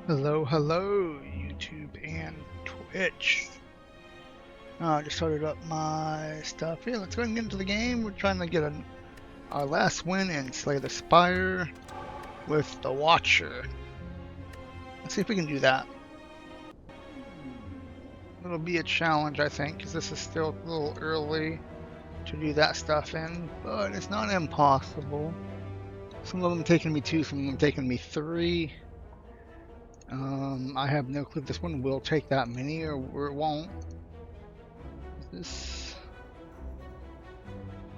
Hello, hello, YouTube and Twitch. I just started up my stuff here. Let's go ahead and get into the game. We're trying to get our last win and slay the Spire with the Watcher. Let's see if we can do that. It'll be a challenge, I think, because this is still a little early to do that stuff in, but it's not impossible. Some of them taking me 2, some of them taking me 3. I have no clue if this one will take that many or it won't. Is this...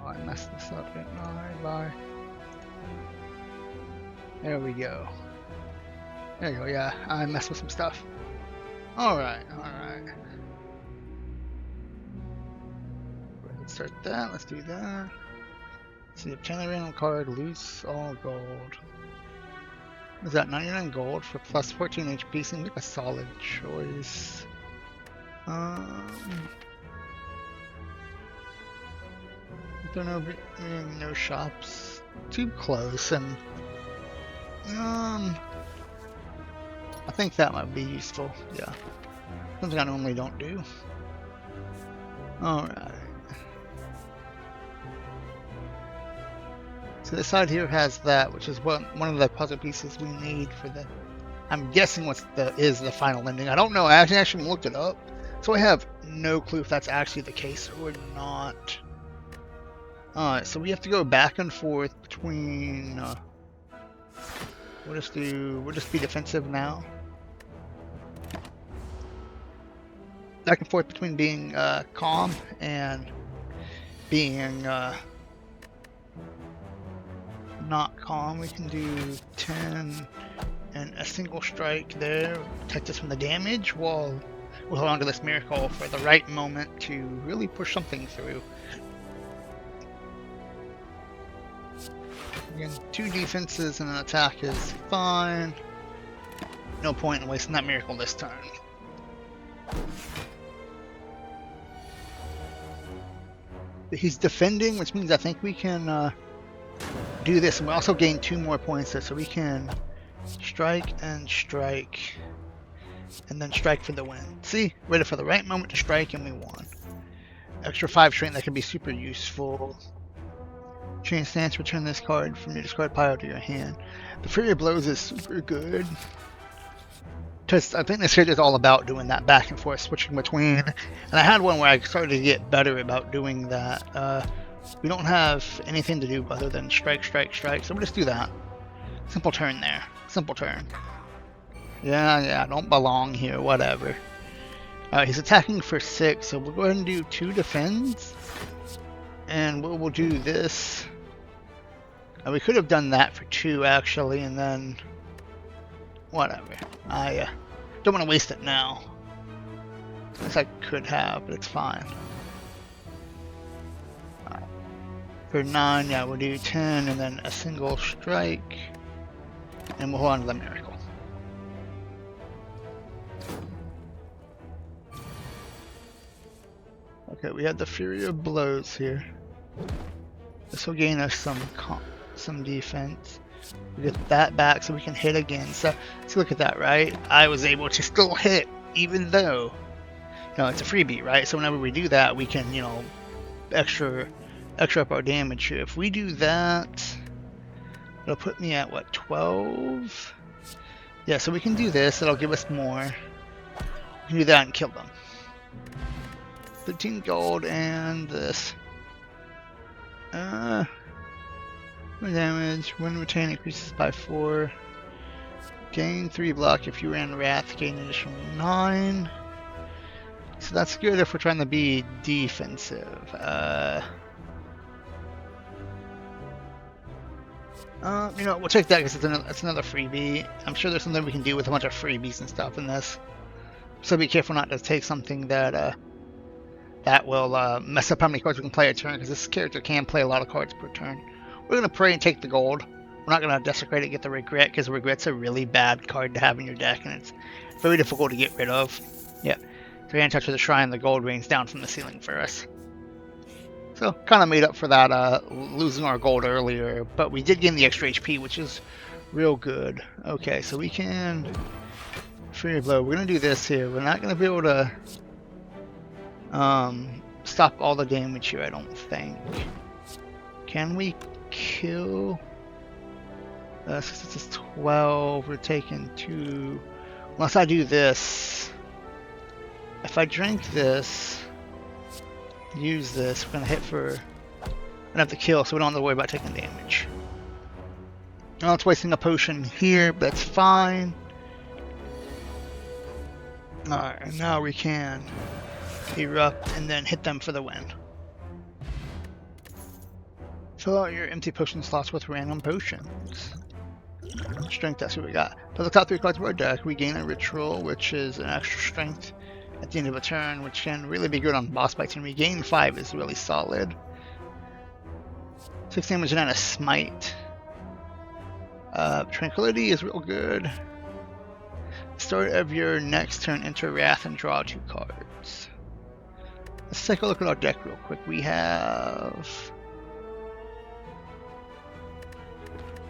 Oh, I messed this up, didn't I? Bye. There we go. There you go, yeah, I messed with some stuff. Alright, alright. Let's start that, let's do that. Let's see, obtain a random card, lose all gold. Is that 99 gold for plus 14 HP? Seems like a solid choice. Don't know, no shops. Too close, and I think that might be useful. Yeah, something I normally don't do. All right. So this side here has that, which is one of the puzzle pieces we need for the. I'm guessing is the final ending. I don't know. I actually looked it up, so I have no clue if that's actually the case or not. Alright, so we have to go back and forth between. We'll just be defensive now. Back and forth between being calm and being not calm. We can do 10 and a single strike there, protect us from the damage while we hold on to this miracle for the right moment to really push something through. Again, 2 defenses and an attack is fine. No point in wasting that miracle this turn. But he's defending, which means I think we can do this, and we also gain 2 more points there, so we can strike and strike, and then strike for the win. See, waited for the right moment to strike, and we won. Extra 5 strength, that can be super useful. Chance to return this card from your discard pile to your hand. The Fury of Blows is super good. Because I think this card is all about doing that back and forth, switching between. And I had one where I started to get better about doing that. We don't have anything to do other than strike, strike, strike, so we'll just do that. Simple turn there. Simple turn. Yeah, don't belong here, whatever. Alright, he's attacking for 6, so we'll go ahead and do 2 defends. And we'll do this. We could have done that for 2 actually, and then whatever. I don't want to waste it now. I guess I could have, but it's fine. For 9, yeah, we'll do 10 and then a single strike, and we'll hold on to the miracle. Okay, we have the Fury of Blows here. This will gain us some defense. We get that back so we can hit again. So let's look at that, right? I was able to still hit, even though, it's a freebie, right? So whenever we do that, we can, extra up our damage here. If we do that, it'll put me at what, 12? Yeah, so we can do this. It'll give us more. We can do that and kill them. 15 gold and this. Damage. When retain increases by 4. Gain 3 block if you ran Wrath. Gain additional 9. So that's good if we're trying to be defensive. We'll take that because it's another freebie. I'm sure there's something we can do with a bunch of freebies and stuff in this. So be careful not to take something that will mess up how many cards we can play a turn, because this character can play a lot of cards per turn. We're going to pray and take the gold. We're not going to desecrate it and get the regret, because regret's a really bad card to have in your deck, and it's very difficult to get rid of. Yeah. So we touch with the shrine, the gold rains down from the ceiling for us. So kind of made up for that losing our gold earlier, but we did gain the extra HP, which is real good. Okay, so we can Fury Blow. We're gonna do this here. We're not gonna be able to stop all the damage here, I don't think. Can we kill? Since this is 12, we're taking 2. Unless I do this. If I drink this, use this, we're gonna hit for enough to kill, so we don't have to worry about taking damage. Now it's wasting a potion here, but that's fine. Alright, and now we can erupt and then hit them for the win. Fill out your empty potion slots with random potions. Strength, that's what we got. For the top 3 cards of our deck, we gain a ritual, which is an extra strength at the end of a turn, which can really be good on boss fights, and regain 5 is really solid. 6 damage and then a smite. Tranquility is real good. Start of your next turn, enter Wrath and draw 2 cards. Let's take a look at our deck real quick. We have...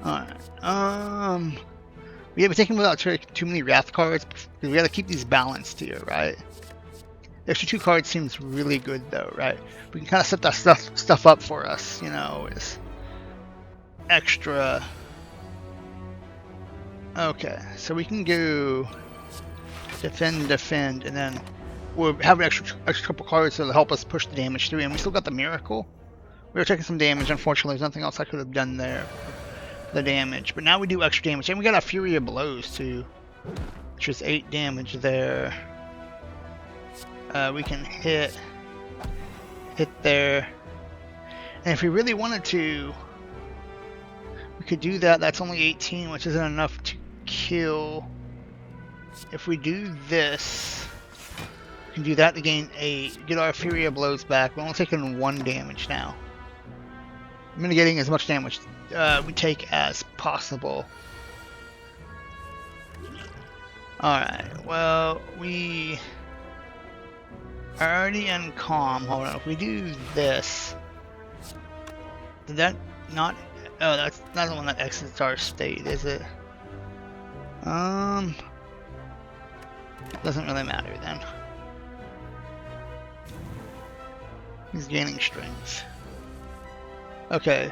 Alright, we haven't taken without too many Wrath cards, because we gotta keep these balanced here, right? Extra 2 cards seems really good though, right? We can kind of set that stuff up for us, you know, is extra. Okay, so we can go defend, and then we'll have an extra couple cards that'll help us push the damage through, and we still got the miracle. We were taking some damage, unfortunately, there's nothing else I could have done there. The damage, but now we do extra damage, and we got a Fury of Blows too, which is 8 damage there. We can hit there, and if we really wanted to, we could do that. That's only 18, which isn't enough to kill. If we do this, we can do that to gain 8, get our Fury of Blows back. We're only taking 1 damage now. I'm mitigating as much damage we take as possible. Alright, well, we are already in calm. Hold on, if we do this, did that not... Oh, that's not the one that exits our state, is it? Doesn't really matter then. He's gaining strength. Okay.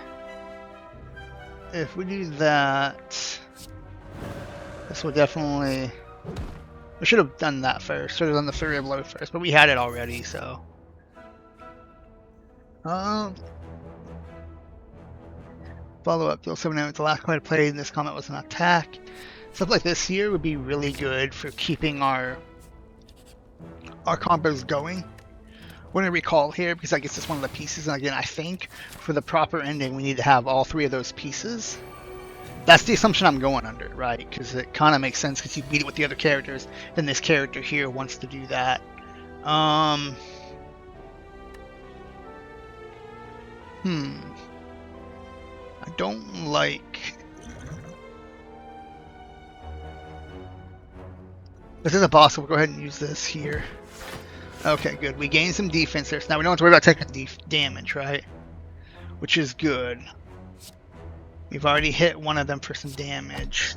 If we do that, this will definitely... We should have done that first. Should have done the Fury of Blow first, but we had it already, so... Follow up. Deal 7 damage. The last card I played in this combat was an attack. Stuff like this here would be really good for keeping our combos going. When I recall here, because I guess it's one of the pieces, and again, I think for the proper ending, we need to have all 3 of those pieces. That's the assumption I'm going under, right? Because it kind of makes sense because you beat it with the other characters, then this character here wants to do that. I don't like... This is a boss, so we'll go ahead and use this here. Okay, good. We gain some defense there. So now we don't have to worry about taking damage, right? Which is good. We've already hit one of them for some damage.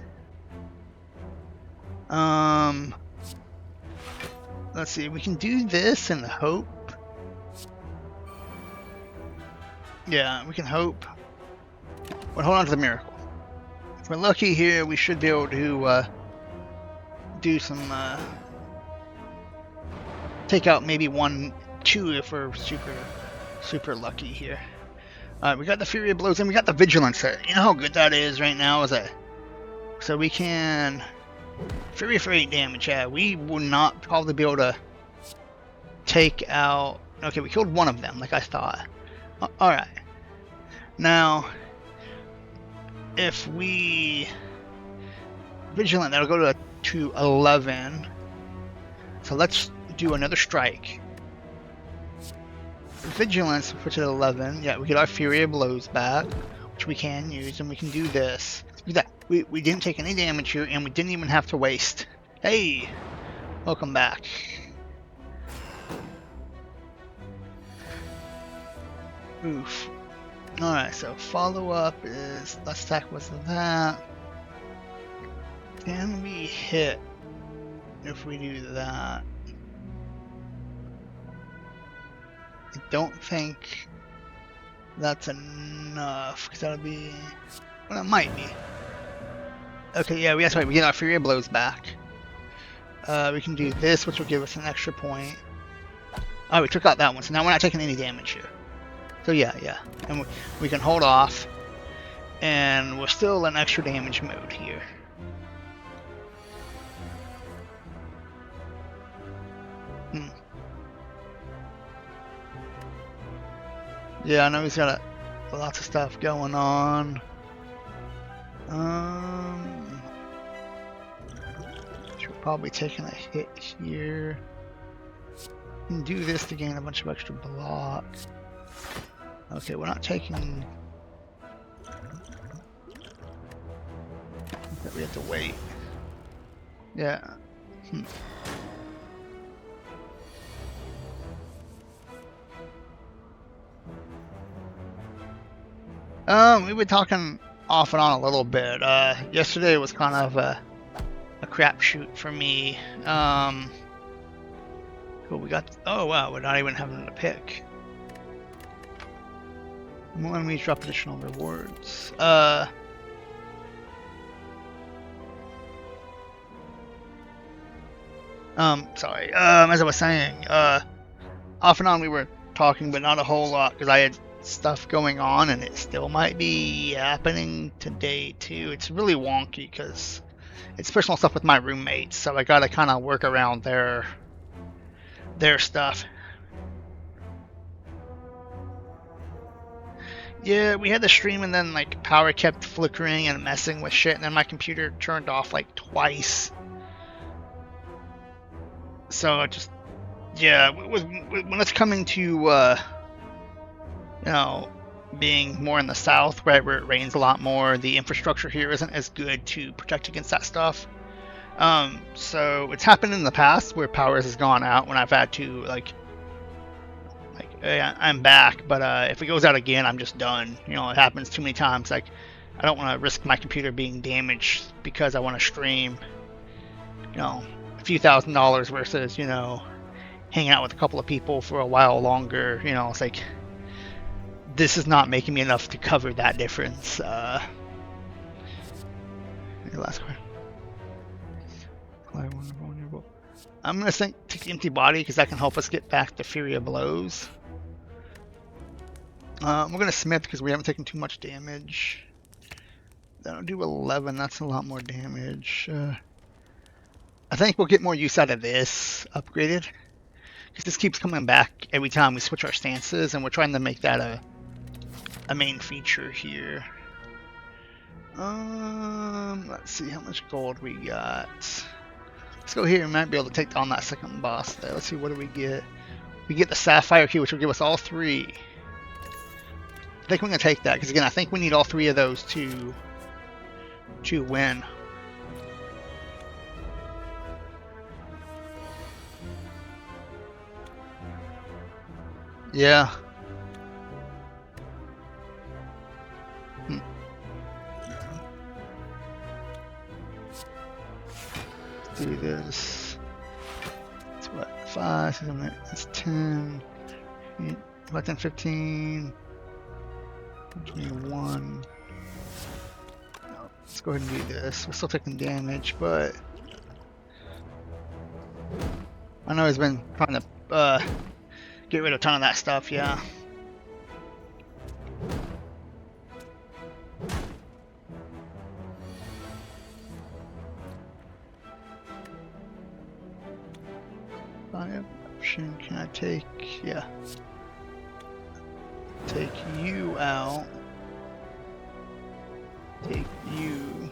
Let's see. We can do this and hope. Yeah, we can hope. But hold on to the miracle. If we're lucky here, we should be able to do some... take out maybe 1, 2 if we're super lucky here. Alright, we got the Fury of Blows and we got the Vigilance. You know how good that is right now? Is it? So we can... Fury for 8 damage, yeah. We will not probably be able to take out... Okay, we killed one of them, like I thought. Alright. Now, if we... Vigilant, that'll go to 11. So let's do another strike. Vigilance, which is 11. Yeah, we get our Fury of Blows back, which we can use, and we can do this. Look at that. We didn't take any damage here, and we didn't even have to waste. Hey! Welcome back. Oof. Alright, so follow-up is... Let's attack with that. Can we hit if we do that. I don't think that's enough, because that'll be... Well, it might be. Okay, yeah, that's right, we get our Fury Blows back. We can do this, which will give us an extra point. Oh, we took out that one, so now we're not taking any damage here. So yeah, and we can hold off, and we're still in extra damage mode here. Yeah, I know he's got lots of stuff going on. Should probably taking a hit here. Can do this to gain a bunch of extra block. Okay, we're not taking. We have to wait. Yeah. We've been talking off and on a little bit. Yesterday was kind of a crapshoot for me. Cool, we got. Oh wow, we're not even having to pick. More enemies drop additional rewards. Sorry. As I was saying, off and on we were talking, but not a whole lot because I had stuff going on, and it still might be happening today too. It's really wonky because it's personal stuff with my roommates, so I gotta kind of work around their stuff. Yeah, we had the stream, and then like power kept flickering and messing with shit, and then my computer turned off like twice. So it just, yeah, when it's coming to, you know, being more in the south, right, where it rains a lot more, the infrastructure here isn't as good to protect against that stuff. So it's happened in the past where power has gone out when I've had to, like, hey, I'm back, but if it goes out again, I'm just done. You know, it happens too many times. Like, I don't want to risk my computer being damaged because I want to stream, you know, a few $1,000s versus, you know, hanging out with a couple of people for a while longer. You know, it's like, this is not making me enough to cover that difference. Last card. I'm going to take the Empty Body because that can help us get back to Fury of Blows. We're going to Smith because we haven't taken too much damage. That'll do 11. That's a lot more damage. I think we'll get more use out of this upgraded, because this keeps coming back every time we switch our stances, and we're trying to make that a main feature here. Let's see how much gold we got. Let's go here. We might be able to take on that second boss there. Let's see, what do we get? We get the Sapphire key, which will give us all three. I think we're going to take that, because again, I think we need all three of those to win. Yeah. Let's do this. It's what? 5, 6, 7, 8. That's 10. 10, 15. 21. No, let's go ahead and do this. We're still taking damage, but I know he's been trying to get rid of a ton of that stuff, yeah. Option, can I take, yeah. Take you out. Take you.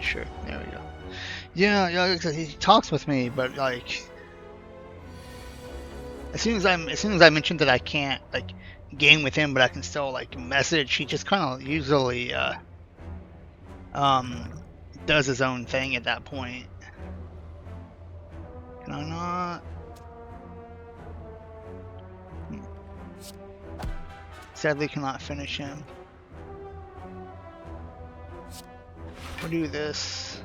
Sure, there we go. Yeah, he talks with me, but like, as soon as I mentioned that I can't like game with him, but I can still like message, he just kind of usually does his own thing at that point. Can I not? sadly cannot finish him. We'll do this.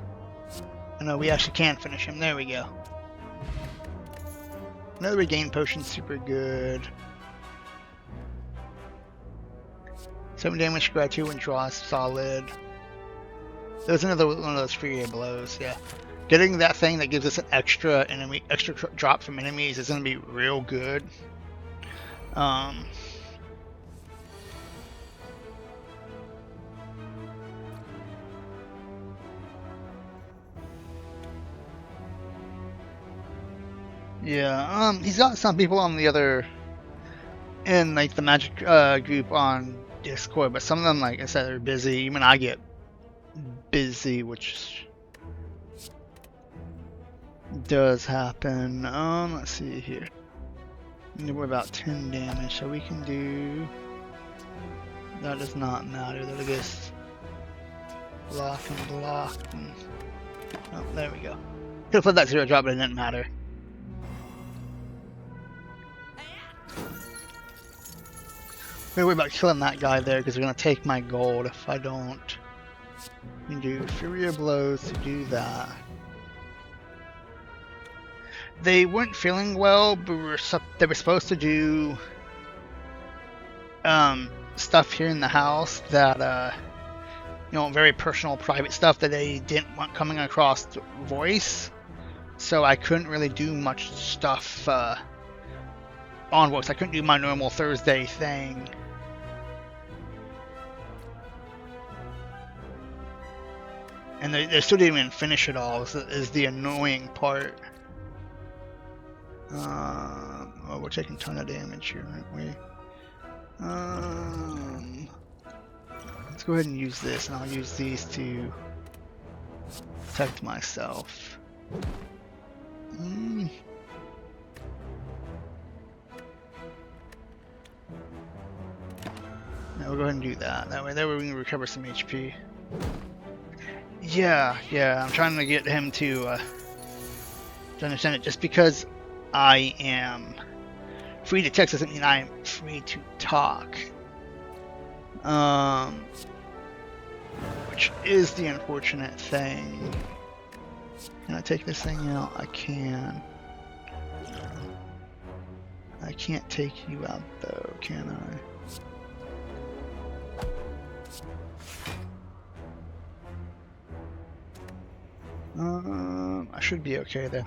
Oh, no, we actually can finish him. There we go. Another regain potion, super good. 7 damage, scratch 2 and draw solid. There's another one of those free blows, yeah. Getting that thing that gives us an extra drop from enemies is going to be real good. Yeah, he's got some people on the other, in like the magic group on Discord, but some of them, like I said, are busy. Even I get busy, which does happen. Let's see here. We're about 10 damage, so we can do. That does not matter. That'll just block and block. And... oh, there we go. Could have put that 0 drop, but it didn't matter. Don't worry about killing that guy there, because they're gonna take my gold if I don't. We can do Furia blows to do that. They weren't feeling well, but they were supposed to do stuff here in the house that you know, very personal, private stuff that they didn't want coming across voice. So I couldn't really do much stuff on voice. I couldn't do my normal Thursday thing. And they still didn't even finish it all, is the annoying part. Oh, we're taking a ton of damage here, aren't we? Let's go ahead and use this, and I'll use these to protect myself. No, we'll go ahead and do that. That way we can recover some HP. Yeah, I'm trying to get him to understand it. Just because I am free to text doesn't mean I am free to talk. Which is the unfortunate thing. Can I take this thing out? I can. I can't take you out though, can I? I should be okay there.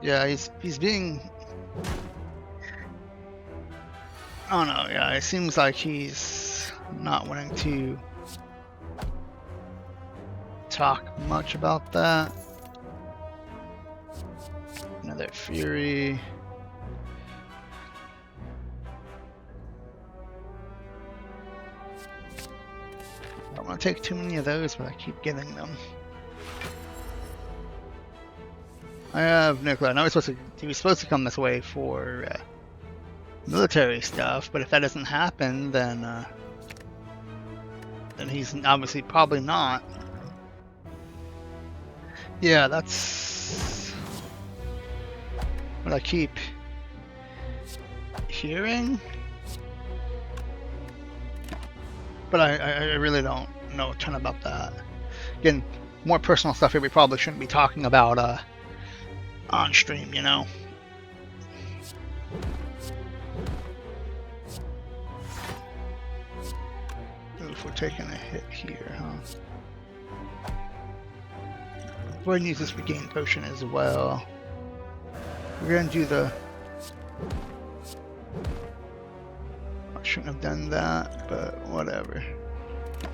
Yeah, he's being. Oh no, yeah, it seems like he's not wanting to talk much about that. Another Fury. I don't want to take too many of those, but I keep getting them. I have no clue. I know he was supposed to come this way for military stuff, but if that doesn't happen, then he's obviously probably not. Yeah, that's what I keep hearing. But I really don't know a ton about that. Again, more personal stuff here we probably shouldn't be talking about on stream, you know. Oof, we're taking a hit here, huh? Go ahead and use this regain potion as well. We're gonna do the. I shouldn't have done that, but whatever.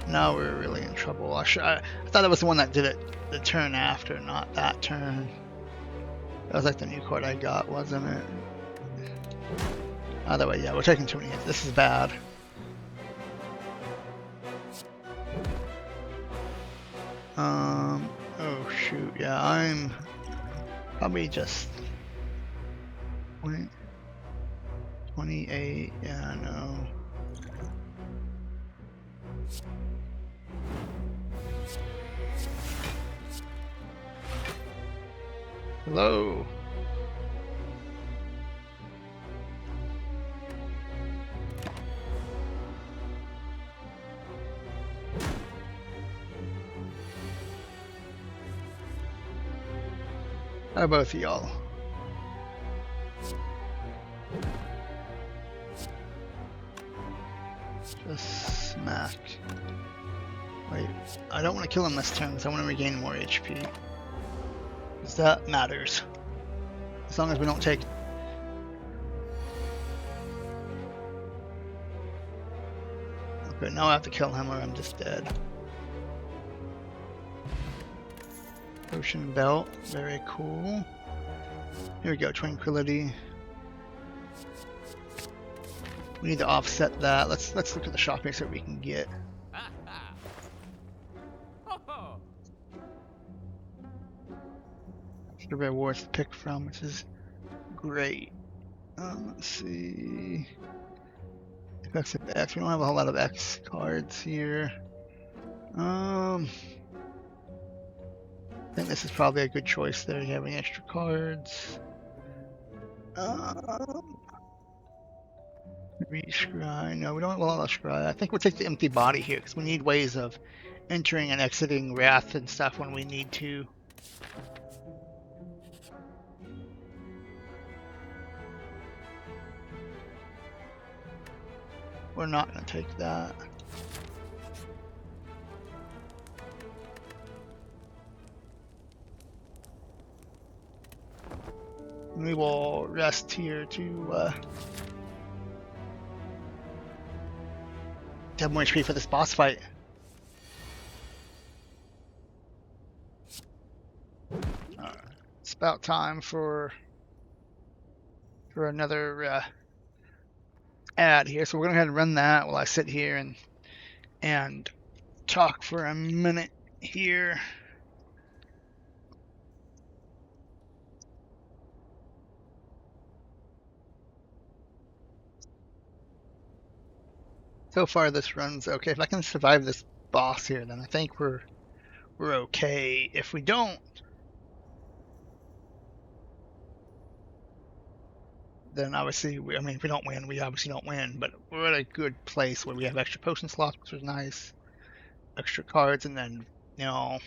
Now we're really in trouble. I thought that was the one that did it the turn after, not that turn. That was like the new card I got, wasn't it? Either way, yeah, we're taking too many hits. This is bad. Oh shoot, yeah, I'm probably just 28, yeah, no. Hello. How about both of y'all? Just smack. Wait, I don't want to kill him this turn because I want to regain more HP. Because that matters. As long as we don't take... Okay, now I have to kill him or I'm just dead. Ocean Belt, very cool. Here we go, Tranquility. We need to offset that. Let's look at the shopping so we can get. Extra rewards to pick from, which is great. Let's see. Effects of X. We don't have a whole lot of X cards here. I think this is probably a good choice there. You have any extra cards? Re-scry. No, we don't have a lot of scry. I think we'll take the empty body here because we need ways of entering and exiting Wrath and stuff when we need to. We're not going to take that. We will rest here to have more HP for this boss fight. It's about time for another ad here, so we're gonna go ahead and run that while I sit here and talk for a minute here. So far this run's okay. If I can survive this boss here, then I think we're okay. If we don't, then obviously, I mean, if we don't win, we obviously don't win, but we're at a good place where we have extra potion slots, which is nice, extra cards, and then, you know,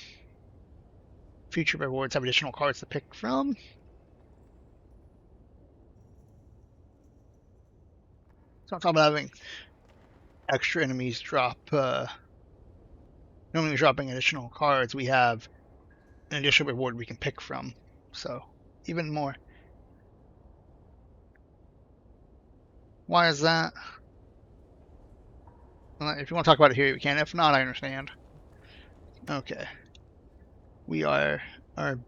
future rewards have additional cards to pick from. So I'm talking about having extra enemies drop, normally dropping additional cards, we have an additional reward we can pick from, so even more. Why is that? If you want to talk about it here, we can. If not, I understand. Okay. We are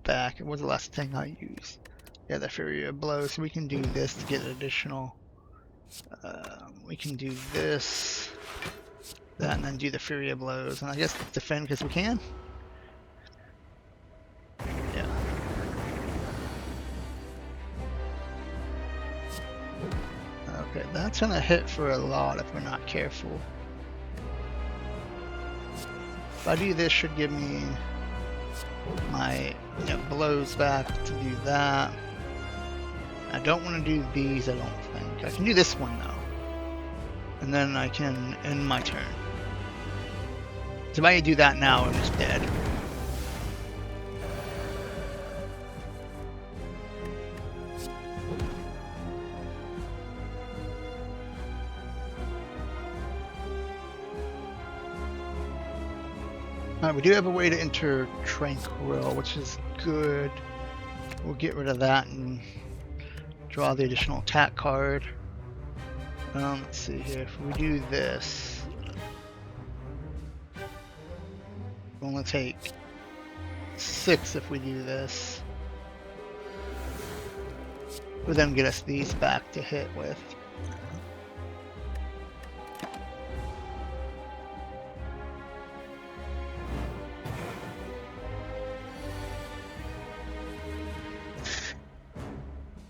back. What was the last thing I used? Yeah, the Fury of Blows. So we can do this to get additional. We can do this, that, and then do the Fury of Blows. And I guess defend because we can. Yeah. Okay, that's gonna hit for a lot if we're not careful. If I do this, should give me my blows back to do that. I don't want to do these, I don't think. I can do this one though. And then I can end my turn. So if I do that now, I'm just dead. Alright, we do have a way to enter Tranquil, which is good. We'll get rid of that and draw the additional attack card. Let's see here. If we do this, we'll only take 6 if we do this. Would then get us these back to hit with.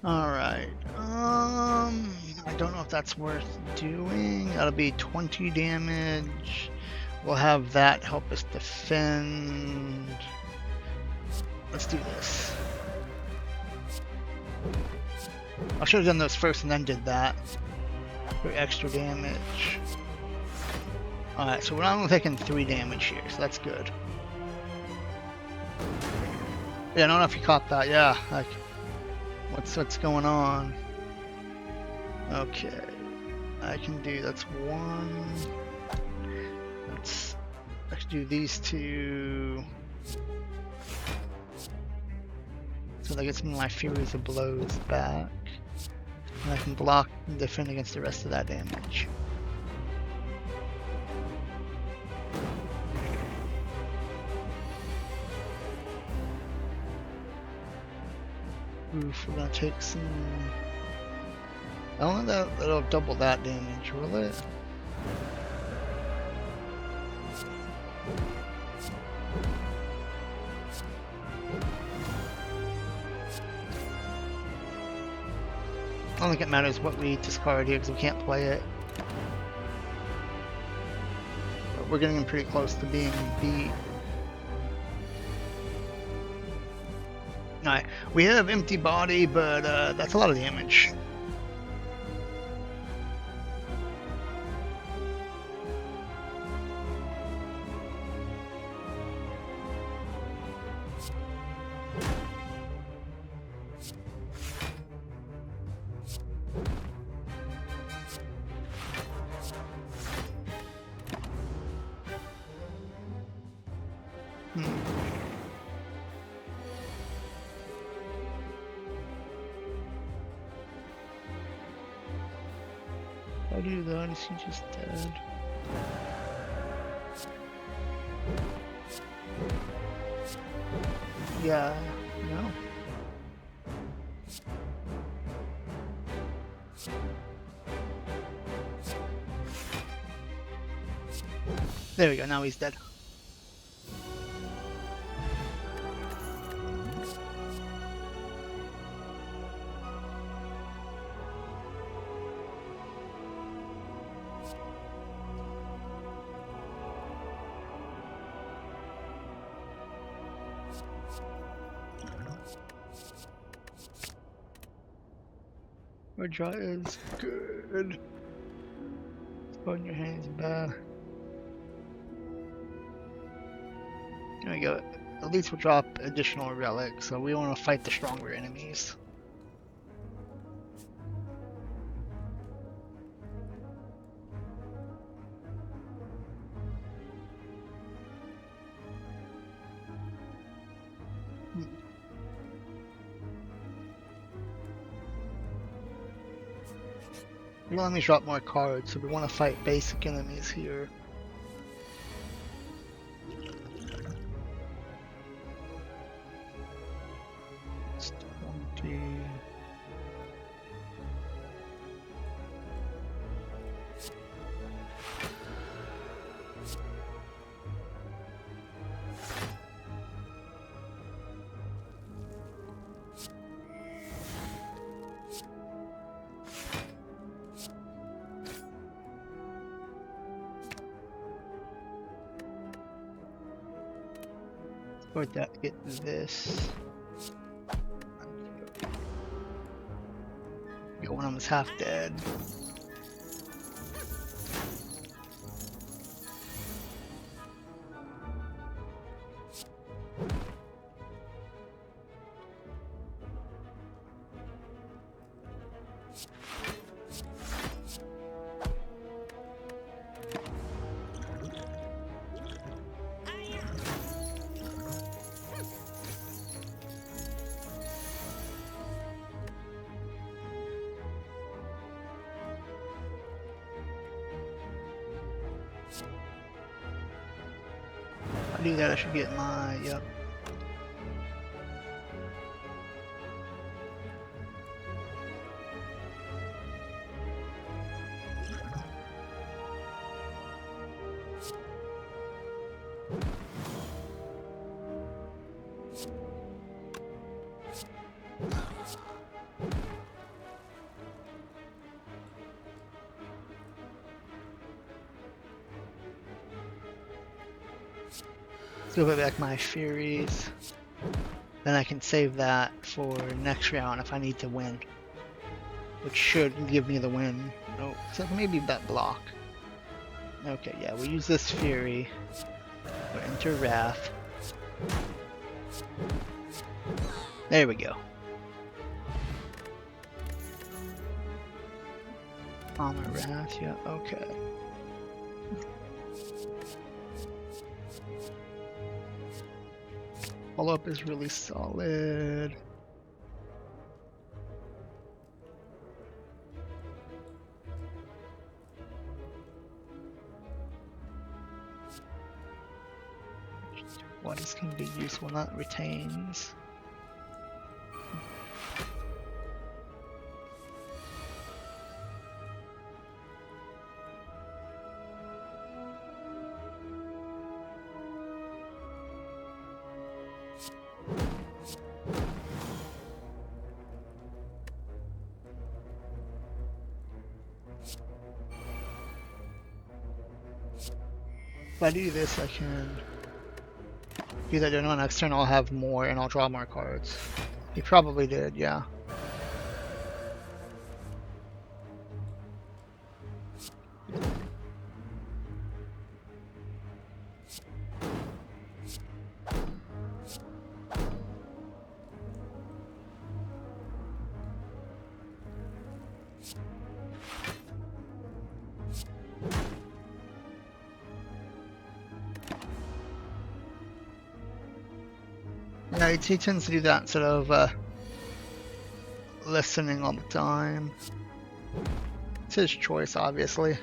Alright, I don't know if that's worth doing. That'll be 20 damage. We'll have that help us defend. Let's do this. I should have done those first and then did that for extra damage. Alright, so we're only taking 3 damage here, so that's good. Yeah, I don't know if you caught that. Yeah, like, what's going on? Okay, I can do, that's 1. I can do these 2. So that gets me my Furies of Blows back. And I can block and defend against the rest of that damage. Oof, we're gonna take some... I don't know that'll double that damage, will it? I don't think it matters what we discard here because we can't play it. But we're getting pretty close to being beat. Alright, we have Empty Body, but that's a lot of damage. I do that, is he just dead? Yeah, no. There we go, now he's dead. Our draw is good. Put in your hands bad. There we go. At least we'll drop additional relics, so we want to fight the stronger enemies. You let me drop more cards, so we want to fight basic enemies here. It's 20. Or that get this. Got one almost half dead. If I do that, I should get my, yep. Let's go put back my Furies. Then I can save that for next round if I need to win. which should give me the win. Oh, so maybe that block. Okay, yeah, we'll use this Fury. We'll enter Wrath. There we go. Armor Wrath, yeah, okay. Follow-up is really solid. What is going to be useful? Not retains. If I do this, I can do that on next turn. I'll have more and I'll draw more cards. He probably did, yeah. Yeah, he tends to do that instead of listening all the time. It's his choice, obviously.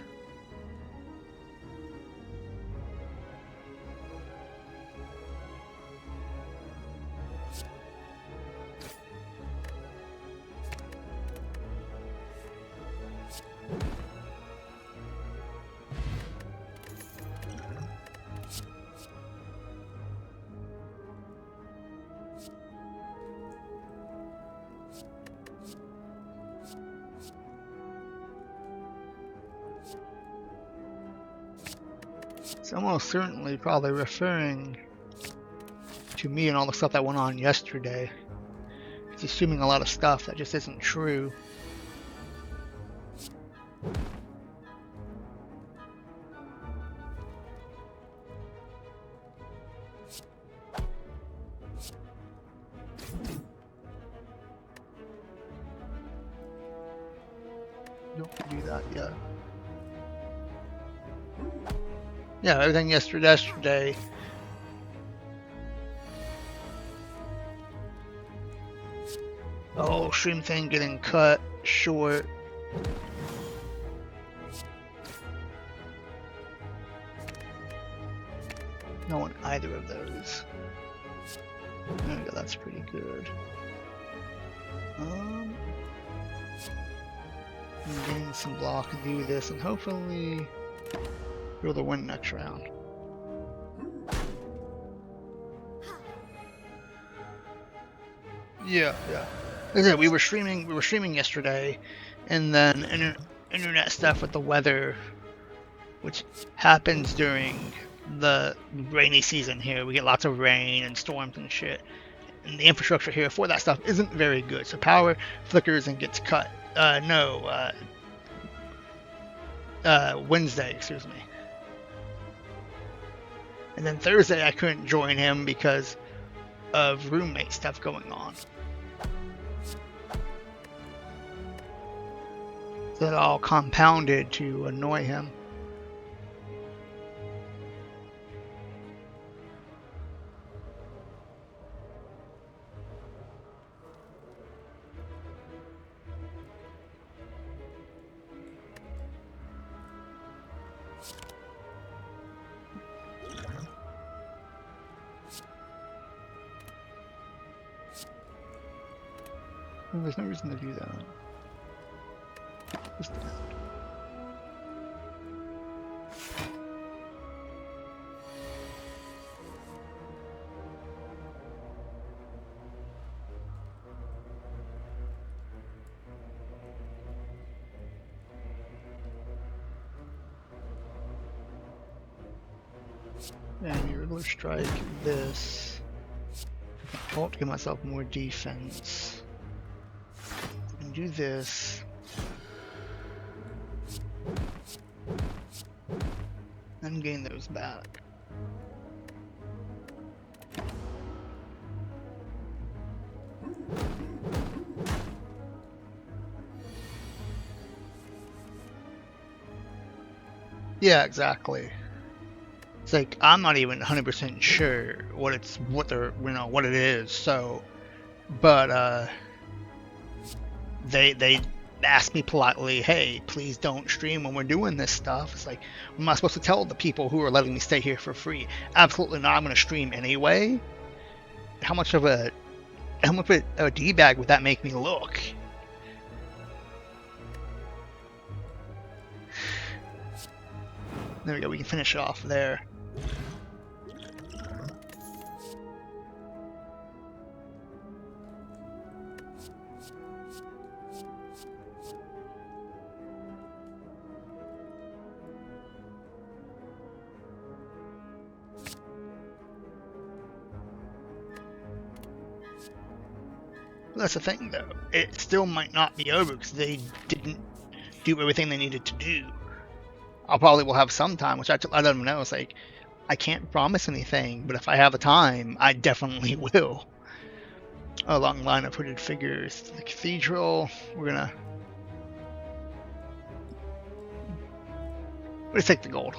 It's almost certainly probably referring to me and all the stuff that went on yesterday. It's assuming a lot of stuff that just isn't true. Don't do that yet. Yeah, everything yesterday. The whole stream thing getting cut short. No one either of those. There we go, that's pretty good. Gain some block and do this, and hopefully be able to win next round. Yeah. Like I said, we were streaming yesterday, and then internet stuff with the weather, which happens during the rainy season here. We get lots of rain and storms and shit, and the infrastructure here for that stuff isn't very good. So power flickers and gets cut. Wednesday, excuse me. And then Thursday I couldn't join him because of roommate stuff going on. So that all compounded to annoy him. There's no reason to do that. Just that. And you regular strike this. I'll give myself more defense. And do this. and gain those back. Yeah, exactly. It's like I'm not even 100% sure what what it is. So, but they asked me politely, "Hey, please don't stream when we're doing this stuff." It's like, am I supposed to tell the people who are letting me stay here for free? Absolutely not. I'm going to stream anyway. How much of a d-bag would that make me look? There we go. We can finish it off there. That's the thing, though. It still might not be over because they didn't do everything they needed to do. I'll probably will have some time, which I let them know. It's like, I can't promise anything, but if I have the time, I definitely will. A long line of hooded figures. The cathedral. Let's take the gold.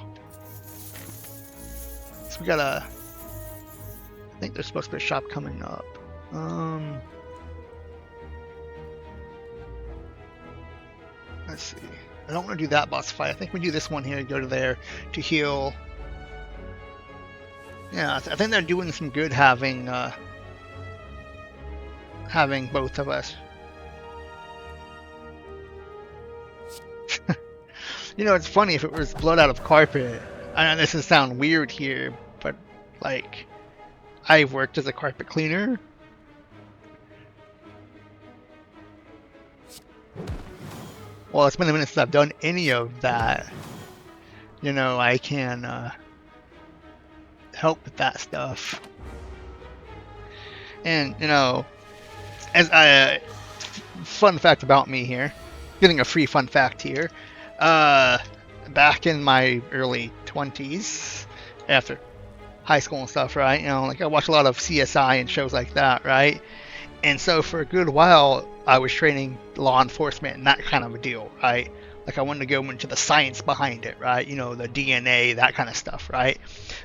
So we got I think there's supposed to be a shop coming up. Let's see. I don't want to do that boss fight. I think we do this one here, go to there to heal. Yeah, I think they're doing some good having both of us. You know, it's funny if it was blood out of carpet. I know this is sound weird here, but like, I've worked as a carpet cleaner. Well, it's been a minute since I've done any of that. You know, I can help with that stuff. And, you know, as fun fact about me here, getting a free fun fact here. Back in my early 20s, after high school and stuff, right? You know, like I watched a lot of CSI and shows like that, right? And so for a good while, I was training law enforcement and that kind of a deal, right? Like I wanted to go into the science behind it, right? You know, the DNA, that kind of stuff, right?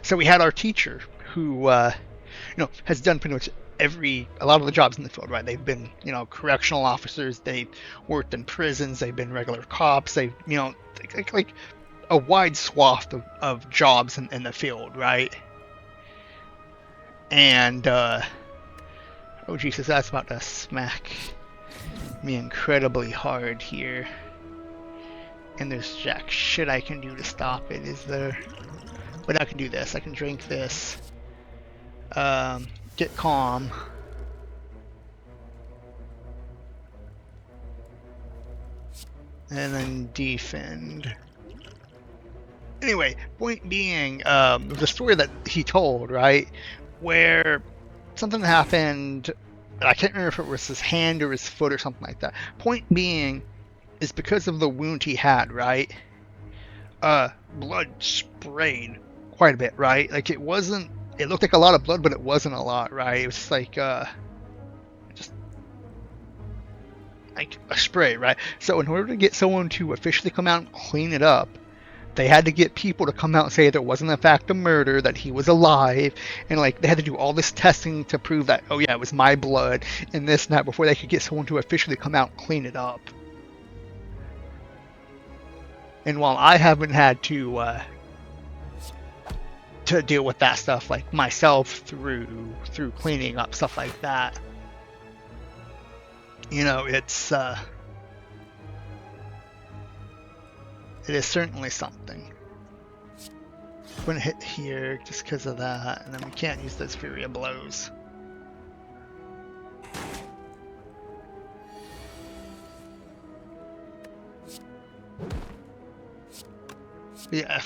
So we had our teacher who, has done pretty much a lot of the jobs in the field, right? They've been, correctional officers, they've worked in prisons, they've been regular cops, they've, like a wide swath of jobs in the field, right? And, oh Jesus, that's about to smack me incredibly hard here. And there's jack shit I can do to stop it, is there? But I can do this, I can drink this. Get calm. And then defend. Anyway, point being, the story that he told, right? Where something happened, I can't remember if it was his hand or his foot or something like that. Point being, is because of the wound he had, right? Blood sprayed quite a bit, right? Like it looked like a lot of blood, but it wasn't a lot, right? It was just like just like a spray, right? So in order to get someone to officially come out and clean it up, they had to get people to come out and say there wasn't in fact a murder, that he was alive, and like they had to do all this testing to prove that, oh yeah, it was my blood and this and that, before they could get someone to officially come out and clean it up. And while I haven't had to deal with that stuff like myself through cleaning up stuff like that, it's it is certainly something. I'm gonna hit here just because of that, and then we can't use those Fury of Blows. Yeah,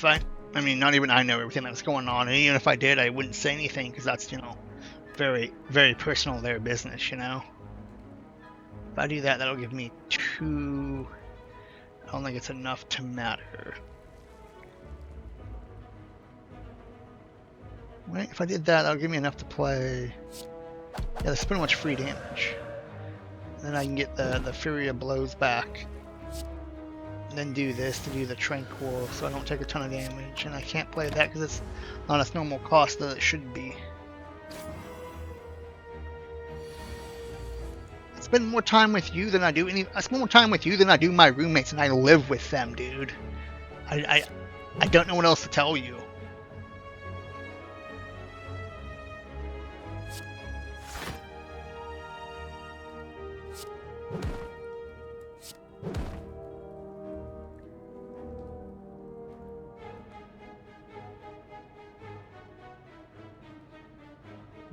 I mean, not even I know everything that's going on, and even if I did, I wouldn't say anything because that's, very, very personal, their business, If I do that, that'll give me 2. I don't think it's enough to matter. Right? If I did that, that'll give me enough to play. Yeah, that's pretty much free damage. And then I can get the Fury of Blows back. And then do this to do the Tranquil, so I don't take a ton of damage. And I can't play that because it's on its normal cost that it should be. I spend more time with you than I do I spend more time with you than I do my roommates, and I live with them, dude. I don't know what else to tell you.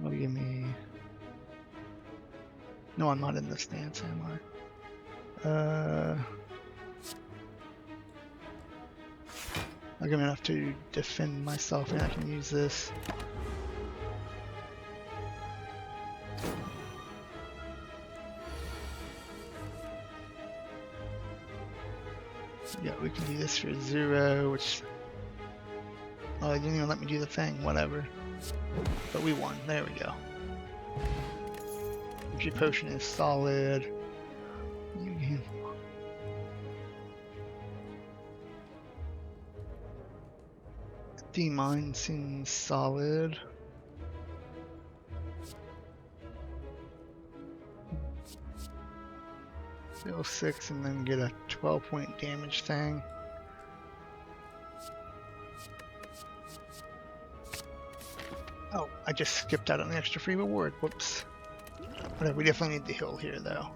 Will give me. No, I'm not in this stance, am I? I'll give me enough to defend myself, and I can use this. Yeah, we can do this for 0, which... Oh, it didn't even let me do the thing, whatever. But we won, there we go. Energy Potion is solid. D-Mine seems solid. Deal 6 and then get a 12-point damage thing. Oh, I just skipped out on the extra free reward. Whoops. Whatever, we definitely need the heal here, though.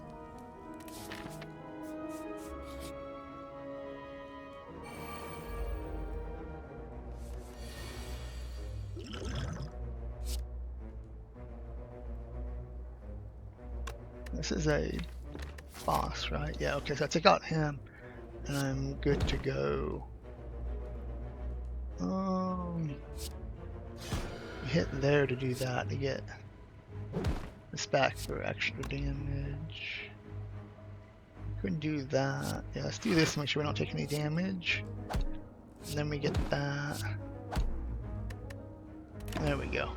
This is a boss, right? Yeah, okay, so I take out him, and I'm good to go. Hit there to do that, to get this back for extra damage. Couldn't do that. Yeah, let's do this to make sure we don't take any damage. And then we get that. There we go.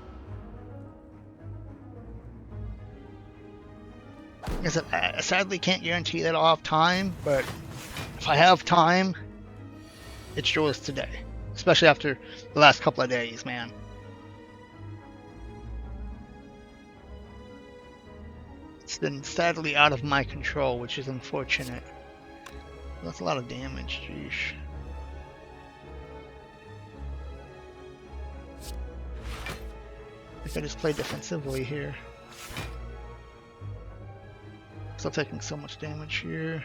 I said, I sadly can't guarantee that I'll have time, but if I have time, it's yours today. Especially after the last couple of days, man. It's been sadly out of my control, which is unfortunate. That's a lot of damage, jeez. I think I just play defensively here. Still taking so much damage here.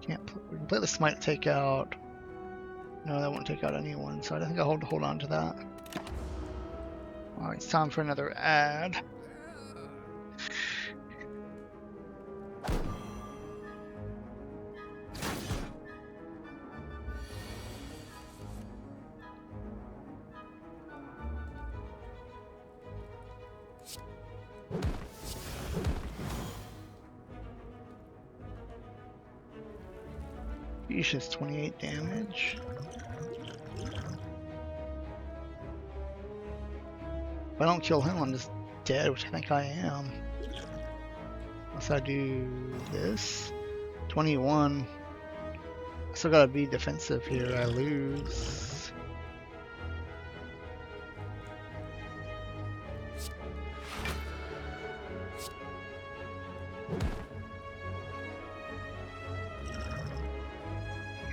We can play the Smite to take out. No, that won't take out anyone, so I think I'll hold on to that. Alright, it's time for another ad. Yeesh, is 28 damage. If I don't kill him, I'm just dead, which I think I am. Unless I do this. 21. I still gotta be defensive here, I lose.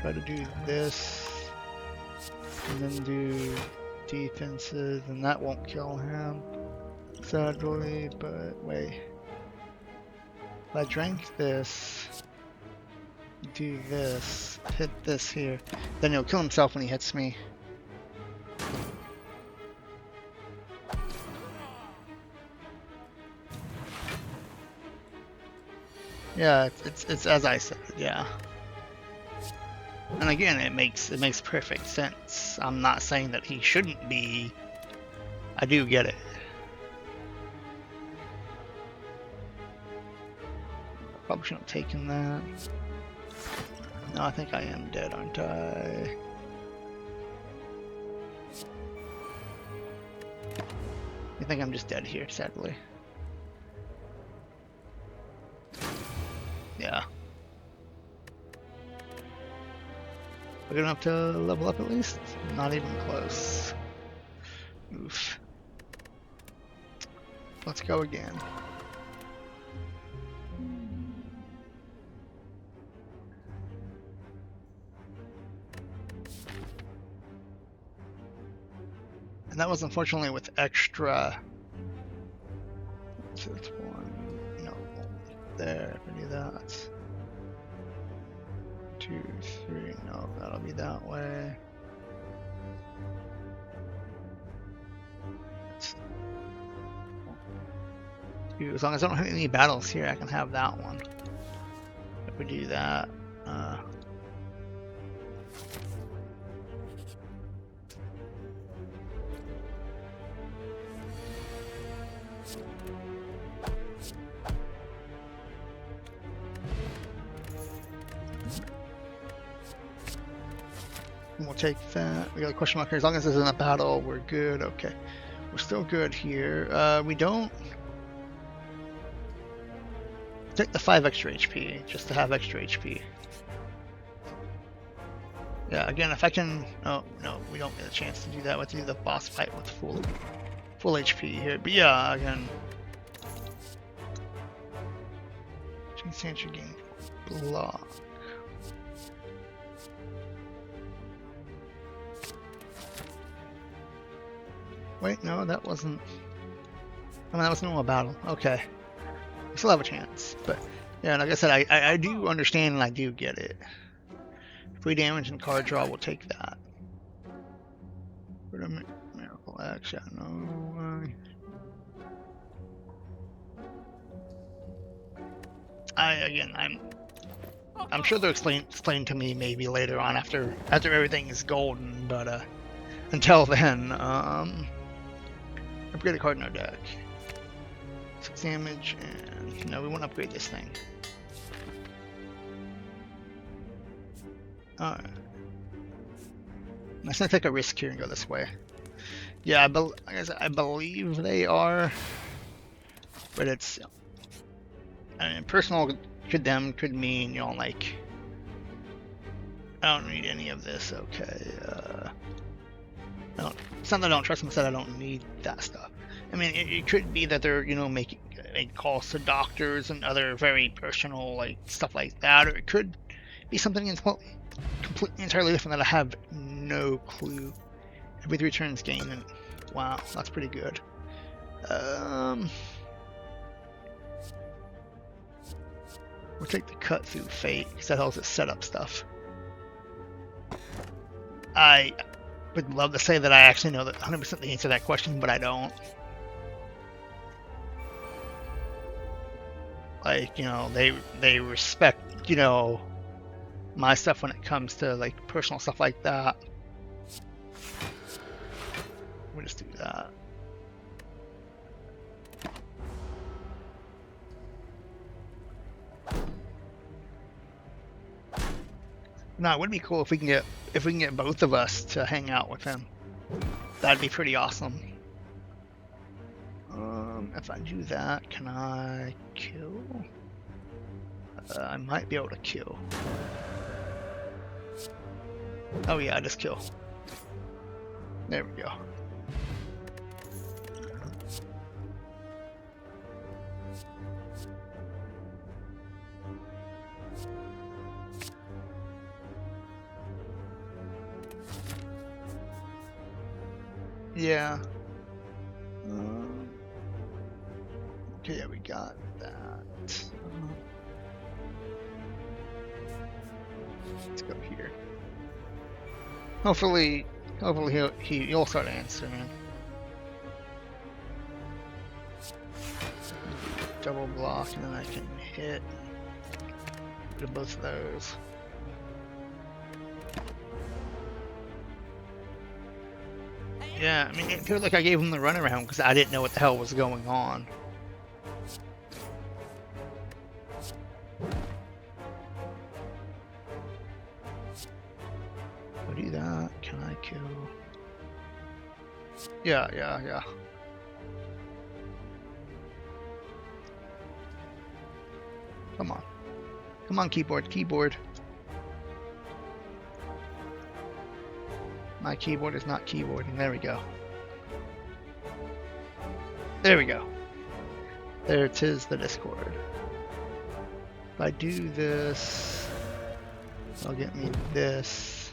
Try to do this. And then do defenses, and that won't kill him, sadly, but wait. If I drank this, do this, hit this here, then he'll kill himself when he hits me. Yeah, it's as I said, yeah. And again, it makes perfect sense. I'm not saying that he shouldn't be. I do get it. Probably shouldn't have taken that. No, I think I am dead, aren't I? I think I'm just dead here, sadly. Yeah. We're gonna have to level up at least? Not even close. Oof. Let's go again. And that was unfortunately with extra. So it's one. No. There. We do that. 2, 3. No, that'll be that way. As long as I don't have any battles here, I can have that one. If we do that, we'll take that. We got a question mark here. As long as this isn't a battle, we're good. Okay, we're still good here. We don't. Take the 5 extra HP, just to have extra HP. Yeah, again, if I can... Oh, no, we don't get a chance to do that. We have to do the boss fight with full HP here. But yeah, again... Chance to gain block. Wait, no, that wasn't... I mean, that was no battle. Okay. We still have a chance, but yeah, like I said, I do understand and I do get it. Free damage and card draw, we'll take that. Miracle X, yeah, no. I'm sure they'll explain to me maybe later on after everything is golden, but until then, upgrade a card in our deck. 6 damage, and no, we want to upgrade this thing. Alright. I'm just gonna take a risk here and go this way. Yeah, I believe they are, but it's. I mean, personal could mean, you know, like, I don't need any of this. Okay. It's not that I don't trust them. It's that I don't need that stuff. I mean, it could be that they're, you know, making calls to doctors and other very personal, like, stuff like that, or it could be something completely entirely different that I have no clue. Every 3 turns gain, and wow, that's pretty good. We'll take the cut through fate because that helps us set up stuff. I would love to say that I actually know that 100% the answer to that question, but I don't. Like, you know, they respect, you know, my stuff when it comes to, like, personal stuff like that. We'll just do that. No, it would be cool if we can get both of us to hang out with him. That'd be pretty awesome. If I do that, can I kill? I might be able to kill. Oh yeah, I just kill. There we go. Yeah. Okay, yeah, we got that. Let's go here. Hopefully he'll start answering. Double block, and then I can hit both of those. Yeah, I mean, it feels like I gave him the runaround because I didn't know what the hell was going on. that, can I kill? Yeah. Come on. Come on, keyboard. My keyboard is not keyboarding. There we go. There we go. There it is, the Discord. If I do this, it'll get me this.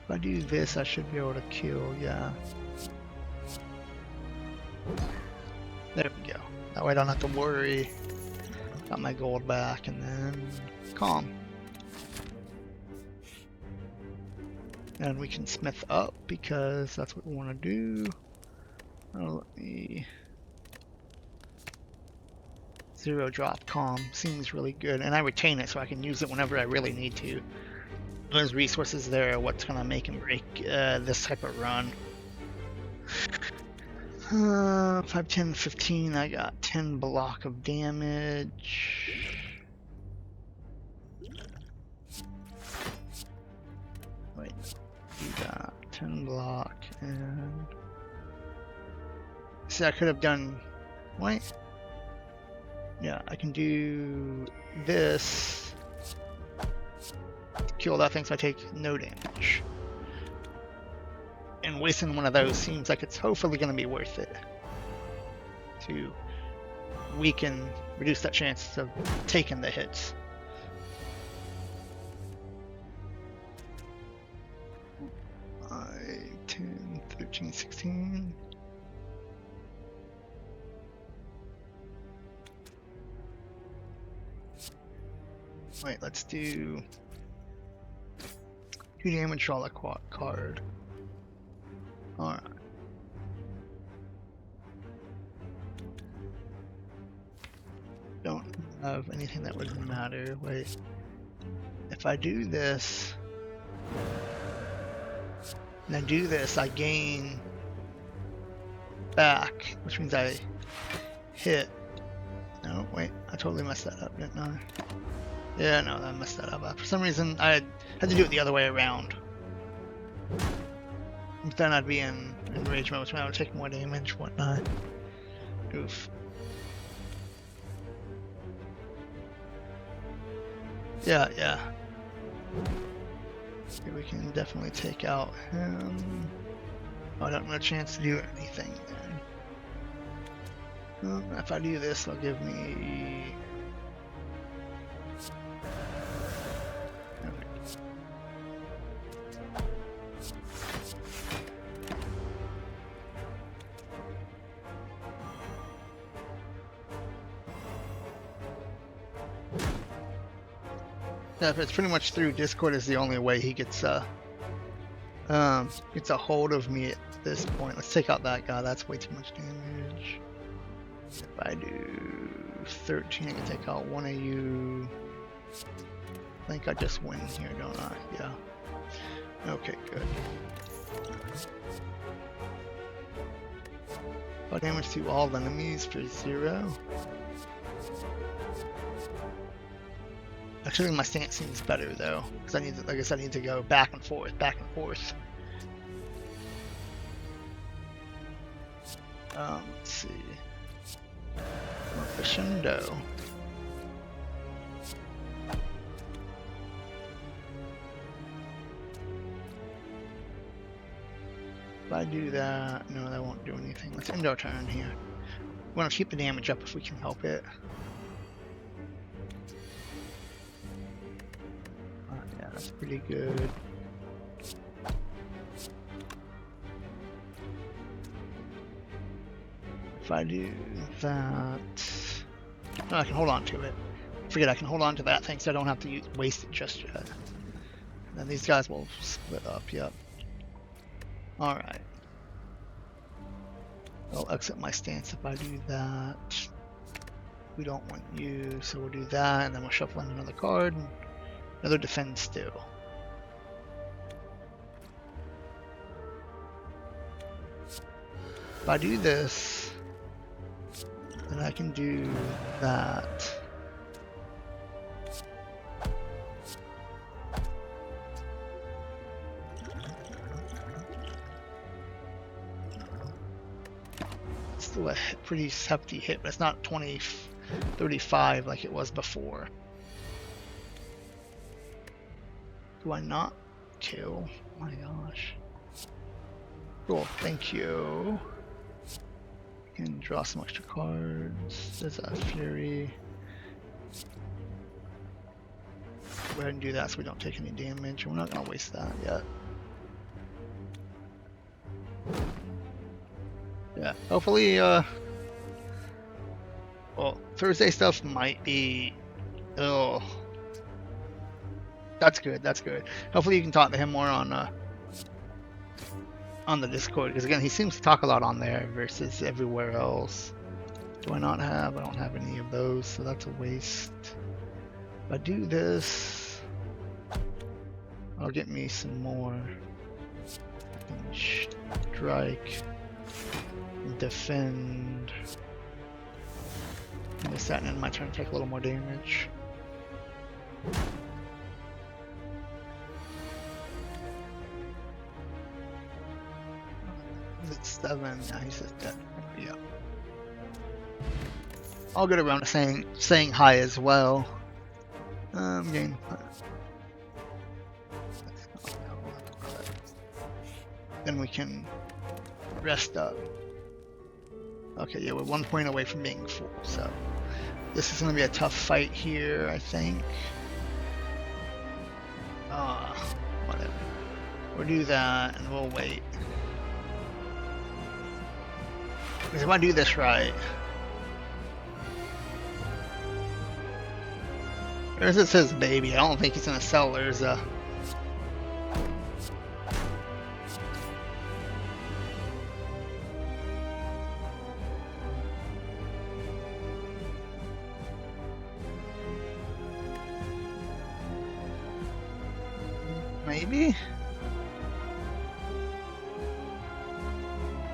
If I do this, I should be able to kill, yeah. There we go. That way I don't have to worry. Got my gold back, and then calm. And we can smith up because that's what we want to do. Oh, let me... 0 drop calm seems really good, and I retain it so I can use it whenever I really need to. Those resources there are what's gonna make and break this type of run. 5, 10, 15, I got 10 block of damage. Wait, do that, 10 block, and... See, I could have done... Wait. Yeah, I can do this. Kill that thing so I take no damage. And wasting one of those seems like it's hopefully going to be worth it. To reduce that chance of taking the hits. Five, 10, 13, 16. Wait, let's do 2 damage, draw a card. Alright. Don't have anything that would matter. Wait. If I do this, and I do this, I gain back, which means I hit. No, wait, I totally messed that up, didn't I? Yeah, no, I messed that up. For some reason, I had to do it the other way around. Then I'd be in rage mode, so I would take more damage, whatnot. Oof. Yeah. Okay, we can definitely take out him. Oh, I don't have a chance to do anything then. If I do this, it'll give me... Yeah, it's pretty much through Discord is the only way he gets a hold of me at this point. Let's take out that guy. That's way too much damage. If I do 13, I can take out one of you. I think I just win here, don't I? Yeah. Okay, good. Damage to all enemies for 0. Actually, my stance seems better though, because I need to, like I said, I need to go back and forth. Let's see. Crescendo. If I do that, no, that won't do anything. Let's end our turn here. We want to keep the damage up if we can help it. Yeah, that's pretty good. If I do that, no, I can hold on to it. Forget I can hold on to that thing, so I don't have to waste it just yet. And then these guys will split up. Yep. All right. I'll exit my stance if I do that. We don't want you, so we'll do that, and then we'll shuffle in another card. And another defend still. If I do this, then I can do that. still a pretty hefty hit, but it's not 35 like it was before. Do I not kill? Oh my gosh. Cool, thank you. Can draw some extra cards. There's a Fury. Go ahead and do that so we don't take any damage. We're not gonna waste that yet. Yeah, hopefully, well, Thursday stuff might be, oh, that's good, that's good. Hopefully you can talk to him more on the Discord, because again, he seems to talk a lot on there versus everywhere else. Do I not have? I don't have any of those, so that's a waste. If I do this, I'll get me some more. Strike. Defend. I'm just setting in my turn to take a little more damage. It's 7. Yeah, he's just dead. Yeah. I'll get around to saying hi as well. Game. Then we can rest up. Okay, yeah, we're 1 point away from being full, so this is going to be a tough fight here, I think. Whatever. We'll do that, and we'll wait. Because if I do this right... Urza says baby. I don't think he's going to sell Urza. Maybe?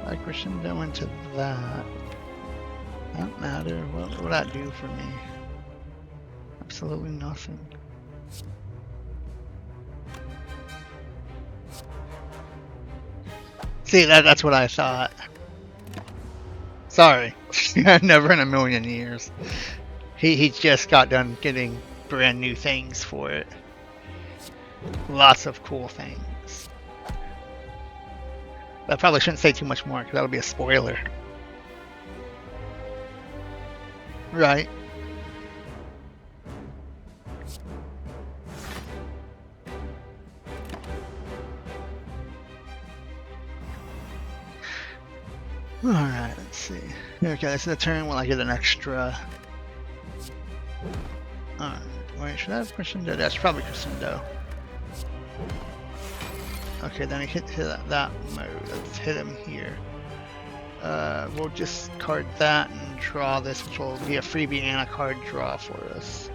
Like Christian go into that. That matter. What would that do for me? Absolutely nothing. See, that's what I thought. Sorry. Never in a million years. He just got done getting brand new things for it. Lots of cool things. I probably shouldn't say too much more because that would be a spoiler. Right. Alright, let's see. Okay, this is the turn when I get an extra. Alright, wait, should I have Crescendo? That's probably Crescendo. Okay, then I hit that mode. Let's hit him here. We'll just card that and draw this, which will be a freebie and a card draw for us.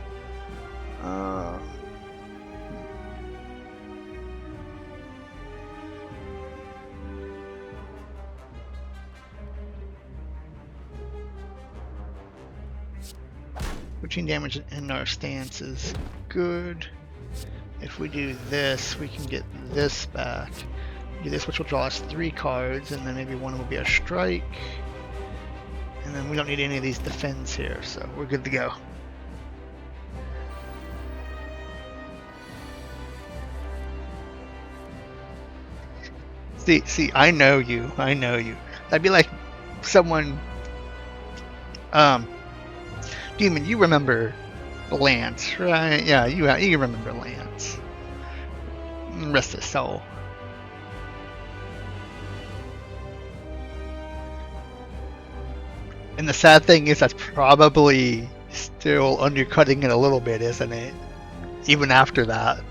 Routine damage in our stance is good. If we do this, we can get this back. Do this, which will draw us 3 cards, and then maybe one will be a strike. And then we don't need any of these defends here, so we're good to go. See, I know you. That'd be like someone, Demon, you remember Lance, right? Yeah, you remember Lance. Rest his soul. And the sad thing is that's probably still undercutting it a little bit, isn't it? Even after that.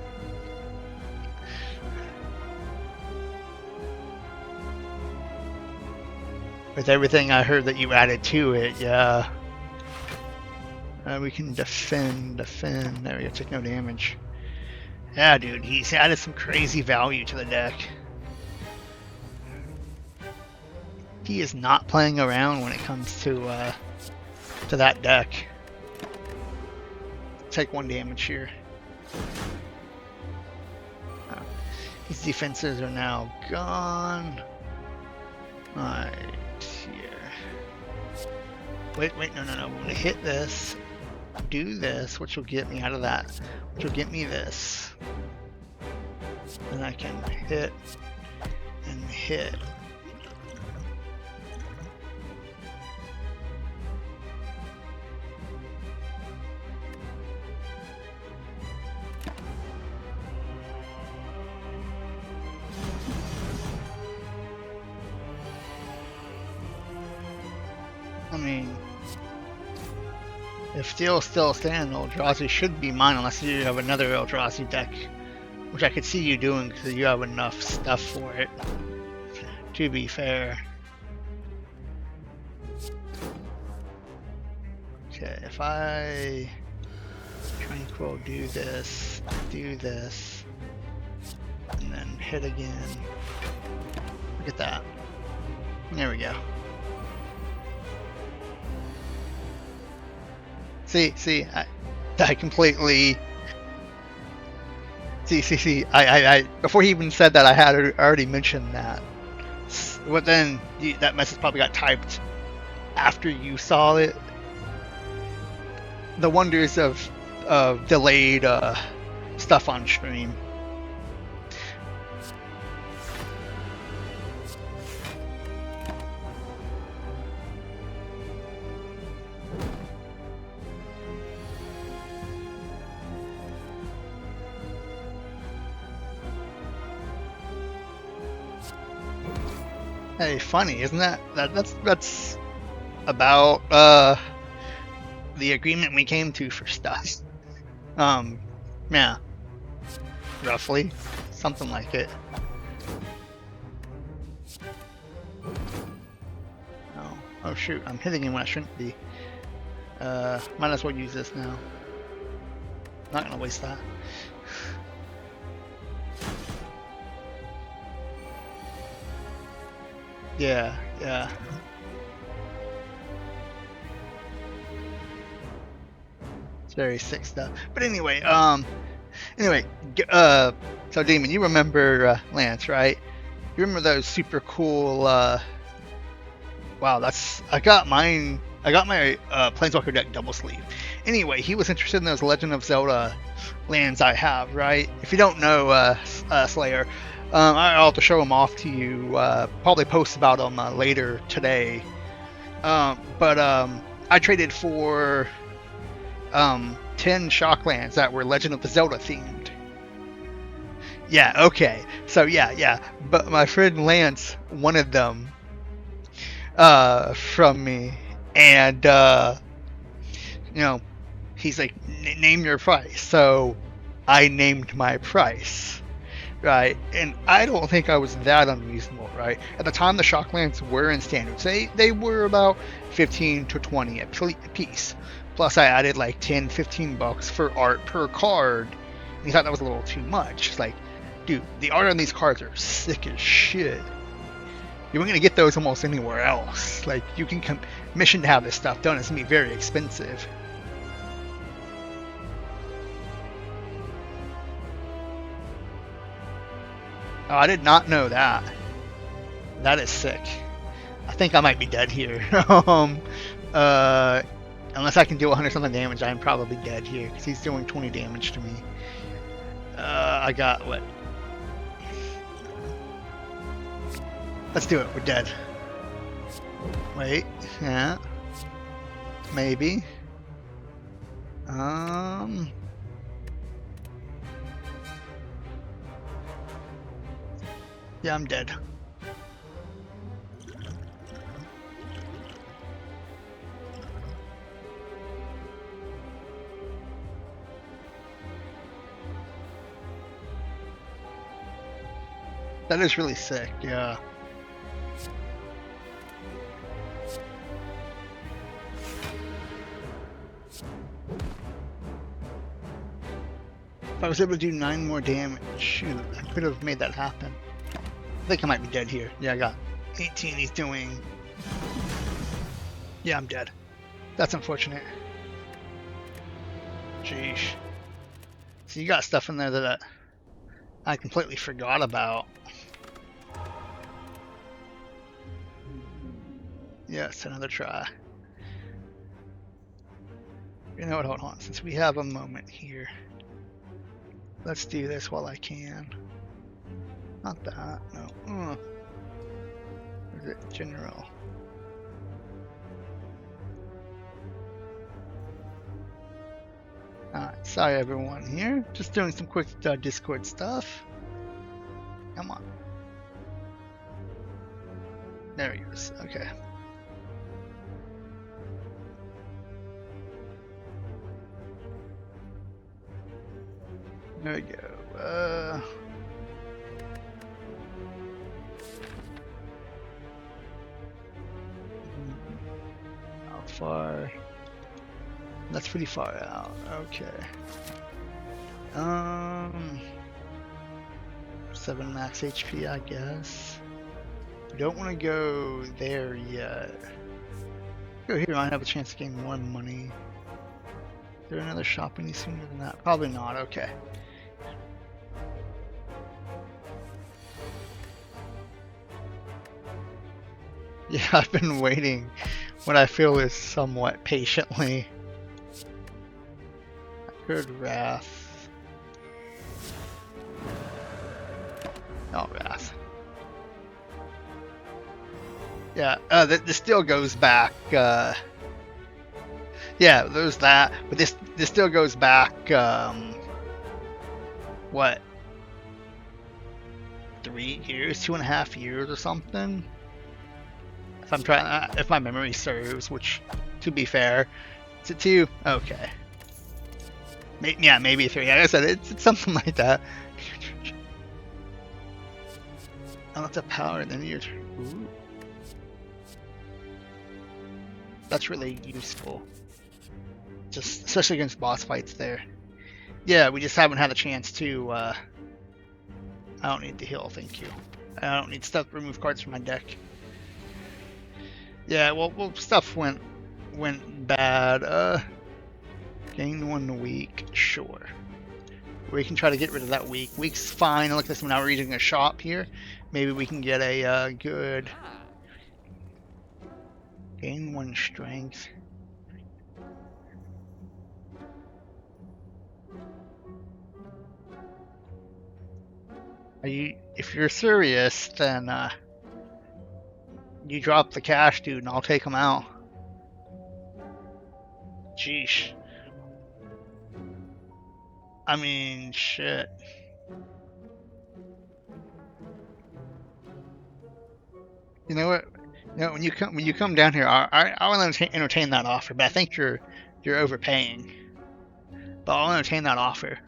With everything I heard that you added to it, yeah. We can defend. There we go, take no damage. Yeah, dude, he's added some crazy value to the deck. He is not playing around when it comes to that deck. Take 1 damage here. Oh. His defenses are now gone. Right here. wait, no. I'm gonna hit this, do this, which will get me out of that, which will get me this. And I can hit and hit. I mean, if Steel's still standing, Eldrazi should be mine unless you have another Eldrazi deck, which I could see you doing because you have enough stuff for it, to be fair. Okay, if I tranquil do this, and then hit again. Look at that. There we go. See, I completely. See, I before he even said that, I had already mentioned that. But then that message probably got typed after you saw it. The wonders of delayed stuff on stream. Hey, funny, isn't that? That's about the agreement we came to for stuff. Yeah, roughly, something like it. Oh shoot, I'm hitting him when I shouldn't be. Might as well use this now. Not gonna waste that. Yeah. It's very sick stuff. But anyway, so Demon, you remember Lance, right? You remember those super cool? Wow, I got my Planeswalker deck double sleeve. Anyway, he was interested in those Legend of Zelda lands I have, right? If you don't know, Slayer. I'll have to show them off to you. Probably post about them later today. But I traded for 10 Shocklands that were Legend of Zelda themed. Yeah, okay. So yeah. But my friend Lance wanted them from me, and he's like, name your price. So I named my price. Right, and I don't think I was that unreasonable, right? At the time, the Shocklands were in standards. They were about 15 to 20 a piece. Plus, I added like 10, 15 bucks for art per card. And he thought that was a little too much. It's like, dude, the art on these cards are sick as shit. You weren't gonna get those almost anywhere else. Like, you can commission to have this stuff done. It's gonna be very expensive. Oh, I did not know that. That is sick. I think I might be dead here. Unless I can do 100 something damage, I'm probably dead here because he's doing 20 damage to me. I got what? Let's do it. We're dead. Wait. Yeah. Maybe. Yeah, I'm dead. That is really sick, yeah. If I was able to do 9 more damage, shoot, I could have made that happen. I think I might be dead here. Yeah, I got 18. He's doing. Yeah, I'm dead. That's unfortunate. Jeez. So you got stuff in there that I completely forgot about. Yes, another try. You know what? Hold on. Since we have a moment here, let's do this while I can. Not that. No. Is it general? Alright, sorry everyone here. Just doing some quick Discord stuff. Come on. There he goes. Okay. There we go. How far? That's pretty far out. Okay. 7 max HP, I guess. We don't want to go there yet. Go here, I might have a chance to gain more money. Is there another shop any sooner than that? Probably not. Okay. Yeah, I've been waiting what I feel is somewhat patiently. Good Wrath. Oh, Wrath. Yeah, this still goes back. Yeah, there's that, but this still goes back. What? 3 years, 2.5 years, or something. If I'm trying, if my memory serves, which, to be fair, is it 2? Okay. Yeah, maybe 3. Like I said, it's something like that. I want to power then you're. Ooh. That's really useful. Just especially against boss fights there. Yeah, we just haven't had a chance to. I don't need to heal, thank you. I don't need stuff to remove cards from my deck. Yeah, well, stuff went bad. Gain 1 week, sure. We can try to get rid of that week. Week's fine. Look at this. Now we're using a shop here. Maybe we can get a good. Gain 1 strength. If you're serious, then you drop the cash, dude, and I'll take them out. Jeesh. I mean, shit. You know what? You know, when you come down here, I will entertain that offer, but I think you're overpaying. But I'll entertain that offer.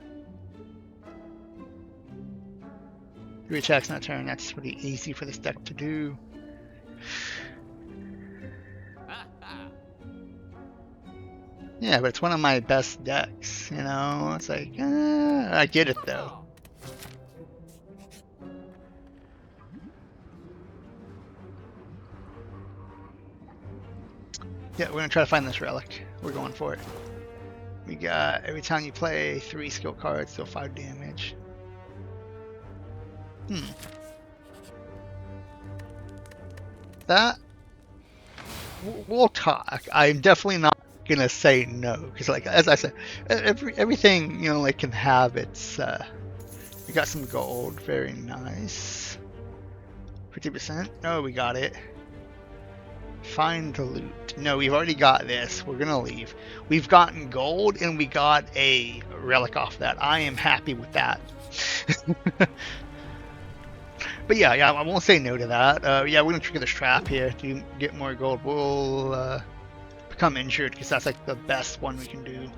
3 attacks in a turn. That's pretty easy for this deck to do. Yeah, but it's one of my best decks, you know? It's like, I get it though. Yeah, we're gonna try to find this relic. We're going for it. We got, every time you play 3 skill cards, deal 5 damage. That, we'll talk. I'm definitely not gonna say no, because like as I said, everything, you know, like can have its we got some gold, very nice. 50%. No, we got it. Find the loot. No, we've already got this. We're gonna leave. We've gotten gold and we got a relic off that. I am happy with that. But yeah, I won't say no to that. Yeah, we're gonna trigger this trap here to get more gold. We'll become injured because that's like the best one we can do.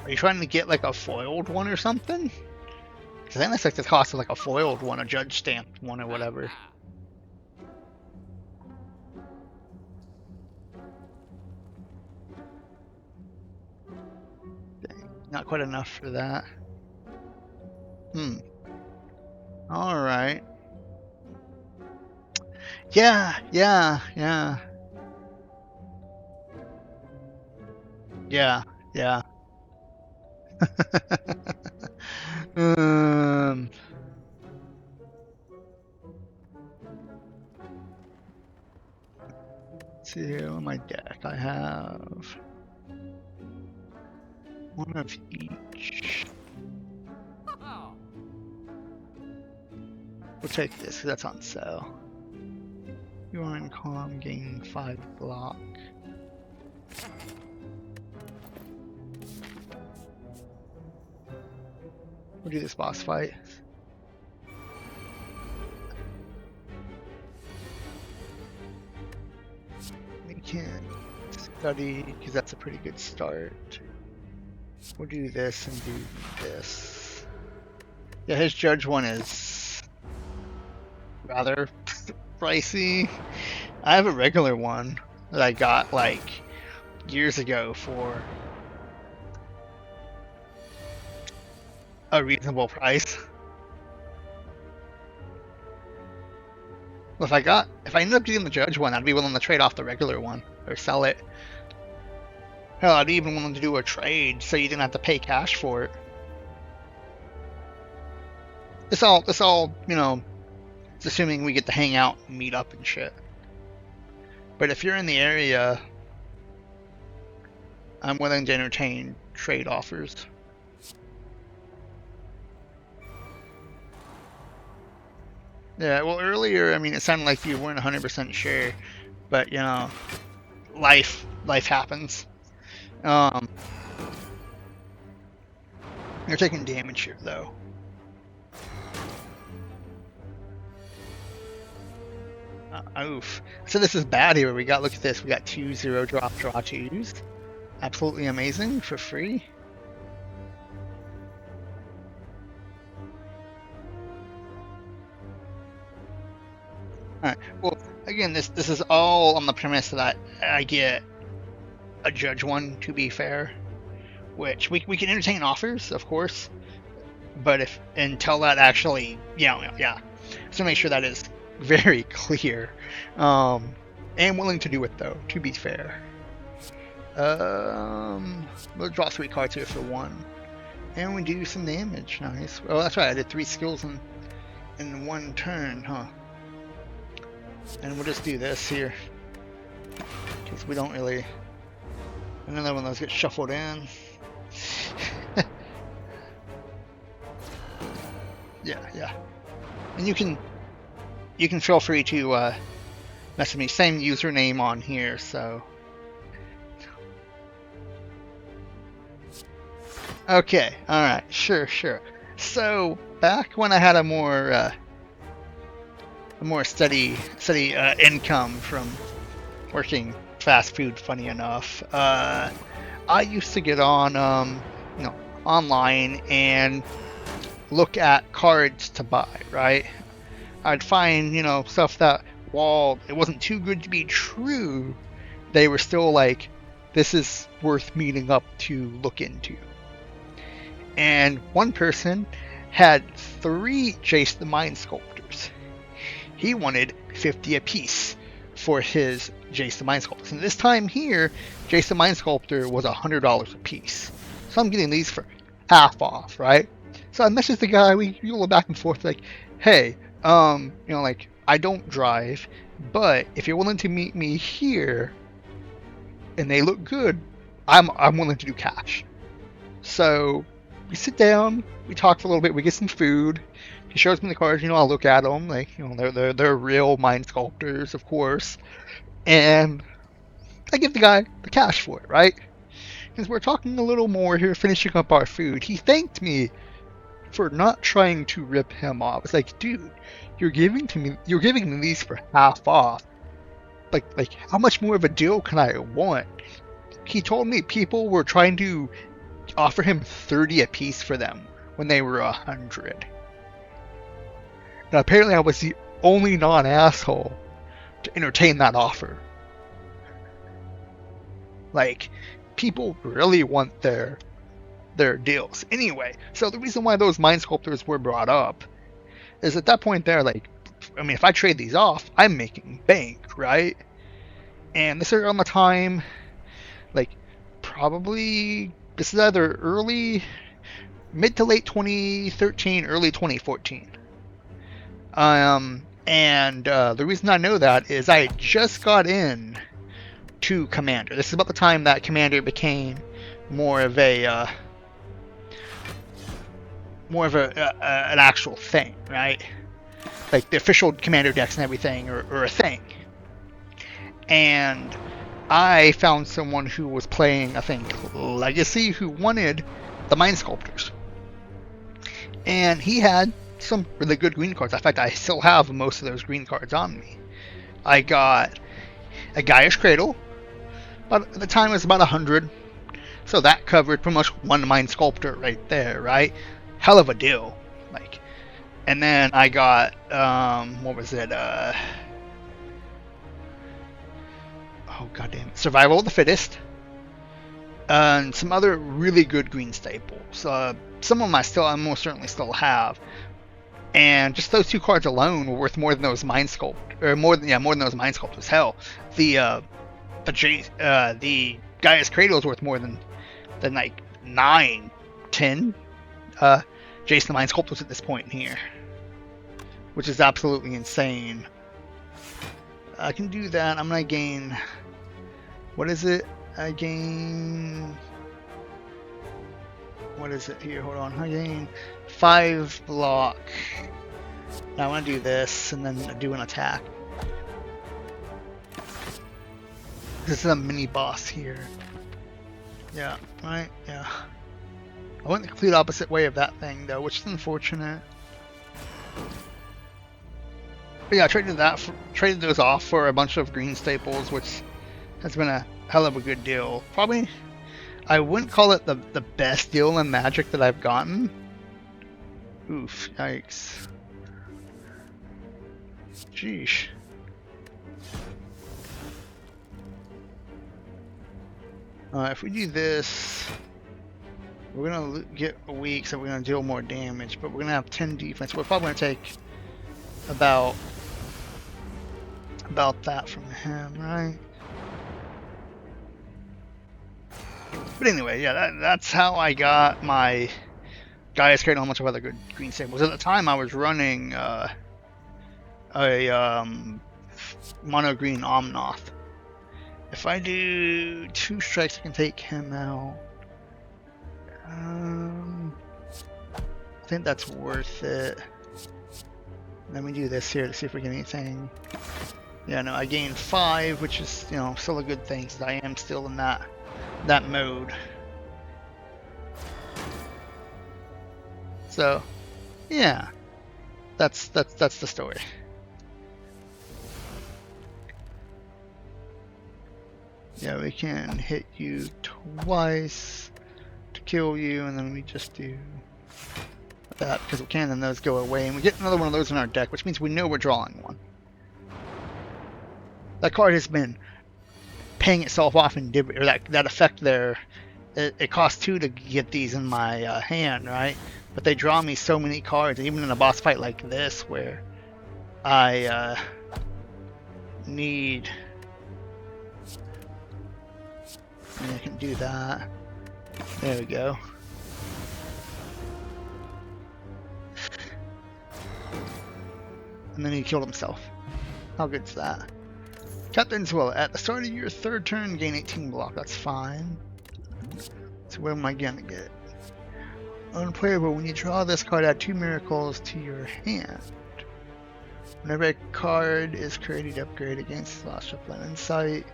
Are you trying to get like a foiled one or something? Because I think that's like the cost of like a foiled one, a judge stamped one or whatever. Not quite enough for that. Alright. Yeah. Yeah. Let's see here on my deck. I have one of each. We'll take this because that's on sale. You are in calm, gain 5 block. We'll do this boss fight. We can study because that's a pretty good start. We'll do this and do this. Yeah, his judge one is rather pricey. I have a regular one that I got like years ago for a reasonable price. Well, if I ended up getting the judge one, I'd be willing to trade off the regular one or sell it. Hell, I'd even willing to do a trade so you didn't have to pay cash for it. It's all, you know, it's assuming we get to hang out and meet up and shit. But if you're in the area, I'm willing to entertain trade offers. Yeah, well, earlier, I mean, it sounded like you weren't 100% sure, but, you know, life happens. You're taking damage here, though. Oof. So this is bad here. Look at this. We got 2 0-drop draw 2s. Absolutely amazing for free. Alright, well, again, this is all on the premise that I get a judge one, to be fair. Which, we can entertain offers, of course. But until that actually, yeah. So make sure that is very clear. And willing to do it, though, to be fair. We'll draw 3 cards here for 1. And we do some damage. Nice. Oh, that's right, I did 3 skills in 1 turn, huh? And we'll just do this here. Because we don't really... Another one of those gets shuffled in. Yeah. And you can feel free to message me. Same username on here, so... Okay, alright, sure. So, back when I had a more steady income from working fast food, funny enough, I used to get on, online and look at cards to buy, right? I'd find, stuff that, while it wasn't too good to be true, they were still like, this is worth meeting up to look into. And one person had 3 Jace the Mind Sculptors. He wanted 50 apiece for his Jace the Mind Sculptors. And this time here, Jace the Mind Sculptor was $100 a piece. So I'm getting these for half off, right? So I messaged the guy, we go back and forth like, hey, I don't drive, but if you're willing to meet me here and they look good, I'm willing to do cash. So we sit down, we talk for a little bit, we get some food. He shows me the cards, I'll look at them, they're real Mind Sculptors, of course. And I give the guy the cash for it, right? Because we're talking a little more here, finishing up our food. He thanked me for not trying to rip him off. It's like, dude, you're giving me these for half off. Like how much more of a deal can I want? He told me people were trying to offer him 30 apiece for them when they were 100. Now apparently I was the only non-asshole to entertain that offer. Like, people really want their deals. Anyway, so the reason why those Mind Sculptors were brought up is at that point there, if I trade these off, I'm making bank, right? And this is around the time, probably, this is either mid to late 2013, early 2014. And the reason I know that is I just got in to Commander. This is about the time that Commander became more of an actual thing, right? Like the official Commander decks and everything are a thing. And I found someone who was playing, I think, Legacy, who wanted the Mind Sculptors. And he had some really good green cards. In fact, I still have most of those green cards on me. I got a Gaia's Cradle, but at the time it was about 100. So that covered pretty much one Mind Sculptor right there, right? Hell of a deal. Like, and then I got, what was it? Oh, goddamn. Survival of the Fittest. And some other really good green staples. Some of them I most certainly still have. And just those two cards alone were worth more than those Mind Sculpt, or more than those Mind Sculptors. Hell, the Gaia's Cradle is worth more than like 9, 10 Jason the Mind Sculptors at this point in here, which is absolutely insane. I can do that. I'm gonna gain. What is it? I gain. What is it here? Hold on. I gain 5 block. Now I want to do this and then do an attack. This is a mini boss here. Yeah, right? Yeah. I went the complete opposite way of that thing though, which is unfortunate. But yeah, I traded those off for a bunch of green staples, which has been a hell of a good deal. Probably, I wouldn't call it the best deal in Magic that I've gotten. Oof, yikes. Sheesh. If we do this, we're gonna get a weak, so we're gonna deal more damage, but we're gonna have 10 defense. We're probably gonna take about that from him, right? But anyway, yeah, that's how I got my Gaia's Cradle and a bunch of other good green staples. At the time, I was running a mono green Omnoth. If I do 2 strikes, I can take him out. I think that's worth it. Then we do this here to see if we get anything. Yeah, no, I gained 5, which is, you know, still a good thing since I am still in that mode. So, yeah, that's the story. Yeah, we can hit you twice to kill you, and then we just do that because we can, and those go away, and we get another one of those in our deck, which means we know we're drawing one. That card has been paying itself off in or that effect there. It costs 2 to get these in my hand, right? But they draw me so many cards, even in a boss fight like this, where I need. And I can do that. There we go. And then he killed himself. How good's that? Captain's Will. At the start of your 3rd turn, gain 18 block. That's fine. So what am I gonna get? Unplayable. When you draw this card, add 2 miracles to your hand. Whenever a card is created, upgrade against Celestial Flame Insight.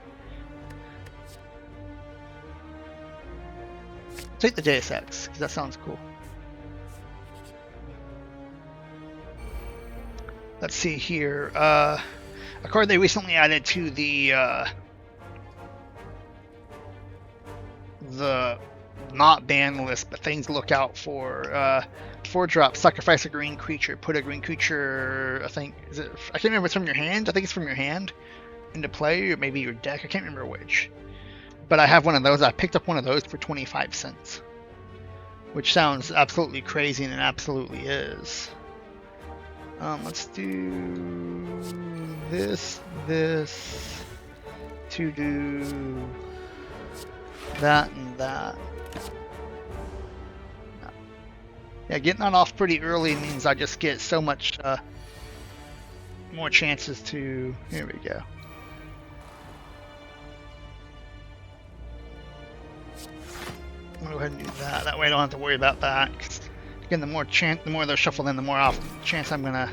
Take the Deus Ex, because that sounds cool. Let's see here. A card they recently added to the not ban list, but things to look out for. 4-drop, sacrifice a green creature. Put a green creature, I can't remember if it's from your hand. I think it's from your hand into play, or maybe your deck. I can't remember which. But I have one of those. I picked up one of those for 25 cents. Which sounds absolutely crazy, and it absolutely is. Let's do this to do that and that. Yeah, getting that off pretty early means I just get so much more chances to. Here we go. I'm gonna go ahead and do that. That way I don't have to worry about that. 'Cause, again, the more they're shuffled in, the more often chance I'm gonna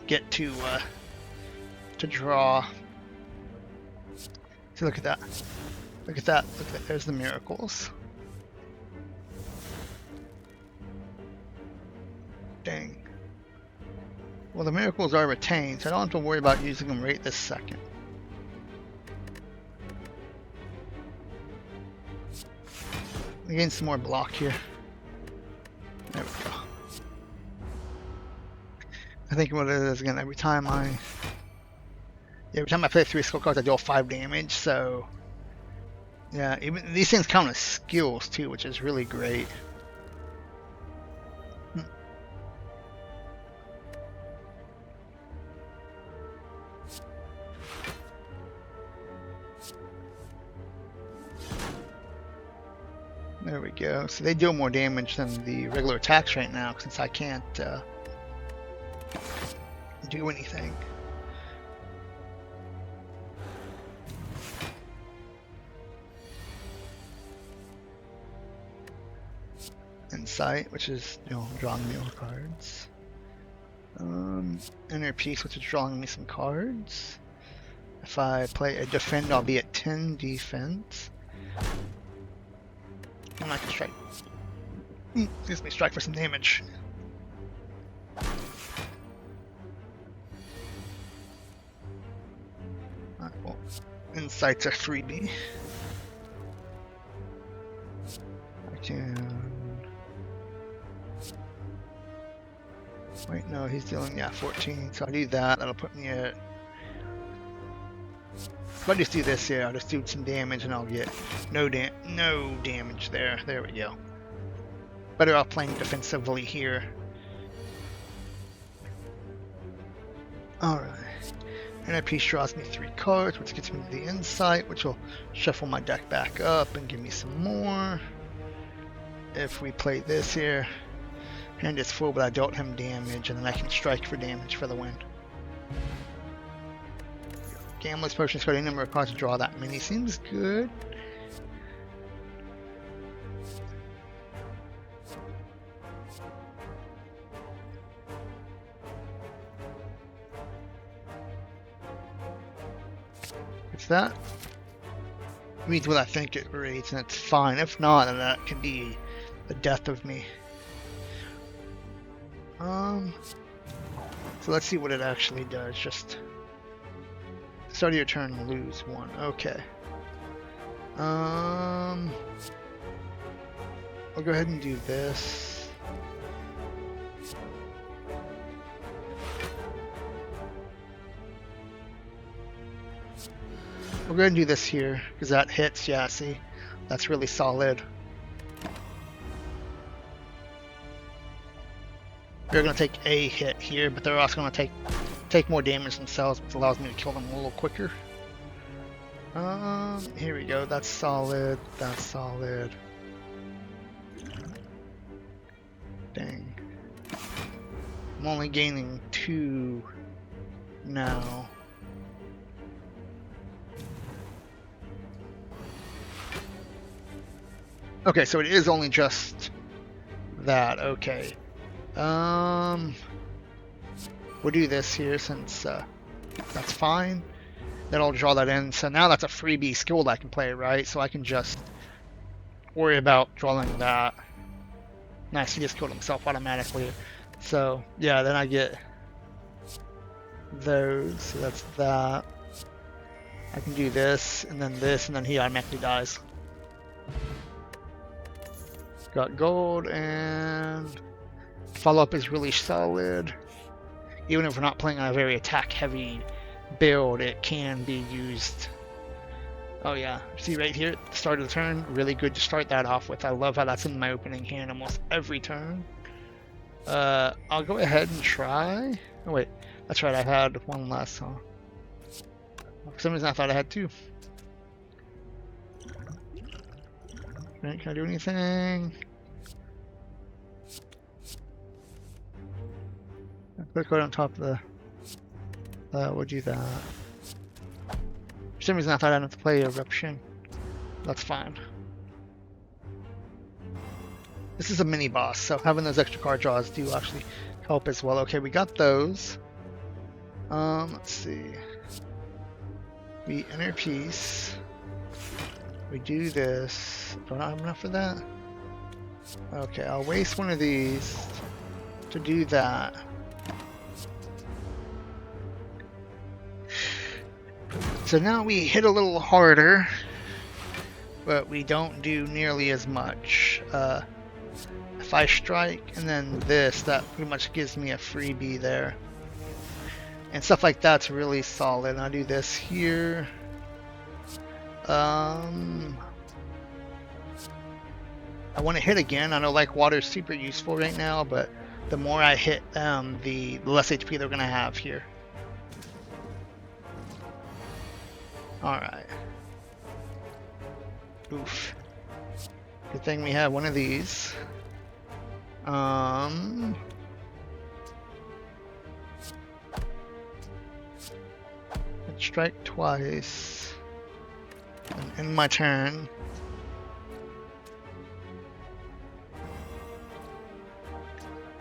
get to draw. See, look at that. Look at that. Look at that. There's the miracles. Dang. Well, the miracles are retained, so I don't have to worry about using them right this second. Again, some more block here. There we go. I think what it is, again, every time I play 3 skill cards, I deal 5 damage, so yeah, even these things count as skills too, which is really great. There we go. So they deal more damage than the regular attacks right now, since I can't do anything. Insight, which is drawing me more cards. Inner Peace, which is drawing me some cards. If I play a defend, I'll be at 10 defense. And I can strike. Excuse me, strike for some damage. Alright, well, Insight's a freebie. I can. Wait, no, he's dealing, 14. So I do that. That'll put me at. If I just do this here, I'll just do some damage and I'll get no damage there. There we go. Better off playing defensively here. Alright. And that piece draws me 3 cards, which gets me the Insight, which will shuffle my deck back up and give me some more. If we play this here, hand is full, but I dealt him damage, and then I can strike for damage for the win. Gambler's Potion, scoring a number of cards to draw that many seems good. If that means what I think it reads, and it's fine. If not, then that can be the death of me. So let's see what it actually does. Just start of your turn, lose 1. Okay. I'll go ahead and do this. We'll go ahead and do this here, because that hits, yeah, see? That's really solid. They're going to take a hit here, but they're also going to take more damage themselves, which allows me to kill them a little quicker. Here we go. That's solid. That's solid. Dang. I'm only gaining 2 now. Okay, so it is only just that. Okay. We'll do this here since that's fine. Then I'll draw that in. So now that's a freebie skill that I can play, right? So I can just worry about drawing that. Nice, he just killed himself automatically. So yeah, then I get those. So that's that. I can do this, and then he automatically dies. Got gold, and follow-up is really solid. Even if we're not playing on a very attack-heavy build, it can be used. Oh yeah, see right here, start of the turn, really good to start that off with. I love how that's in my opening hand almost every turn. I'll go ahead and try. Oh wait, that's right, I had one last, huh? For some reason I thought I had 2. Right, can I do anything? Quick card on top of the. We'll do that. For some reason I thought I had to play Eruption. That's fine. This is a mini boss, so having those extra card draws do actually help as well. Okay, we got those. Let's see. We inner peace. We do this. Do I not have enough for that? Okay, I'll waste one of these to do that. So now we hit a little harder, but we don't do nearly as much. If I strike and then this, that pretty much gives me a freebie there. And stuff like that's really solid. I'll do this here. I want to hit again. I know like water is super useful right now, but the more I hit them, the less HP they're going to have here. Alright. Oof. Good thing we have one of these. Strike twice. And end my turn.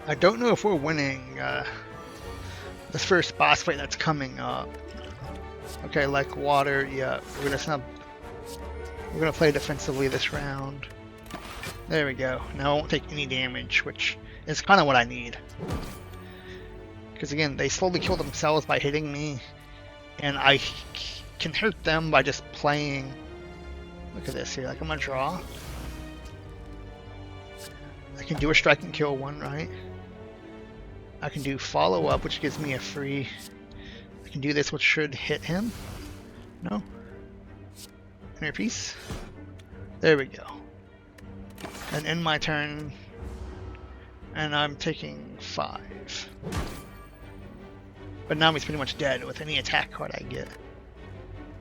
I don't know if we're winning this first boss fight that's coming up. Okay, like water, yeah, we're gonna play defensively this round. There we go. Now I won't take any damage, which is kind of what I need. Because again, they slowly kill themselves by hitting me, and I can hurt them by just playing. Look at this here. Like I'm gonna draw. I can do a strike and kill one, right? I can do follow up, which gives me a free. I can do this, which should hit him. No. Inner piece. There we go. And end my turn. And I'm taking 5. But now he's pretty much dead with any attack card I get.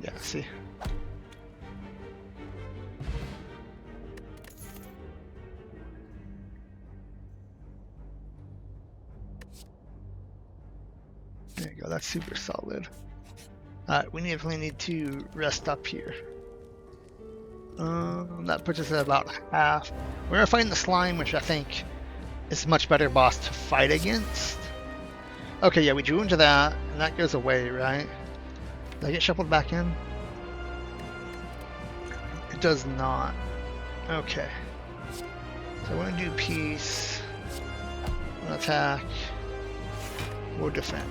Yeah, see? There you go, that's super solid. Alright, we definitely need to rest up here. That puts us at about half. We're gonna fight the slime, which I think is a much better boss to fight against. Okay, yeah, we drew into that, and that goes away, right? Did I get shuffled back in? It does not. Okay. So we're gonna do peace. We'll attack. We'll defend.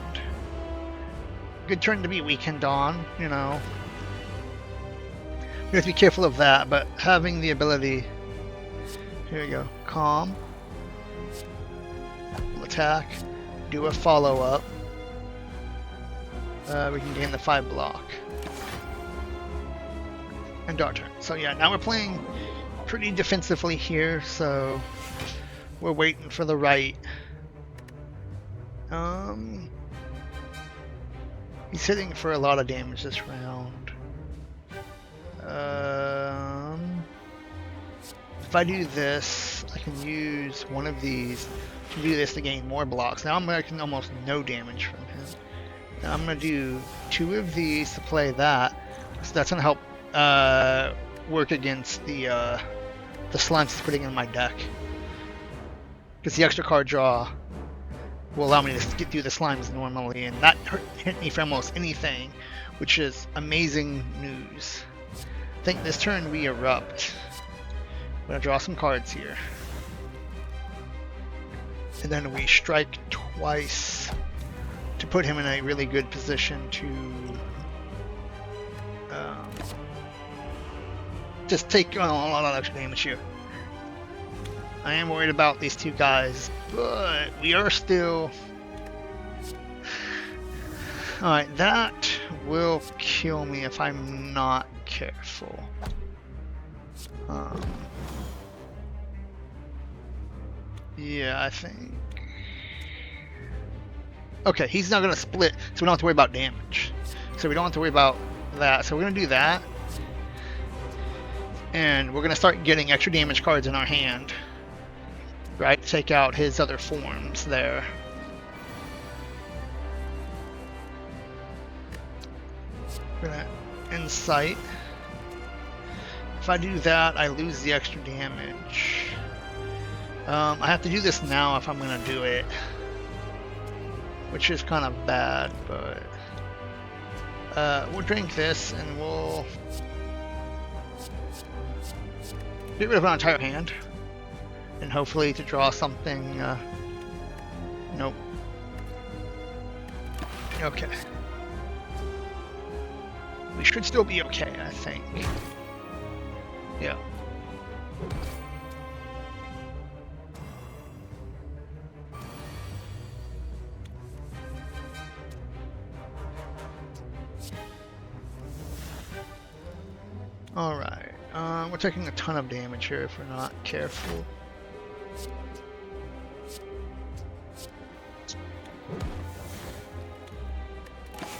Good turn to be weakened on, you know. We have to be careful of that, but having the ability. Here we go. Calm. We'll attack. Do a follow up. We can gain the 5 block. And our turn. So yeah, now we're playing pretty defensively here, so we're waiting for the right. He's hitting for a lot of damage this round. If I do this, I can use one of these to do this to gain more blocks. Now I'm making almost no damage from him. Now I'm going to do 2 of these to play that. So that's going to help work against the slimes he's putting in my deck. Because the extra card draw will allow me to get through the slimes normally, and that hit me for almost anything, which is amazing news. I think this turn we erupt. I'm going to draw some cards here. And then we strike twice to put him in a really good position to just take on a lot of extra damage here. I am worried about these 2 guys, but we are still... Alright, that will kill me if I'm not careful. Yeah, I think... Okay, he's not going to split, so we don't have to worry about damage. So we don't have to worry about that. So we're going to do that. And we're going to start getting extra damage cards in our hand. Right, take out his other forms there. We're gonna insight. If I do that, I lose the extra damage. I have to do this now if I'm gonna do it, which is kind of bad, but we'll drink this and we'll get rid of our entire hand, and hopefully to draw something. Nope. Okay. We should still be okay, I think. Yeah. Alright. We're taking a ton of damage here if we're not careful.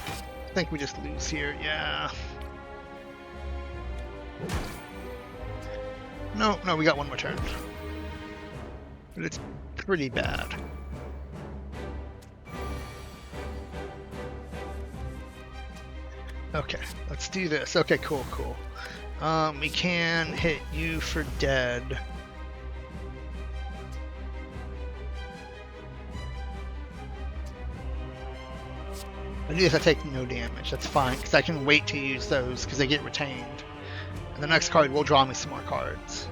I think we just lose here, yeah. No, we got one more turn. But it's pretty bad. Okay, let's do this. Okay, cool. We can hit you for dead. I do this, I take no damage. That's fine, because I can wait to use those because they get retained. And the next card will draw me some more cards.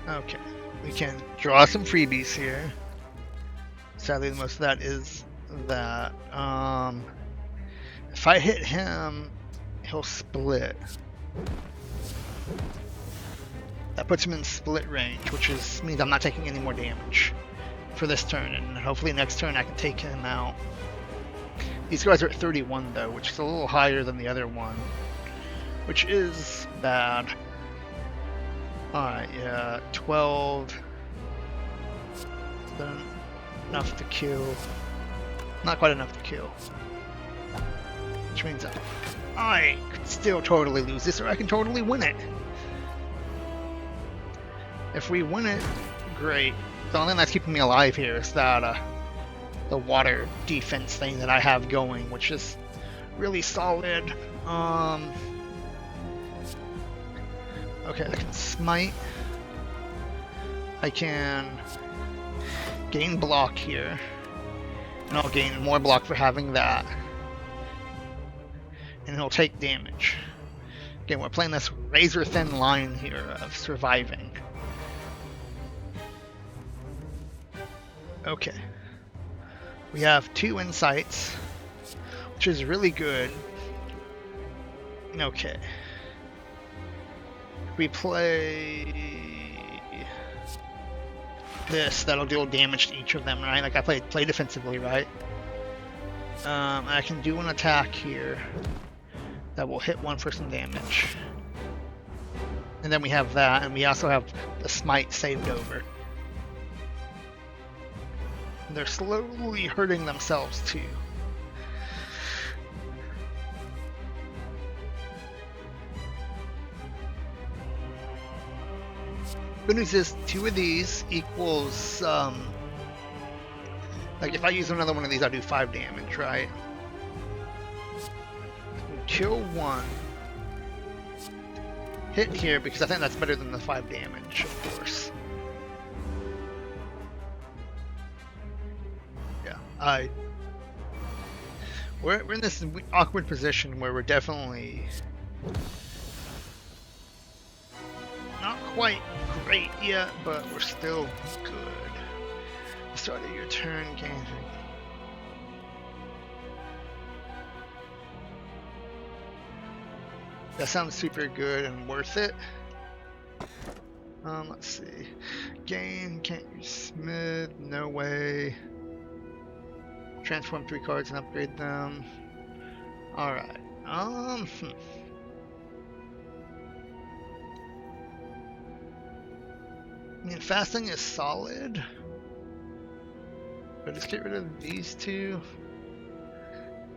Okay, we can draw some freebies here. Sadly, most of that is that. If I hit him, he'll split. That puts him in split range, which means I'm not taking any more damage for this turn, and hopefully next turn I can take him out. These guys are at 31 though, which is a little higher than the other one, which is bad. Alright, yeah, 12. Enough to kill. Not quite enough to kill. Which means I could still totally lose this, or I can totally win it. If we win it, great. The only thing that's keeping me alive here is that the water defense thing that I have going, which is really solid. Okay, I can smite. I can gain block here, and I'll gain more block for having that, and it'll take damage. Again, we're playing this razor thin line here of surviving. Okay, we have 2 insights, which is really good. Okay, we play this, that'll deal damage to each of them, right? Like I play defensively, right? I can do an attack here that will hit one for some damage, and then we have that, and we also have the smite saved over. They're slowly hurting themselves too. Good news is 2 of these equals, like if I use another one of these, I'll do 5 damage, right? Kill 1. Hit here because I think that's better than the 5 damage, of course. We're in this awkward position where we're definitely not quite great yet, but we're still good. Start of your turn, gaining. That sounds super good and worth it. Let's see. Gain, can't use Smith, no way. Transform 3 cards and upgrade them. Alright. I mean, fasting is solid. But let's get rid of these 2.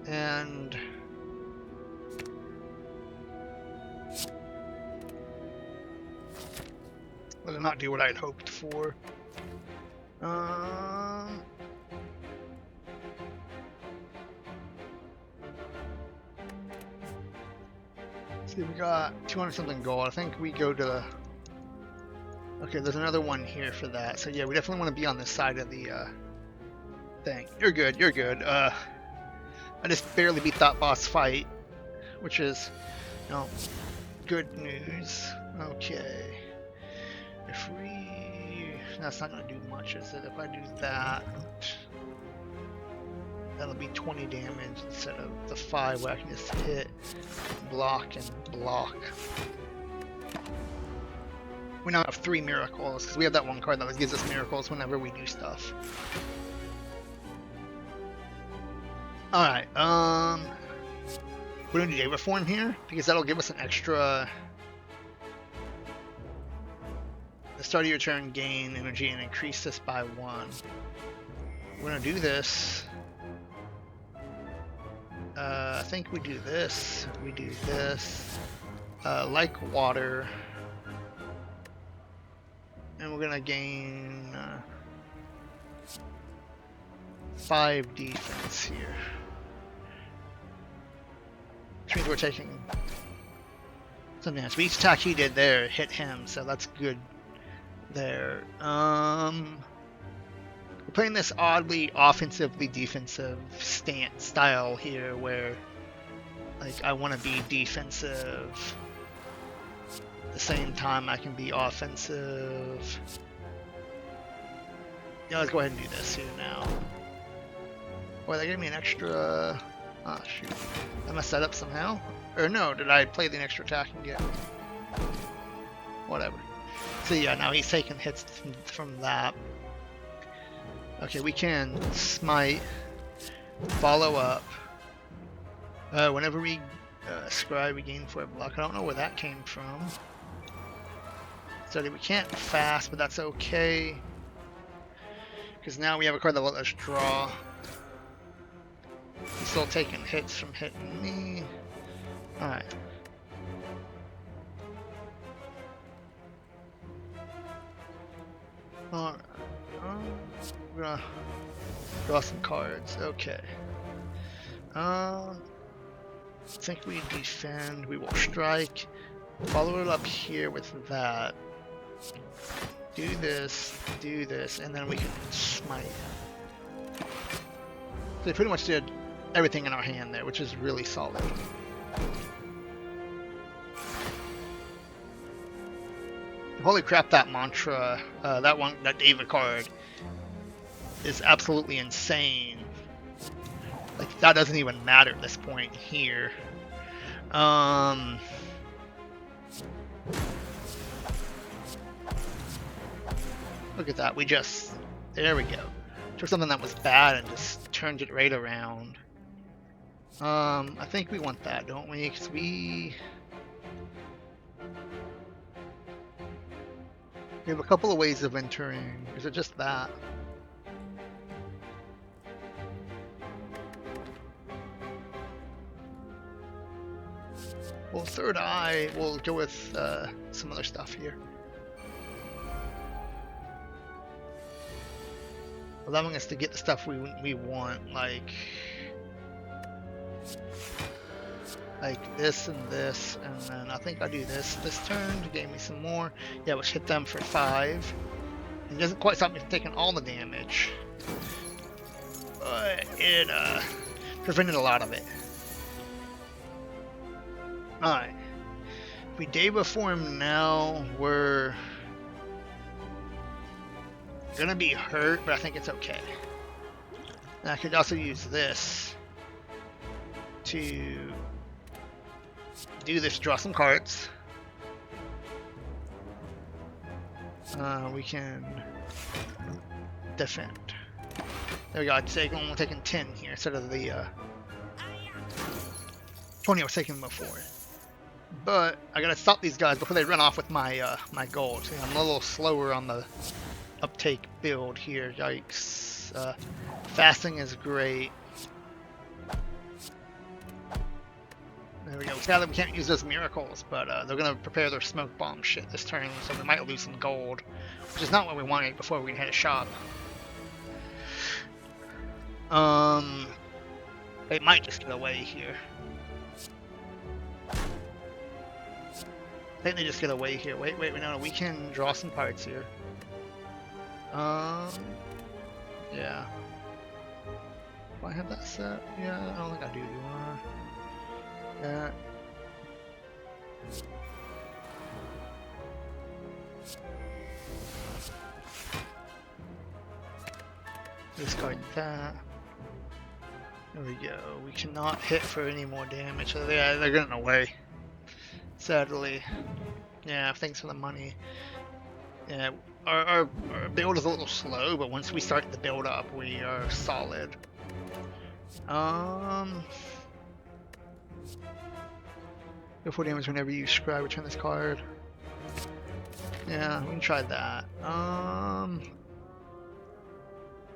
And let it not do what I had hoped for. See, we got 200 something gold. I think we go to the... Okay, there's another one here for that. So yeah, we definitely want to be on this side of the thing. You're good, you're good. I just barely beat that boss fight, which is, you know, good news. Okay. If we... That's not going to do much, is it? If I do that, that'll be 20 damage instead of the 5 where I can just hit, block, and block. We now have 3 miracles, because we have that one card that gives us miracles whenever we do stuff. Alright, we're going to do Java form here, because that'll give us an extra... The start of your turn, gain energy and increase this by 1. We're going to do this. I think we do this. We do this. Like water. And we're going to gain 5 defense here. Which means we're taking something else. Each attack he did there hit him, so that's good. There. We're playing this oddly offensively defensive style here where like I want to be defensive at the same time I can be offensive. Yeah, let's go ahead and do this here now. Boy, they gave me an extra... Oh shoot. I messed that up somehow. Or no, did I play the extra attack and get... Whatever. So yeah, now he's taking hits from that. Okay, we can smite, follow up. Whenever we scry, we gain 4 block. I don't know where that came from. So we can't fast, but that's okay. Because now we have a card that will let us draw. He's still taking hits from hitting me. Alright. Alright, we're gonna draw some cards. Okay. I think we defend. We will strike. Follow it up here with that. Do this, and then we can smite. So they pretty much did everything in our hand there, which is really solid. Holy crap, that mantra, that David card is absolutely insane. Like, that doesn't even matter at this point here. Look at that, there we go. Took something that was bad and just turned it right around. I think we want that, don't we? Because we have a couple of ways of entering. Is it just that? Well, third eye, we'll go with some other stuff here. Allowing us to get the stuff we want, like this and this, and then I think I do this turn to gain me some more. Yeah, which hit them for 5. It doesn't quite stop me from taking all the damage, but it prevented a lot of it. Alright, if we Deva form now, we're gonna be hurt, but I think it's okay. And I could also use this to do this, draw some cards. We can defend. There we go. I'm taking 10 here instead of the 20 I was taking before. But I gotta stop these guys before they run off with my my gold. See, I'm a little slower on the uptake build here. Yikes. Fasting is great. There we go. Now that we can't use those miracles, but they're gonna prepare their smoke bomb shit this turn, so we might lose some gold, which is not what we wanted before we hit a shop. They might just get away here. I think they just get away here. Wait, no, we can draw some cards here. Yeah. Do I have that set? Yeah, I don't think I do I? Yeah. Discard that. There we go. We cannot hit for any more damage. So they're getting away. Sadly. Yeah, thanks for the money. Yeah, our build is a little slow, but once we start the build up, we are solid. Go for damage whenever you scry, return this card. Yeah, we can try that.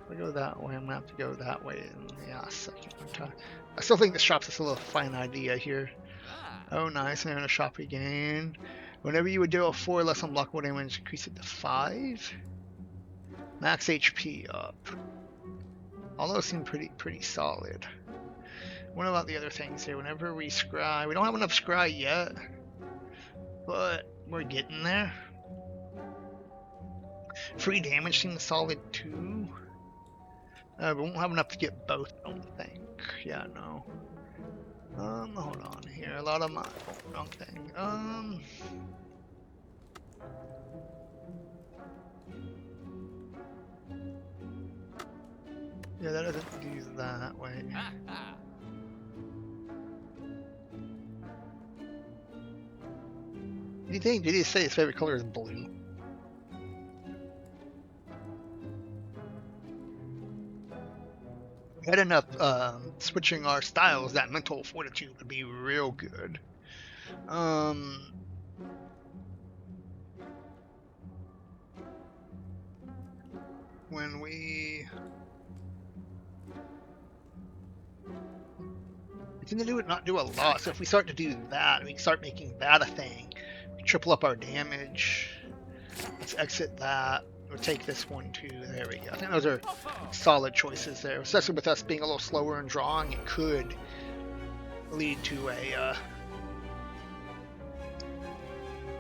If I go that way, I'm gonna have to go that way. And yeah, second time. I still think this shop's just a little fine idea here. Oh, nice. And then a shop again. Whenever you would deal 4 less unblockable damage, increase it to 5. Max HP up. All those seem pretty solid. What about the other things here? Whenever we scry, we don't have enough scry yet, but we're getting there. Free damage seems solid too. We won't have enough to get both, I don't think. Yeah, no. Hold on here. A lot of my wrong thing. Yeah, that doesn't do that way. Did he say his favorite color is blue? We had enough switching our styles that mental fortitude would be real good. When we tend to do it, not do a lot. So if we start to do that, we can start making that a thing. We triple up our damage. Let's exit that. Or take this one too. There we go. I think those are solid choices there. Especially with us being a little slower in drawing, it could lead to a.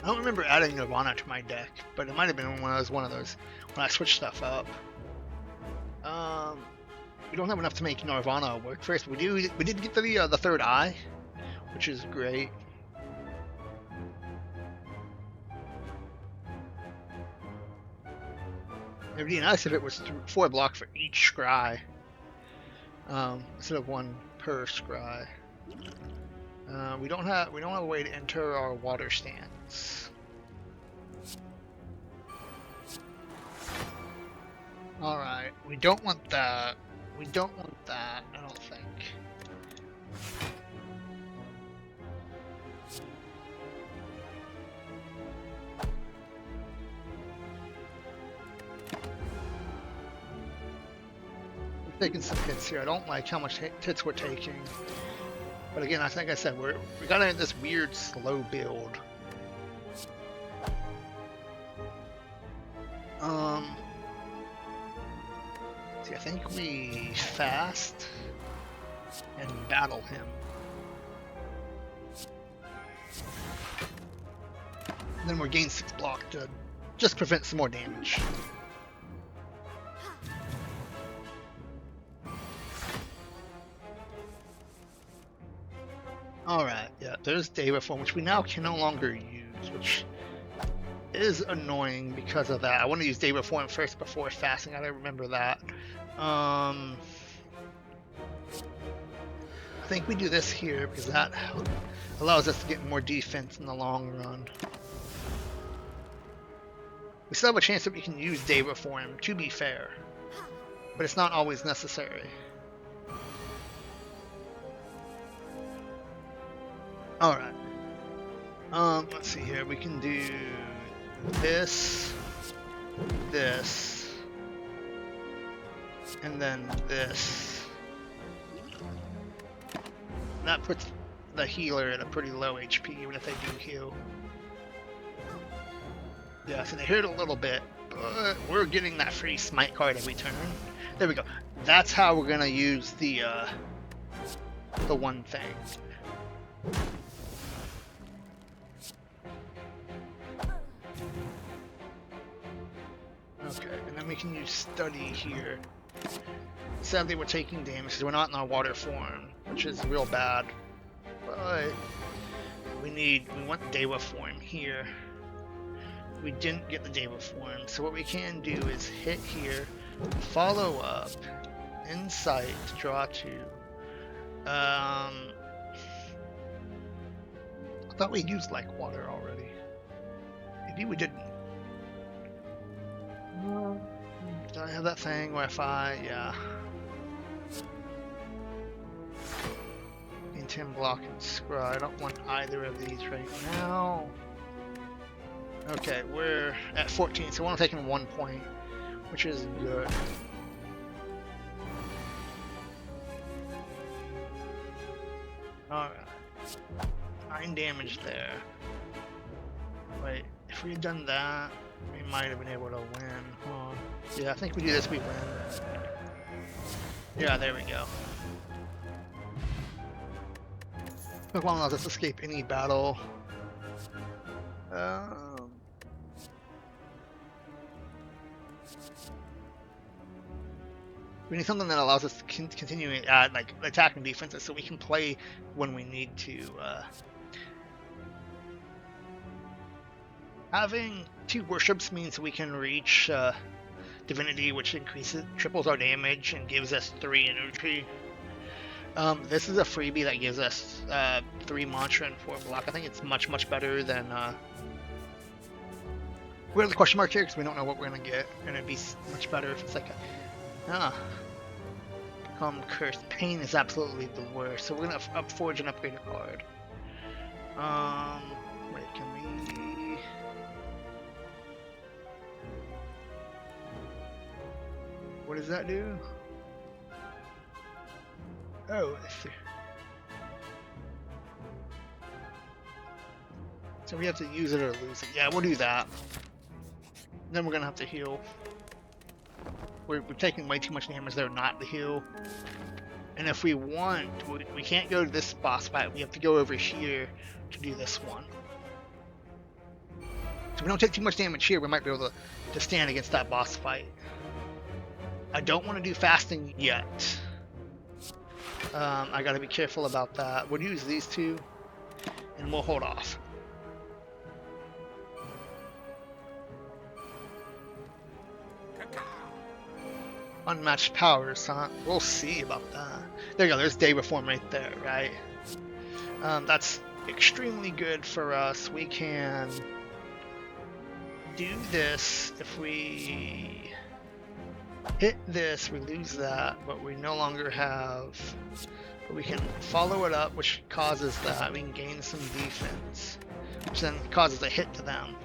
I don't remember adding Nirvana to my deck, but it might have been when I was one of those when I switched stuff up. We don't have enough to make Nirvana work first. We did get the third eye, which is great. It would be nice if it was 4 blocks for each scry, instead of 1 per scry. We don't have a way to enter our water stands. All right, we don't want that. We don't want that. I don't think. Taking some hits here. I don't like how much hits we're taking, but again, I think I said we got in this weird slow build. See, I think we fast and battle him, and then we're gain 6 block to just prevent some more damage. Alright, yeah, there's day reform, which we now can no longer use, which is annoying because of that. I want to use day reform first before fasting. I don't remember that. I think we do this here because that allows us to get more defense in the long run. We still have a chance that we can use day reform, to be fair, but it's not always necessary. Alright. Let's see here. We can do this, and then this. That puts the healer at a pretty low HP, even if they do heal. Yeah, so they hurt a little bit, but we're getting that free smite card every turn. There we go. That's how we're gonna use the one thing. Okay, and then we can use study here. Sadly, we're taking damage because we're not in our water form, which is real bad. But we want Dewa form here. We didn't get the Dewa form, so what we can do is hit here, follow up, insight to draw to. I thought we used like water already. Maybe we didn't. Did I have that thing where if yeah. Tin block and scry. I don't want either of these right now. Okay, we're at 14, so we're only taking 1 point, which is good. Alright. 9 damage there. Wait, if we had done that, we might have been able to win, huh? Yeah, I think we do this, we win. Yeah, there we go. Pokemon allows us to escape any battle. We need something that allows us to continue like attacking defenses, so we can play when we need to. Having 2 worships means we can reach divinity, which triples our damage and gives us 3 energy. This is a freebie that gives us 3 mantra and 4 block. I think it's much better than. We're the question mark here because we don't know what we're gonna get, and it'd be much better if it's like a. Become cursed. Pain is absolutely the worst. So we're gonna forge and upgrade a card. Wait, can we? What does that do? Oh, I see. So we have to use it or lose it. Yeah, we'll do that. Then we're gonna have to heal. We're taking way too much damage there not to heal. And if we want, we can't go to this boss fight. We have to go over here to do this one. So if we don't take too much damage here, we might be able to stand against that boss fight. I don't want to do fasting yet. I gotta be careful about that. We'll use these 2, and we'll hold off. Unmatched powers, huh? We'll see about that. There you go, there's Day Reform right there, right? That's extremely good for us. We can do this if we hit this, we lose that, but we no longer have. But we can follow it up, which causes that. We can gain some defense, which then causes a hit to them.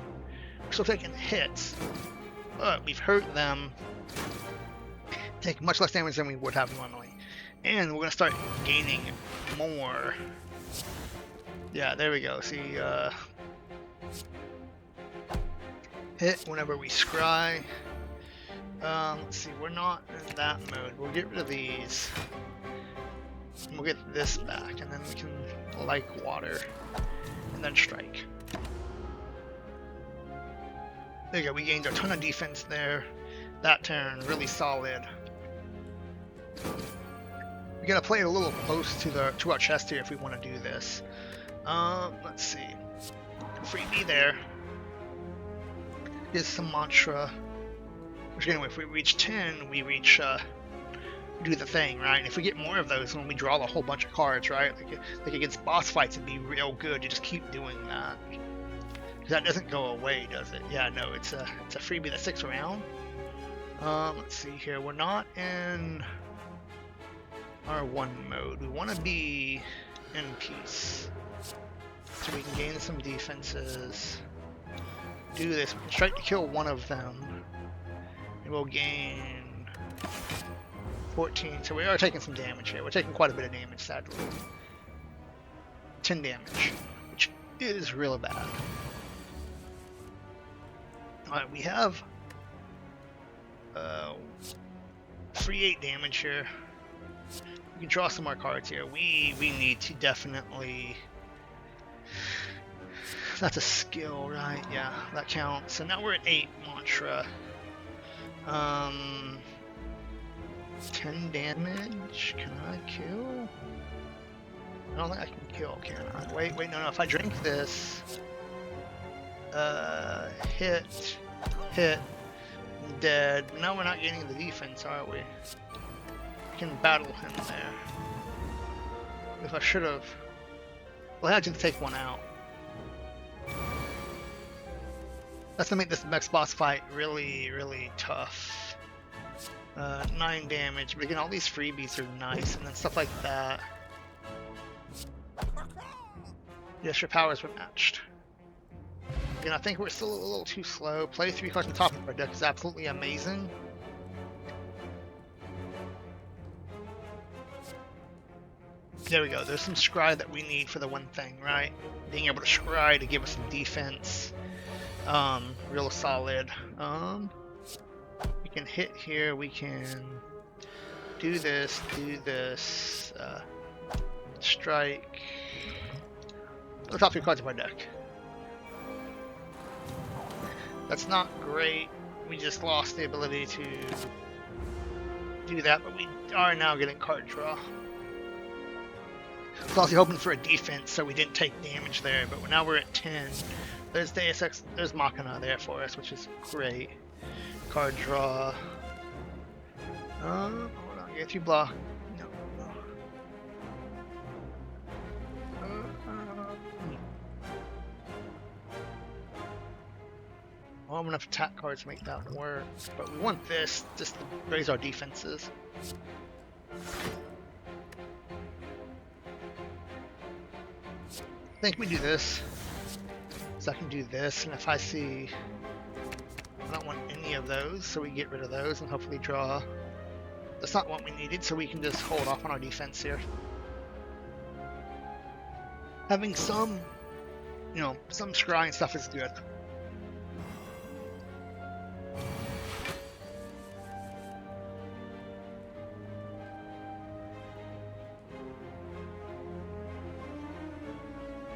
We're still taking hits, but we've hurt them. Take much less damage than we would have normally. And we're going to start gaining more. Yeah, there we go. See, hit whenever we scry. Let's see, we're not in that mode. We'll get rid of these. And we'll get this back, and then we can like water. And then strike. There you go, we gained a ton of defense there. That turn, really solid. We gotta play it a little close to our chest here if we want to do this. Let's see. Freebie there. Is some mantra. Which anyway, if we reach 10, we reach do the thing, right? And if we get more of those, when we draw a whole bunch of cards, right? Like against boss fights, it'd be real good. You just keep doing that. Because that doesn't go away, does it? Yeah, no, it's a freebie that sticks around. Let's see here. We're not in our 1 mode. We want to be in peace. So we can gain some defenses. Do this. We can try to kill one of them. And we'll gain 14. So we are taking some damage here. We're taking quite a bit of damage, sadly. 10 damage, which is real bad. Alright, we have free 8 damage here. We can draw some more cards here. We need to definitely. That's a skill, right? Yeah, that counts. So now we're at 8 mantra. Um, 10 damage. Can I kill? I don't think I can kill, can I? Wait, no. If I drink this, hit, dead. No, we're not getting the defense, are we? We can battle him there. If I should have, well, I had to take one out. That's gonna make this next boss fight really, really tough. 9 damage, but again, all these freebies are nice, and then stuff like that. Yes, your powers were matched. Again, I think we're still a little too slow. Play 3 cards on top of our deck is absolutely amazing. There we go. There's some scry that we need for the one thing, right? Being able to scry to give us some defense. Real solid. We can hit here. We can do this. Strike. The top 3 cards of our deck. That's not great. We just lost the ability to do that, but we are now getting card draw. I was also hoping for a defense, so we didn't take damage there, but now we're at 10. There's Deus Ex, there's Machina there for us, which is great. Card draw. Hold on, get you block. No. Well, I'm enough attack cards to make that work, but we want this just to raise our defenses. I think we do this, so I can do this, and if I see, I don't want any of those, so we get rid of those and hopefully draw. That's not what we needed, so we can just hold off on our defense here. Having some, some scry and stuff is good.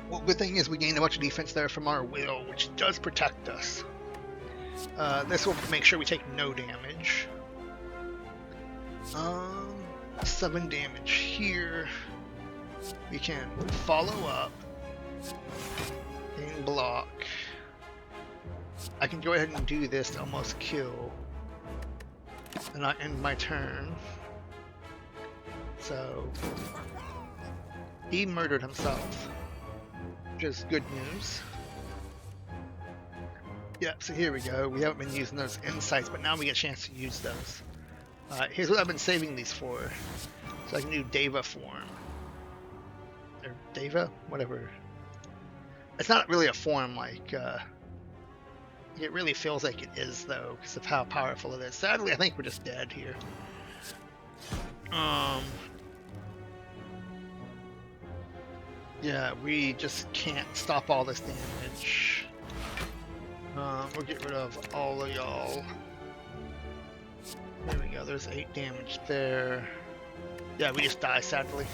Well, good thing is we gained a bunch of defense there from our will, which does protect us. This will make sure we take no damage. 7 damage here. We can follow up. Gain block. I can go ahead and do this to almost kill. And I end my turn. So he murdered himself. Which is good news. Yep, so here we go. We haven't been using those insights, but now we get a chance to use those. Here's what I've been saving these for. So I can do Deva form. Or Deva? Whatever. It's not really a form like, it really feels like it is though, because of how powerful it is. Sadly, I think we're just dead here. Yeah, we just can't stop all this damage. We'll get rid of all of y'all. There we go, there's 8 damage there. Yeah, we just die, sadly.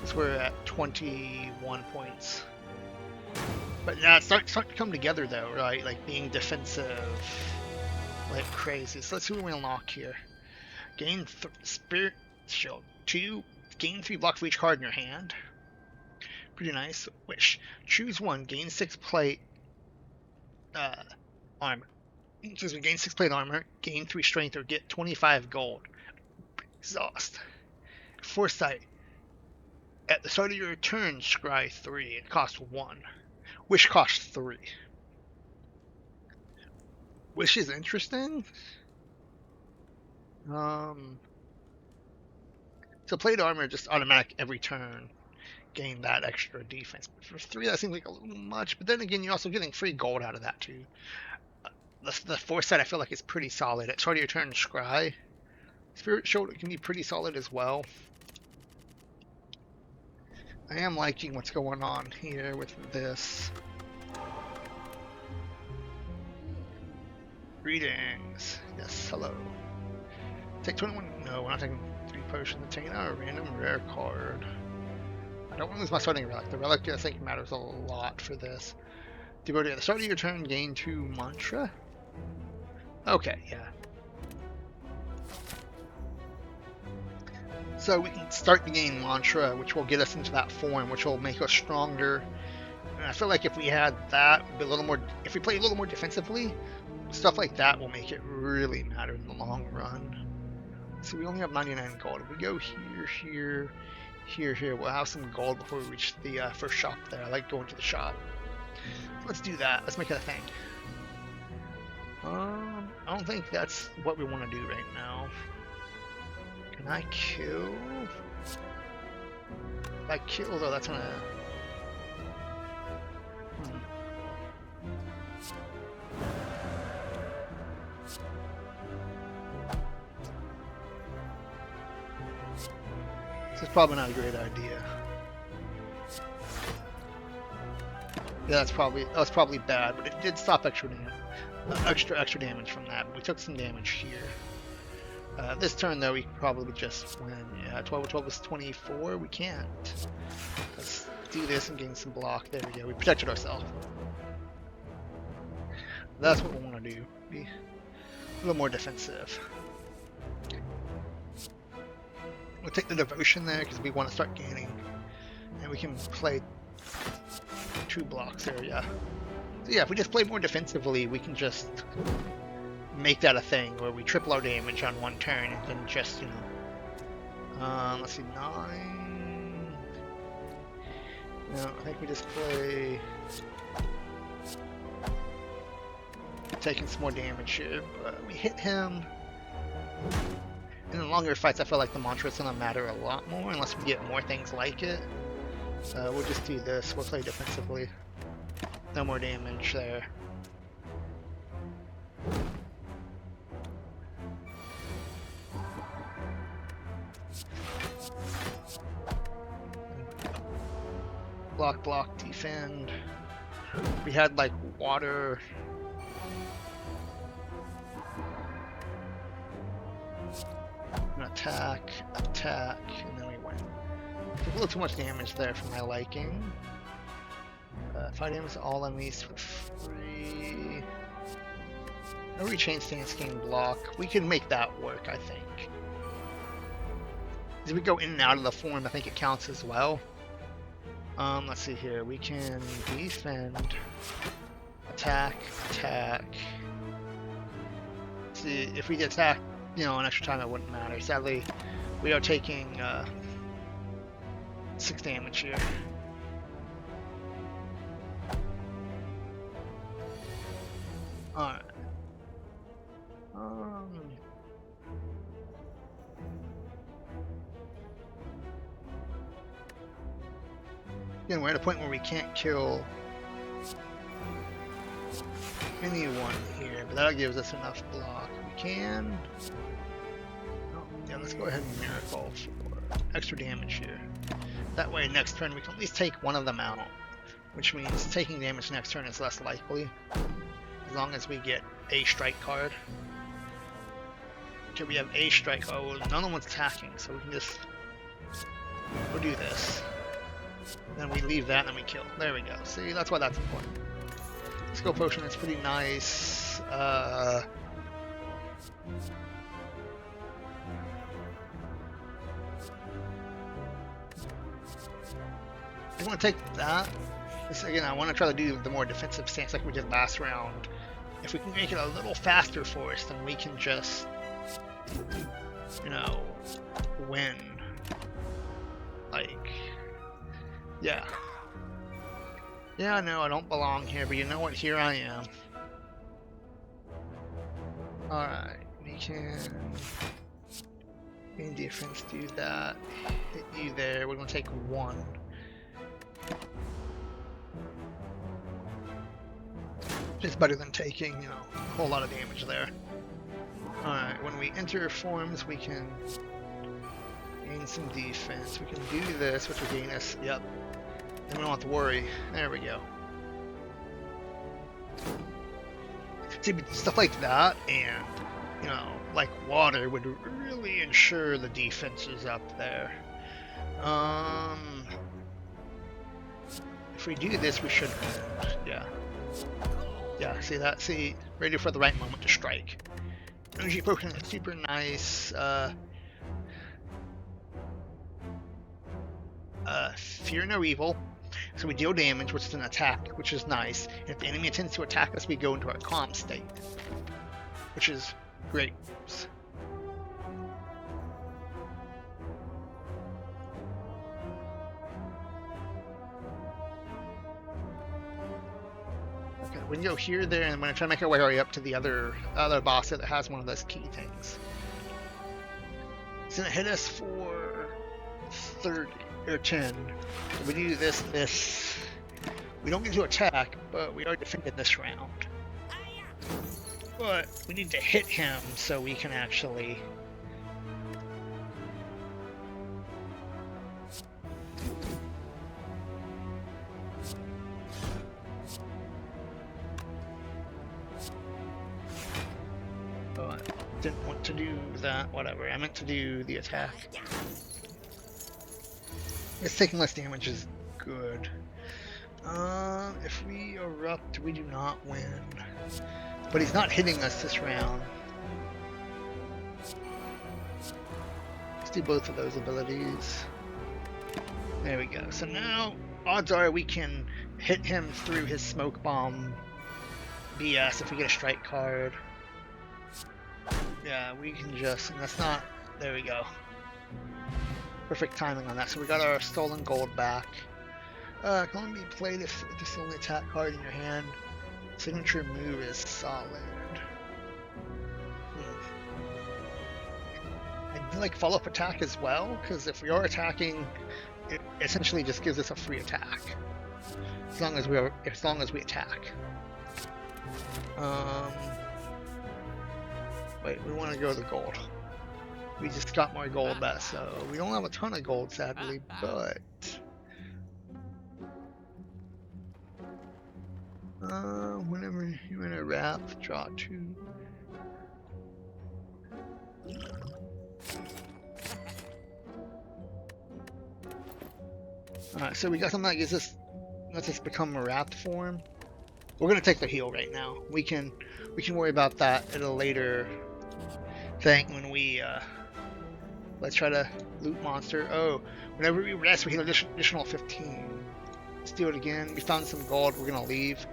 So we're at 21 points. But yeah, it's starting to come together though, right? Like being defensive like crazy. So let's see what we unlock here. Gain Spirit Shield 2. Gain 3 block for each card in your hand. Pretty nice. Wish. Choose one. Gain 6 plate armor. Excuse me. Gain 6 plate armor. Gain 3 strength or get 25 gold. Exhaust. Foresight. At the start of your turn, scry 3. It costs 1. Wish costs 3. Wish is interesting. So plate armor just automatic every turn. Gain that extra defense. But for 3, that seems like a little much. But then again, you're also getting free gold out of that too. The foresight I feel like is pretty solid. At start of your turn, scry. Spirit Shoulder can be pretty solid as well. I am liking what's going on here with this. Greetings. Yes, hello. Take 21. No, we're not taking 3 potions. Obtain a random rare card. I don't want to lose my starting relic. The relic I think matters a lot for this. Devotee, at the start of your turn, gain 2 mantra. Okay, yeah. So we can start to gain mantra, which will get us into that form, which will make us stronger. And I feel like if we had that, a little more, if we play a little more defensively, stuff like that will make it really matter in the long run. So we only have 99 gold. If we go here, here, we'll have some gold before we reach the first shop there. I like going to the shop. Let's do that. Let's make it a thing. I don't think that's what we want to do right now. Can I kill? If I kill though, that's gonna... This is probably not a great idea. Yeah, that's probably bad, but it did stop extra damage from that. We took some damage here. This turn though, we can probably just win. Yeah, 12 with 12 is 24. We can't. Let's do this and gain some block. There we go. We protected ourselves. That's what we want to do. Be a little more defensive. We'll take the devotion there because we want to start gaining, and we can play 2 blocks there. Yeah. So yeah, if we just play more defensively, we can just make that a thing where we triple our damage on 1 turn and then just, you know, let's see, 9. No, I think we just play taking some more damage here, but we hit him. In the longer fights, I feel like the mantra is going to matter a lot more unless we get more things like it. We'll just do this. We'll play defensively. No more damage there. Block, block, defend. We had like water. Attack, attack, and then we win. Took a little too much damage there for my liking. 5 damage to all enemies for free. No rechain stance game block. We can make that work, I think. As we go in and out of the form, I think it counts as well. Let's see here. We can defend, attack, attack. Let's see, if we get attacked, you know, an extra time it wouldn't matter. Sadly, we are taking 6 damage here. Alright. Again, we're at a point where we can't kill anyone here, but that gives us enough block. We can. Oh, yeah, let's go ahead and miracle for extra damage here. That way, next turn we can at least take one of them out, which means taking damage next turn is less likely, as long as we get a strike card. Okay, we have a strike card. Well, none of one's attacking, so we can just we'll do this. Then we leave that and then we kill. There we go. See, that's why that's important. Skill potion is pretty nice. I want to take that. This, again, I want to try to do the more defensive stance like we did last round. If we can make it a little faster for us, then we can just, you know, win. Like, yeah. Yeah, I know I don't belong here, but you know what? Here I am. Alright, we can gain defense, do that. Hit you there. We're gonna take 1. It's better than taking, you know, a whole lot of damage there. Alright, when we enter forms, we can gain some defense. We can do this, which will gain us, yep. Then we don't have to worry. There we go. See, stuff like that, and, you know, like water would really ensure the defense is up there. If we do this, we should win. Yeah. Yeah, see that? See, ready for the right moment to strike. Energy potion is super nice. Fear No Evil. So we deal damage, which is an attack, which is nice. And if the enemy intends to attack us, we go into our calm state, which is great. Okay, we can go here, there, and I'm going to try to make our way up to the other boss that has one of those key things. It's going to hit us for 30 or 10. So we do this. We don't get to attack, but we are defended this round. But we need to hit him so we can actually... Oh, I didn't want to do that, whatever. I meant to do the attack. It's taking less damage is good. If we erupt, we do not win. But he's not hitting us this round. Let's do both of those abilities. There we go. So now, odds are we can hit him through his smoke bomb BS if we get a strike card. Yeah, we can just, and that's not, there we go. Perfect timing on that. So we got our stolen gold back. Can only be played if it's the only attack card in your hand. Signature move is solid. And like follow-up attack as well, because if we are attacking, it essentially just gives us a free attack. As long as we attack. Wait, we want to go to the gold. We just got more gold back, so we don't have a ton of gold sadly, but whenever you're in a wrath, draw 2. Alright, so we got something that lets us become a wrath form. We're gonna take the heal right now. We can worry about that at a later thing when we let's try to loot monster. Oh, whenever we rest, we heal additional 15. Let's do it again. We found some gold. We're gonna leave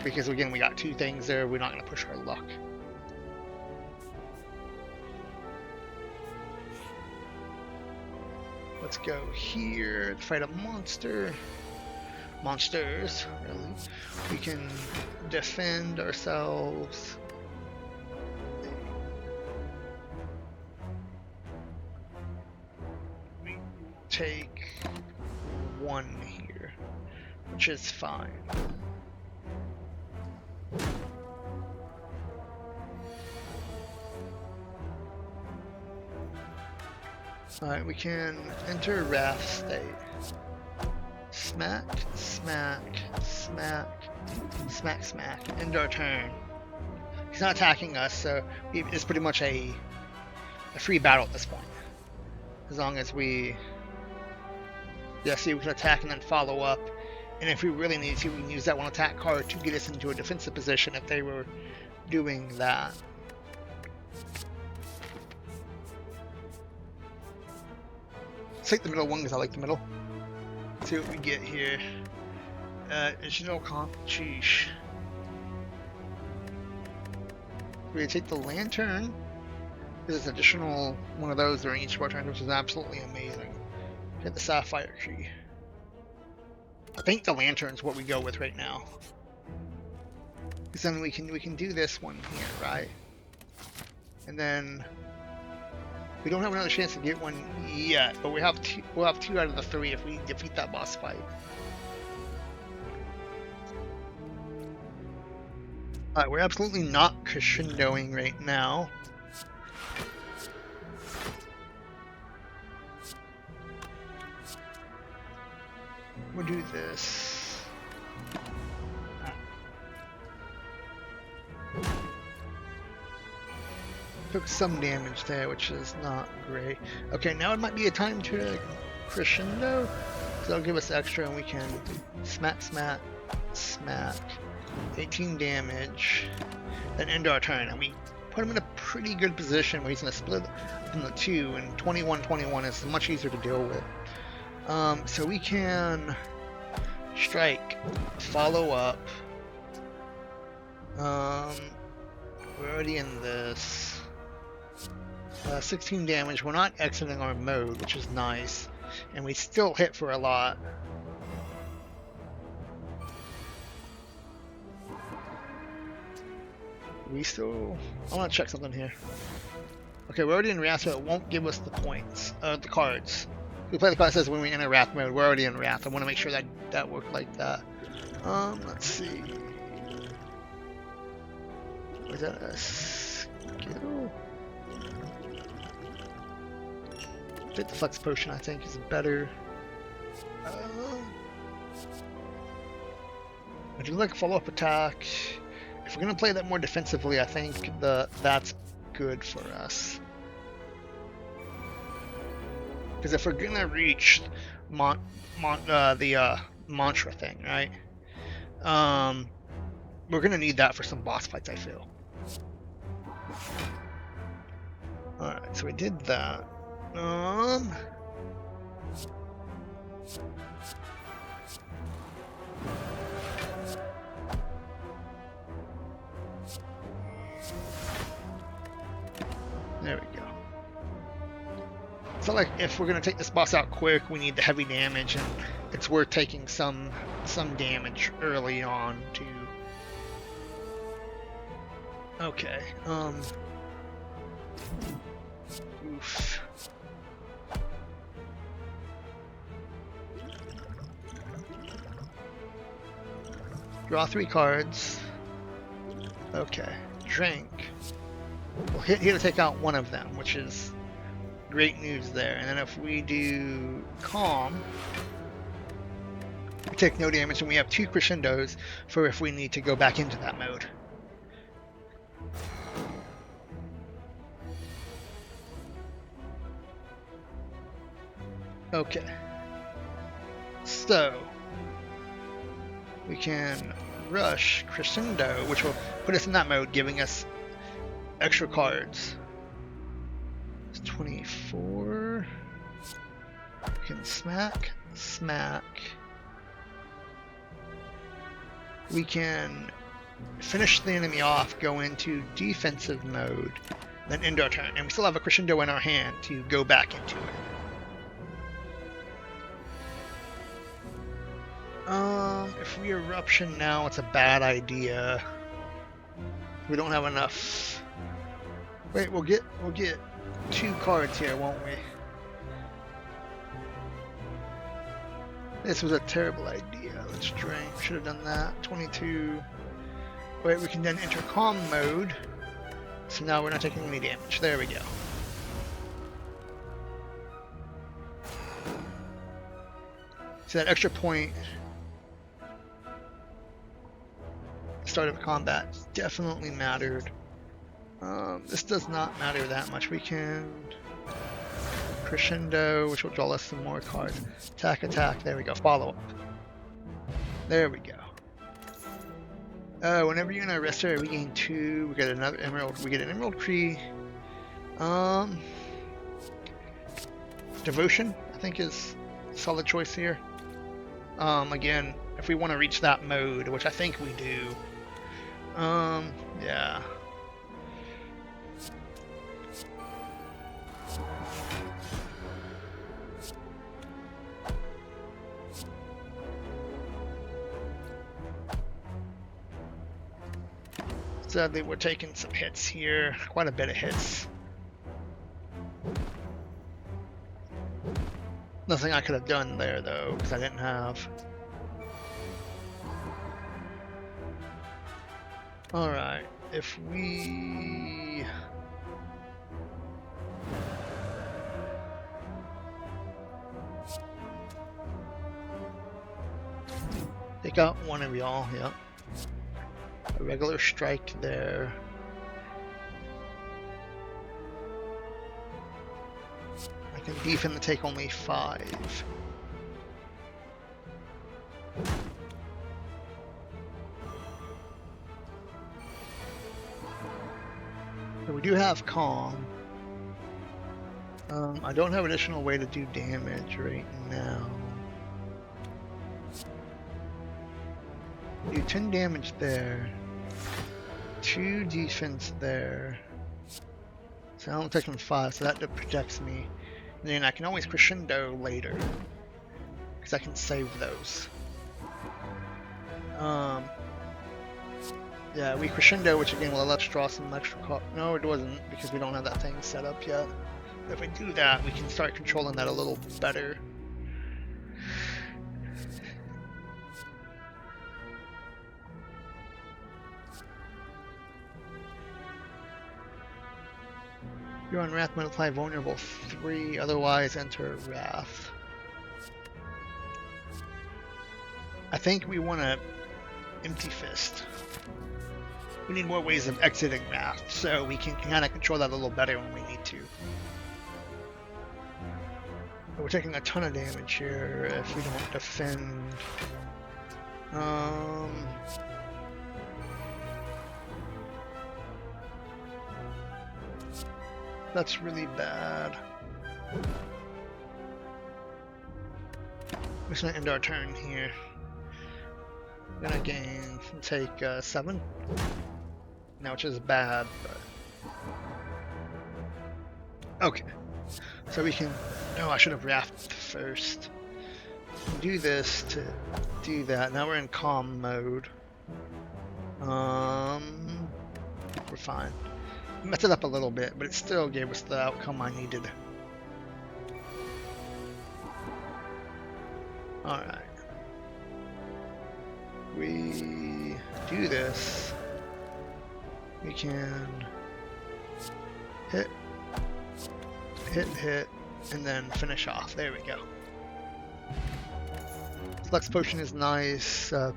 because again we got 2 things there. We're not gonna push our luck. Let's go here to fight a monster. Monsters, really. We can defend ourselves. We take 1 here, which is fine. Alright, we can enter Wrath state. Smack, smack, smack, smack, smack. End our turn. He's not attacking us, so it's pretty much a free battle at this point. As long as we... Yeah, see, we can attack and then follow up. And if we really need to, we can use that 1 attack card to get us into a defensive position if they were doing that. Let's take the middle one because I like the middle. See what we get here. Additional comp. Sheesh. We take the lantern. There's an additional one of those during each of our turns, which is absolutely amazing. Get the sapphire key. I think the lantern's what we go with right now. Because then we can do this one here, right? And then we don't have another chance to get one yet, but we'll have 2 out of the 3 if we defeat that boss fight. Alright, we're absolutely not crescendoing right now. We'll do this. Took some damage there, which is not great. Okay, now it might be a time to crescendo. So that'll give us extra and we can smack, smack, smack. 18 damage. Then end our turn. And we put him in a pretty good position where he's going to split up into 2, and 21-21 is much easier to deal with. So we can strike, follow up. We're already in this. 16 damage. We're not exiting our mode, which is nice. And we still hit for a lot. We still... I want to check something here. Okay, we're already in Wrath, so it won't give us the points. The cards. We play the card that says when we're in a Wrath mode. We're already in Wrath. I want to make sure that that worked like that. Let's see. Was that a skill? Fit the Flex Potion, I think, is better. I do like follow-up attack. If we're gonna play that more defensively, I think that's good for us. Because if we're gonna reach the mantra thing, right? We're gonna need that for some boss fights, I feel. All right, so we did that. There we go. It's not like if we're gonna take this boss out quick, we need the heavy damage, and it's worth taking some damage early on to. Okay. Oof. Draw 3 cards. Okay. Drink. We'll hit here to take out one of them, which is great news there. And then if we do Calm, we take no damage, and we have 2 crescendos for if we need to go back into that mode. Okay. So we can rush Crescendo, which will put us in that mode, giving us extra cards. It's 24. We can smack. We can finish the enemy off, go into defensive mode, then end our turn. And we still have a Crescendo in our hand to go back into it. If we eruption now, it's a bad idea. We don't have enough. Wait, we'll get 2 cards here, won't we? This was a terrible idea. Let's drink. Should have done that. 22. Wait, we can then enter calm mode. So now we're not taking any damage. There we go. So that extra point. Start of combat definitely mattered. This does not matter that much. We can Crescendo, which will draw us some more cards. Attack. There we go. Follow up. There we go. Whenever you're in a rest area, we gain 2. We get another emerald. We get an emerald tree. Devotion, I think, is a solid choice here. Again, if we want to reach that mode, which I think we do. Yeah. Sadly, we're taking some hits here. Quite a bit of hits. Nothing I could have done there, though, because I didn't have. Alright, if we... take out one of y'all, yep. A regular strike there. I can defend to take only 5. So we do have calm. I don't have additional way to do damage right now. Do 10 damage there. 2 defense there. So I'm taking 5, so that protects me. And then I can always crescendo later, because I can save those. Yeah, we crescendo, which again will let us draw some extra cards. No, it wasn't, because we don't have that thing set up yet. If we do that, we can start controlling that a little better. You're on Wrath, multiply vulnerable 3, otherwise enter Wrath. I think we want to Empty Fist. We need more ways of exiting Wrath, so we can kind of control that a little better when we need to. But we're taking a ton of damage here if we don't defend. That's really bad. We're just gonna end our turn here. We're gonna take 7. Now, which is bad, but okay. So we can. Oh, I should have wrapped first. Do this to do that. Now we're in calm mode. We're fine. Messed it up a little bit, but it still gave us the outcome I needed. Alright. We do this. We can hit, and then finish off. There we go. Flex Potion is nice. There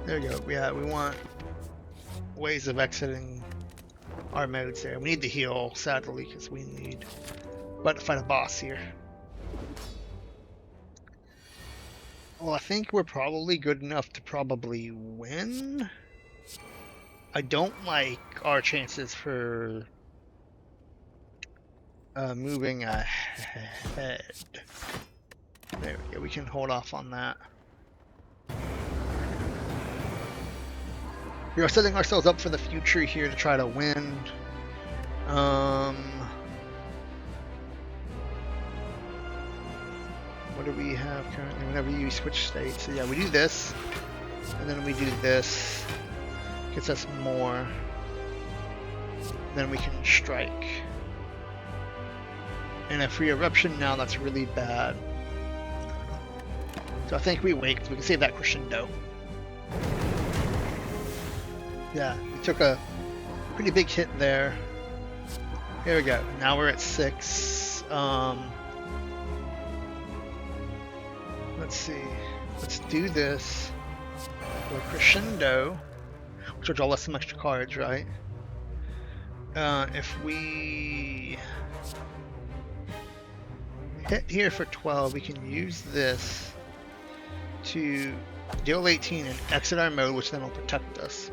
we go. Yeah, we want ways of exiting our modes there. We need to heal, sadly, because we need to fight a boss here. Well, I think we're probably good enough to probably win. I don't like our chances for moving ahead. There we go. We can hold off on that. We are setting ourselves up for the future here to try to win. What do we have currently? Whenever you switch states, so yeah, we do this, and then we do this. Gets us more. Then we can strike. And if we eruption now, that's really bad. So I think we wait, because we can save that crescendo. Yeah, we took a pretty big hit there. Here we go. Now we're at 6. Let's see. Let's do this. We'll crescendo, which will draw us some extra cards, right? If we hit here for 12, we can use this to deal 18 and exit our mode, which then will protect us.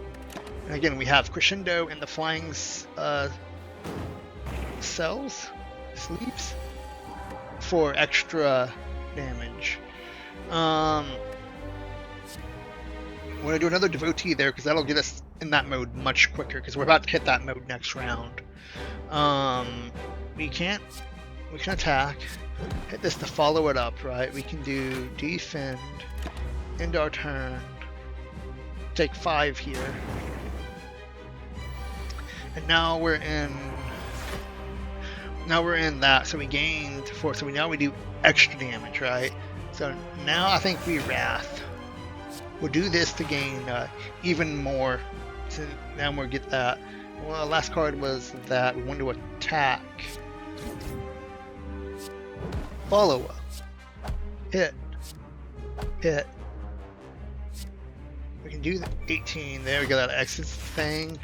And again, we have crescendo and the flying sleeves for extra damage. We're gonna do another devotee there because that'll get us in that mode much quicker because we're about to hit that mode next round. We can attack, hit this to follow it up, right? We can do defend, end our turn, take 5 here. And now we're in that, so we gained 4, so now we do extra damage, right? So now I think we Wrath. We'll do this to gain even more, so now we'll get that. Well, the last card was that we want to attack. Follow up. Hit. We can do the 18, there we go, that exit thing.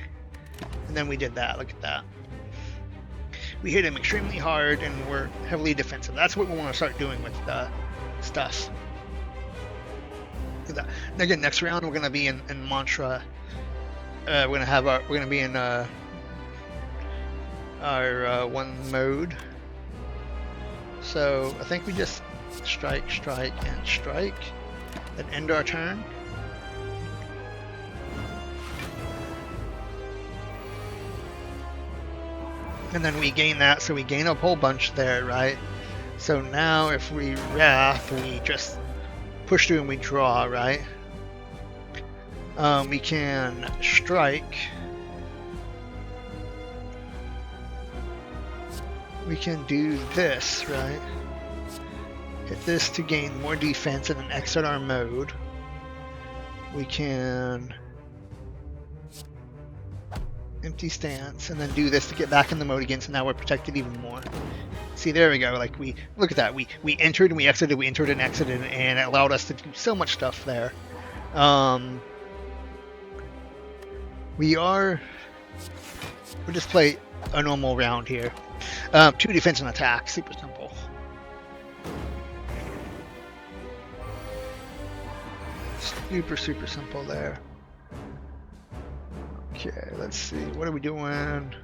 And then we did that, look at that. We hit him extremely hard and we're heavily defensive. That's what we want to start doing with stuff. And again, next round we're gonna be in Mantra. We're gonna be in our one mode. So I think we just strike, strike, and strike, then end our turn. And then we gain that, so we gain a whole bunch there, right? So now if we Wrath, we just push through and we draw, right? We can strike. We can do this, right? Hit this to gain more defense and then exit our mode. We can empty stance and then do this to get back in the mode again, so now we're protected even more. See, there we go. Like, we look at that. We entered and we exited, we entered and exited, and it allowed us to do so much stuff there. We'll just play a normal round here. 2 defense and attack, super simple. Super simple there. Okay, let's see. What are we doing?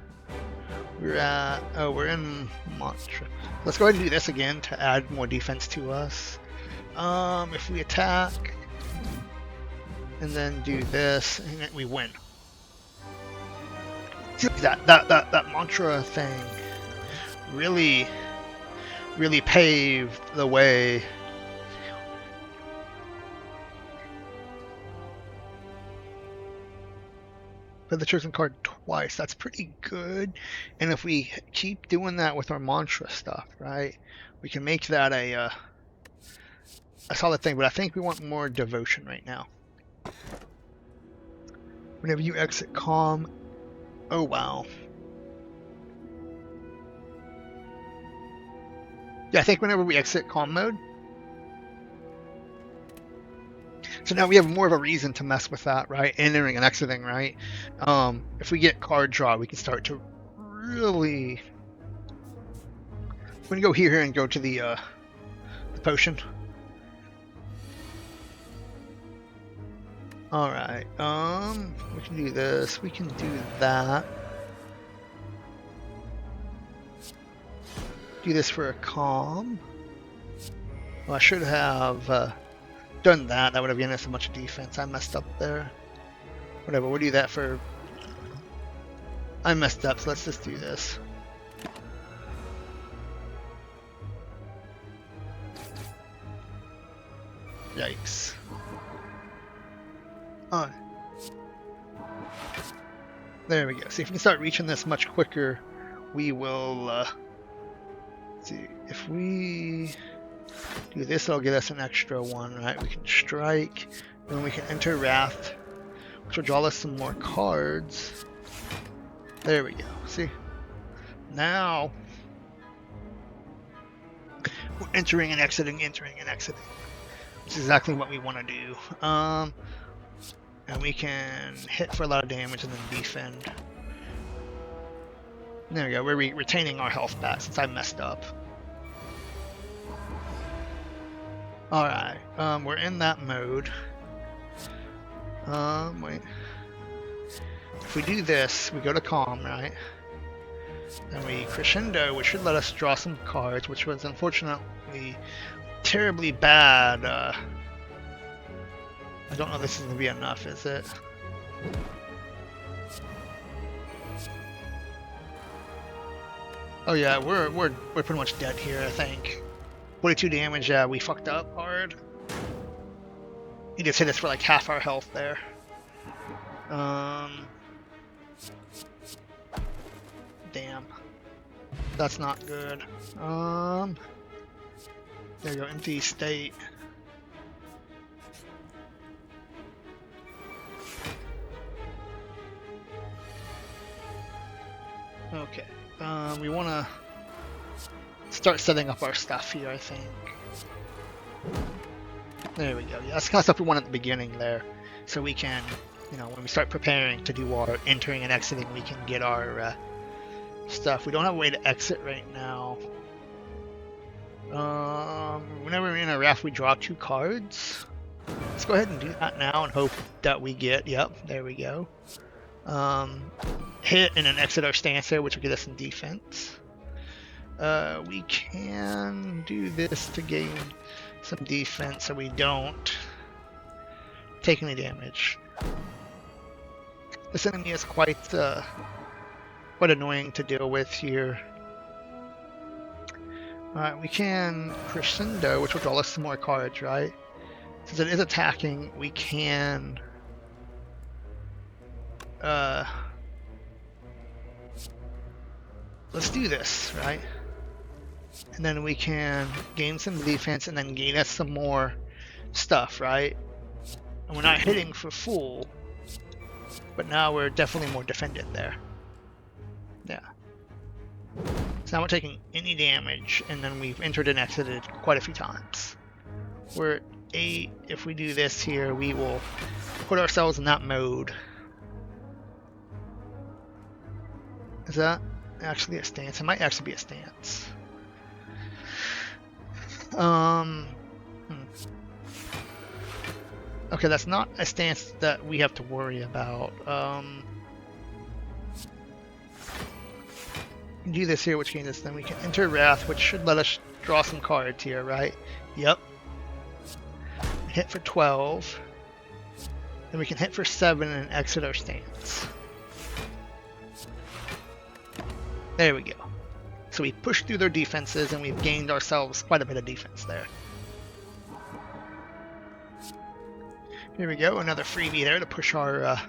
We're in Mantra. Let's go ahead and do this again to add more defense to us. If we attack and then do this, and then we win. That mantra thing really paved the way. Play the chosen card twice. That's pretty good. And if we keep doing that with our mantra stuff, right, we can make that a solid thing. But I think we want more devotion right now. Whenever you exit calm, oh wow. Yeah, I think whenever we exit calm mode. So now we have more of a reason to mess with that, right? Entering and exiting, right? If we get card draw, we can start to really. We're gonna go here and go to the potion. All right. We can do this. We can do that. Do this for a calm. Well, I should have. Done that. That would have given us a bunch of defense. I messed up there. Whatever, we'll do that for. I messed up, so let's just do this. Yikes. Oh. There we go. See, if we can start reaching this much quicker, we will. See, if we do this, it'll get us an extra one, right? We can strike, and then we can enter Wrath, which will draw us some more cards. There we go. See? Now, we're entering and exiting, which is exactly what we want to do. And we can hit for a lot of damage and then defend. There we go. We're retaining our health back since I messed up. Alright, we're in that mode. Wait. If we do this, we go to calm, right? Then we crescendo, which should let us draw some cards, which was unfortunately terribly bad. I don't know if this is going to be enough, is it? Oh yeah, we're pretty much dead here, I think. 42 damage, yeah, we fucked up hard. He just hit us for like half our health there. Damn. That's not good. There you go, empty state. Okay. We wanna start setting up our stuff here, I think. There we go. Yeah, that's the kind of stuff we want at the beginning there. So we can, you know, when we start preparing to do our entering and exiting, we can get our stuff. We don't have a way to exit right now. Whenever we're in a Wrath, we draw 2 cards. Let's go ahead and do that now and hope that we get, yep, there we go. hit and then exit our stance here, which will get us some defense. We can do this to gain some defense so we don't take any damage. This enemy is quite annoying to deal with here. Alright, we can Crescendo, which will draw us some more cards, right? Since it is attacking, we can let's do this, right? And then we can gain some defense and then gain us some more stuff, right? And we're not hitting for full, but now we're definitely more defended there. Yeah. So now we're taking any damage, and then we've entered and exited quite a few times. We're at 8. If we do this here, we will put ourselves in that mode. Is that actually a stance? It might actually be a stance. Okay, that's not a stance that we have to worry about. Do this here, which gains us. Then we can enter Wrath, which should let us draw some cards here, right? Yep. Hit for 12. Then we can hit for 7 and exit our stance. There we go. So we pushed through their defenses and we've gained ourselves quite a bit of defense there. Here we go, another freebie there to push our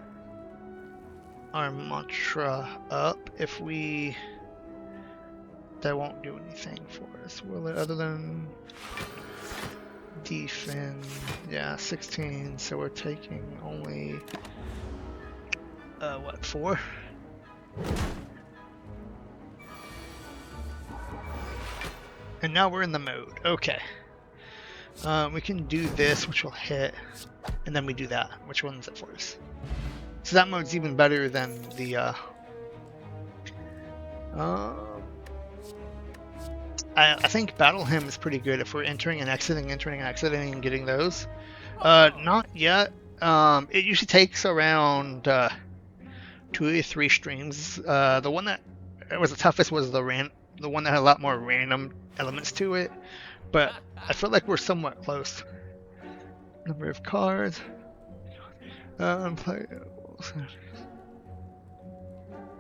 mantra up. If we... That won't do anything for us, will it? Other than defend, yeah, 16. So we're taking only what, 4? And now we're in the mode. Okay. We can do this, which will hit, and then we do that. Which one's it for us? So that mode's even better than the I think Battle Hymn is pretty good if we're entering and exiting and getting those. Not yet. It usually takes around 2 to 3 streams. The one that was the toughest was the one that had a lot more random elements to it, but I feel like we're somewhat close. Number of cards.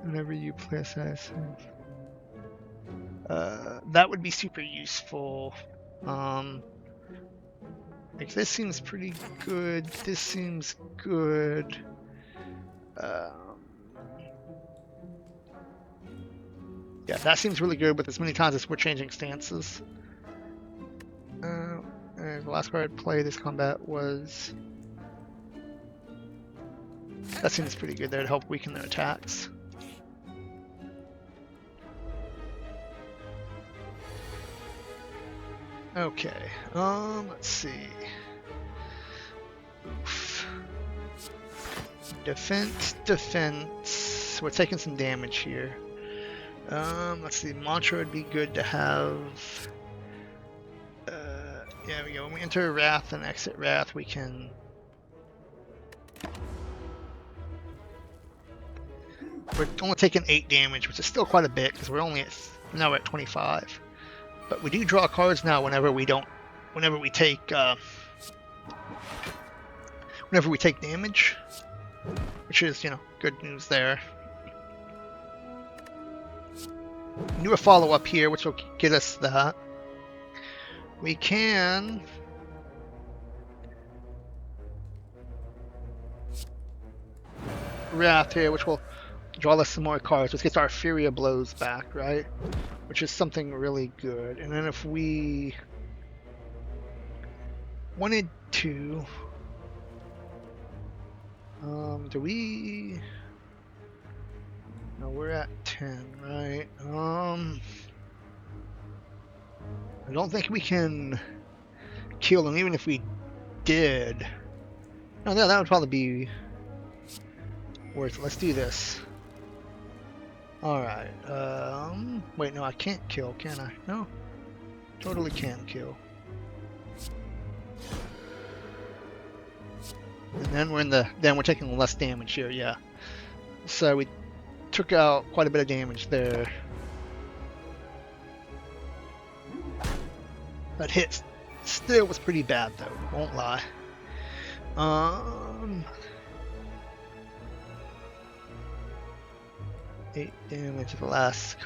Whenever you play assassin. That would be super useful. Like this seems pretty good. This seems good. Yeah, that seems really good with as many times as we're changing stances. The last card I'd play this combat was... That seems pretty good there to help weaken their attacks. Okay, let's see. Oof. Defense. We're taking some damage here. Let's see, mantra would be good to have. Yeah, we go. When we enter Wrath and exit Wrath, we can. We're only taking 8 damage, which is still quite a bit because we're now at 25. But we do draw cards now whenever we take damage, which is, good news there. Do a follow-up here, which will get us that. We can Wrath here, which will draw us some more cards, which gets our Fury of Blows back, right? Which is something really good. And then if we wanted to, do we? No, we're at 10, right? I don't think we can kill them, even if we did. No, that would probably be worth it. Let's do this. Alright, wait, no, I can't kill, can I? No, totally can kill. And then we're taking less damage here, yeah. So we took out quite a bit of damage there. That hit still was pretty bad though, won't lie. 8 damage to the last.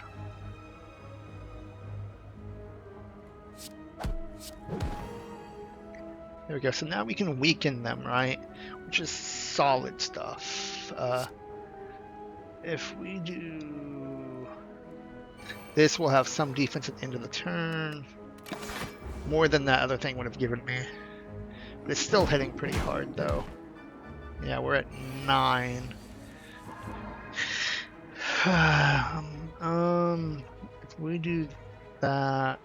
There we go. So now we can weaken them, right? Which is solid stuff. If we do this, we'll have some defense at the end of the turn. More than that other thing would have given me. But it's still hitting pretty hard, though. Yeah, we're at 9. If we do that,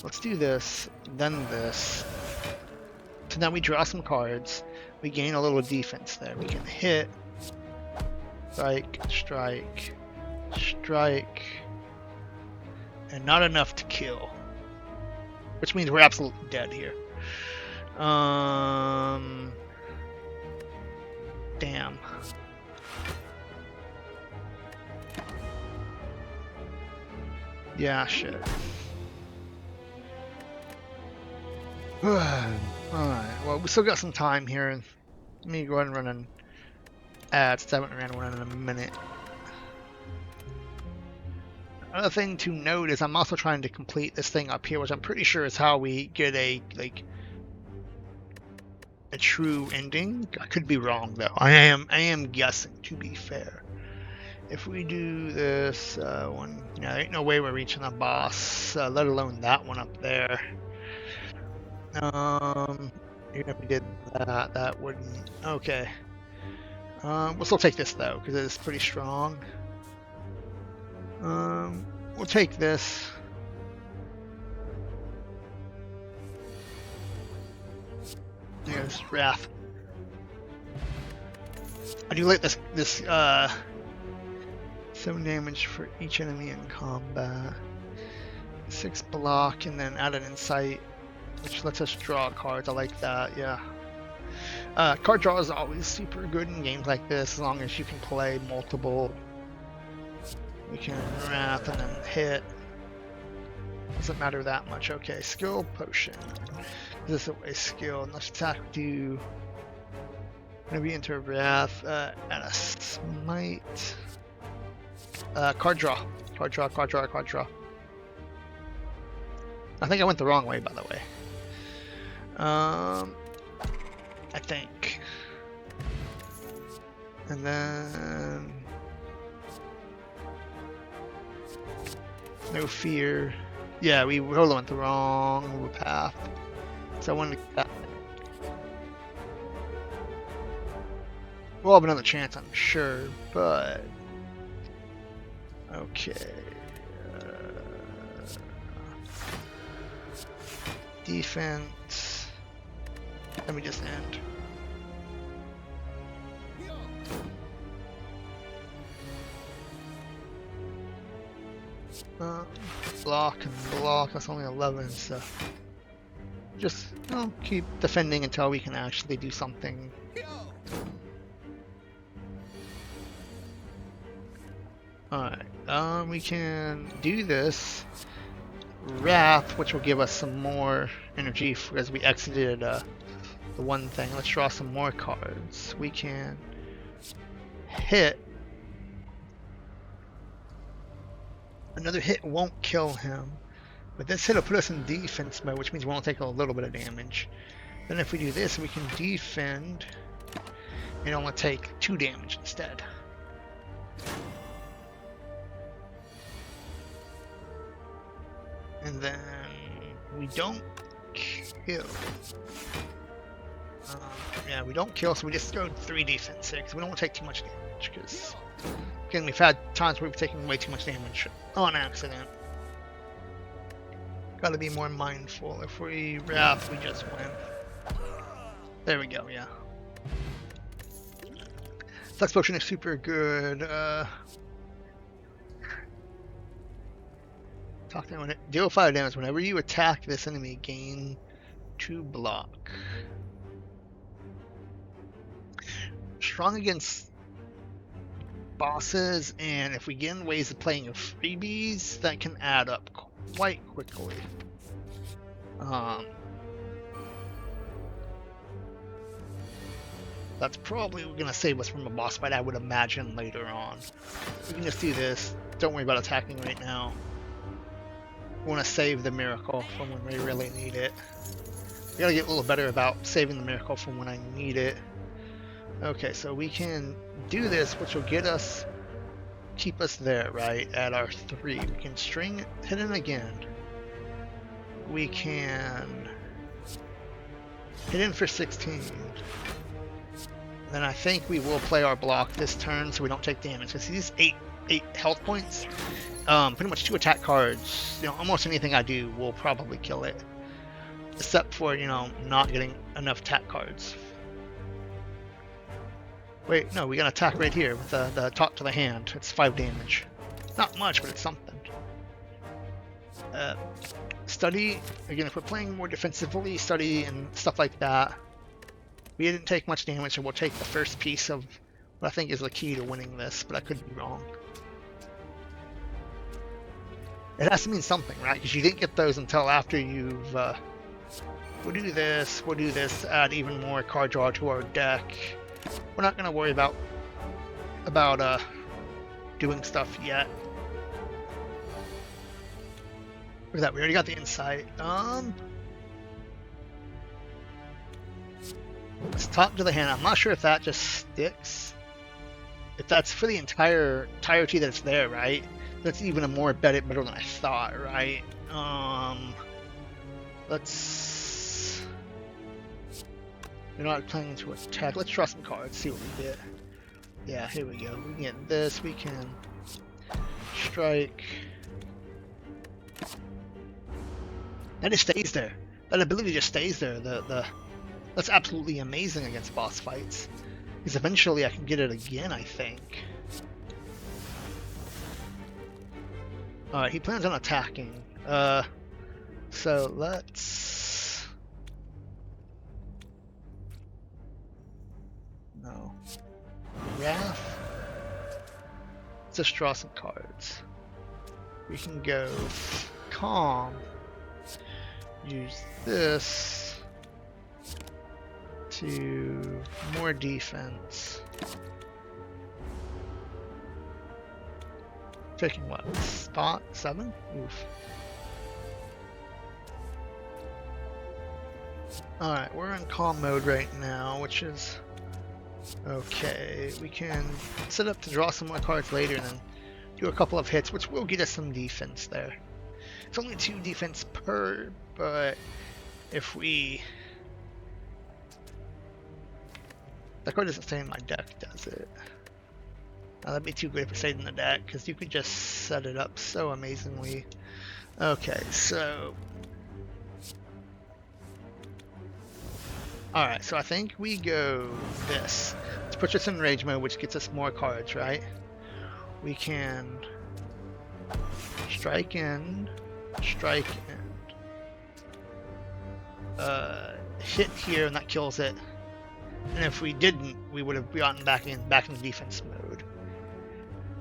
let's do this, then this. So now we draw some cards. We gain a little defense there. We can hit, strike, strike, strike, and not enough to kill. Which means we're absolutely dead here. Damn. Yeah, shit. Alright, well, we still got some time here. Let me go ahead and run an ad. I haven't ran one in a minute. Another thing to note is I'm also trying to complete this thing up here, which I'm pretty sure is how we get a true ending. I could be wrong though. I am guessing, to be fair. If we do this one, there ain't no way we're reaching the boss, let alone that one up there. Even if we did that, that wouldn't. Okay. We'll still take this though, because it's pretty strong. We'll take this. There's Wrath. I do like this 7 damage for each enemy in combat. 6 block, and then add an insight, which lets us draw cards. I like that, yeah. Card draw is always super good in games like this, as long as you can play multiple. We can Wrath and then hit. Doesn't matter that much. Okay, skill potion. Is this a skill? Let's attack do. Whenever you enter Wrath, and a smite. Card draw. Card draw, card draw, card draw. I think I went the wrong way, by the way. I think. And then no fear. Yeah, we totally went the wrong path. So I wanted to get that. We'll have another chance, I'm sure, but okay. Defense. Let me just end. Block and block. That's only 11, so just keep defending until we can actually do something. Alright, we can do this Wrath, which will give us some more energy as we exited the one thing. Let's draw some more cards. We can hit. Another hit won't kill him, but this hit will put us in defense mode, which means we won't take a little bit of damage. Then if we do this, we can defend and only take 2 damage instead. And then we don't kill. Yeah, we don't kill, so we just go 3 defense here, because we don't want to take too much damage, because again, we've had times where we've taken way too much damage on accident. Gotta be more mindful. If we Wrath, we just win. There we go, yeah. Flex Potion is super good. Deal 5 damage. Whenever you attack this enemy, gain 2 block. Strong against bosses, and if we get in ways of playing of freebies, that can add up quite quickly. That's probably going to save us from a boss fight, I would imagine, later on. We can just do this. Don't worry about attacking right now. We want to save the miracle from when we really need it. We gotta get a little better about saving the miracle from when I need it. Okay, so we can do this, which will keep us there, right, at our 3. We can string hit in again. We can hit in for 16. Then I think we will play our block this turn so we don't take damage. Because these 8 health points, pretty much 2 attack cards, you know, almost anything I do will probably kill it. Except for, you know, not getting enough attack cards. Wait, no, we got an attack right here with the talk to the hand. It's 5 damage. Not much, but it's something. Study, again, if we're playing more defensively, study and stuff like that. We didn't take much damage, so we'll take the first piece of what I think is the key to winning this, but I could be wrong. It has to mean something, right? Because you didn't get those until after you've... we'll do this, add even more card draw to our deck. We're not going to worry about doing stuff yet. Look at that, we already got the insight. Let's talk to the hand. I'm not sure if that just sticks. If that's for the entirety that's there, right? That's even a more better than I thought, right? Let's... We're not planning to attack. Let's draw some cards, see what we get. Yeah, here we go. We can get this, we can strike. That just stays there. That ability just stays there. That's absolutely amazing against boss fights. Because eventually I can get it again, I think. Alright, he plans on attacking. So let's... No. Wrath. Let's just draw some cards. We can go Calm. Use this to more defense. Taking what? Spot 7? Oof. Alright, we're in calm mode right now, which is okay. We can set up to draw some more cards later and then do a couple of hits, which will get us some defense there. It's only 2 defense per, but if we... That card doesn't stay in my deck, does it? Oh, that'd be too good if it stayed in the deck, because you could just set it up so amazingly. Okay, so... Alright, so I think we go this. Let's put us in rage mode, which gets us more cards, right? We can... Strike in... Strike and... hit here, and that kills it. And if we didn't, we would have gotten back in defense mode.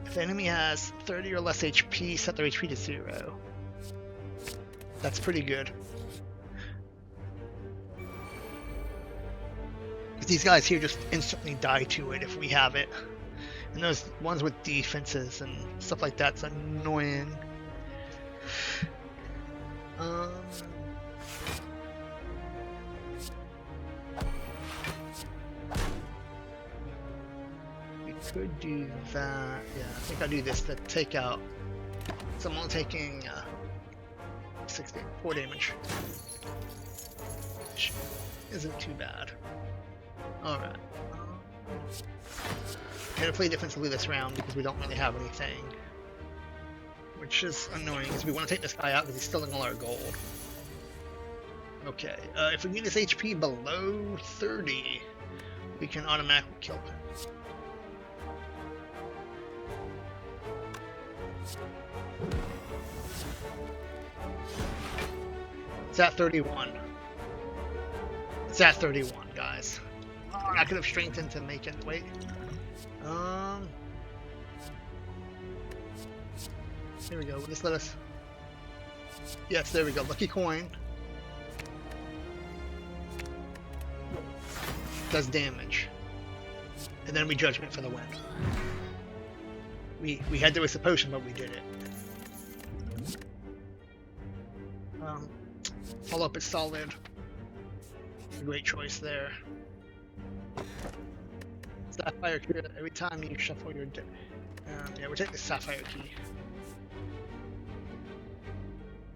If the enemy has 30 or less HP, set their HP to 0. That's pretty good. Because these guys here just instantly die to it if we have it. And those ones with defenses and stuff like that's annoying. Could do that. Yeah, I think I'll do this to take out. So I'm only taking 4 damage. Which isn't too bad. Alright. I'm gonna play defensively this round because we don't really have anything. Which is annoying because we want to take this guy out because he's stealing all our gold. Okay, if we get his HP below 30, we can automatically kill him. It's at 31. It's at 31, guys. Oh, I could have strengthened to make it. Wait. Here we go. Just let us. Yes, there we go. Lucky coin. Does damage. And then we judgment for the win. We had to waste a potion, but we did it. Follow up is solid. A great choice there. Sapphire key. Every time you shuffle your deck. Yeah, we'll take the sapphire key.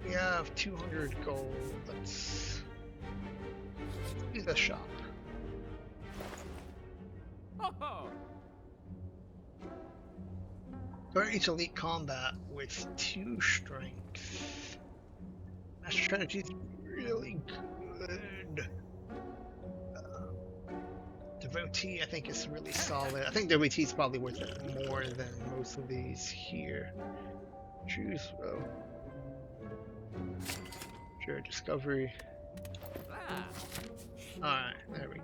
We have 200 gold. Let's do the shop. Start each elite combat with 2 strength. Master strategy is really good. Devotee, I think, is really solid. I think Devotee is probably worth it more than most of these here. Choose. Oh. Sure, discovery. Alright, there we go.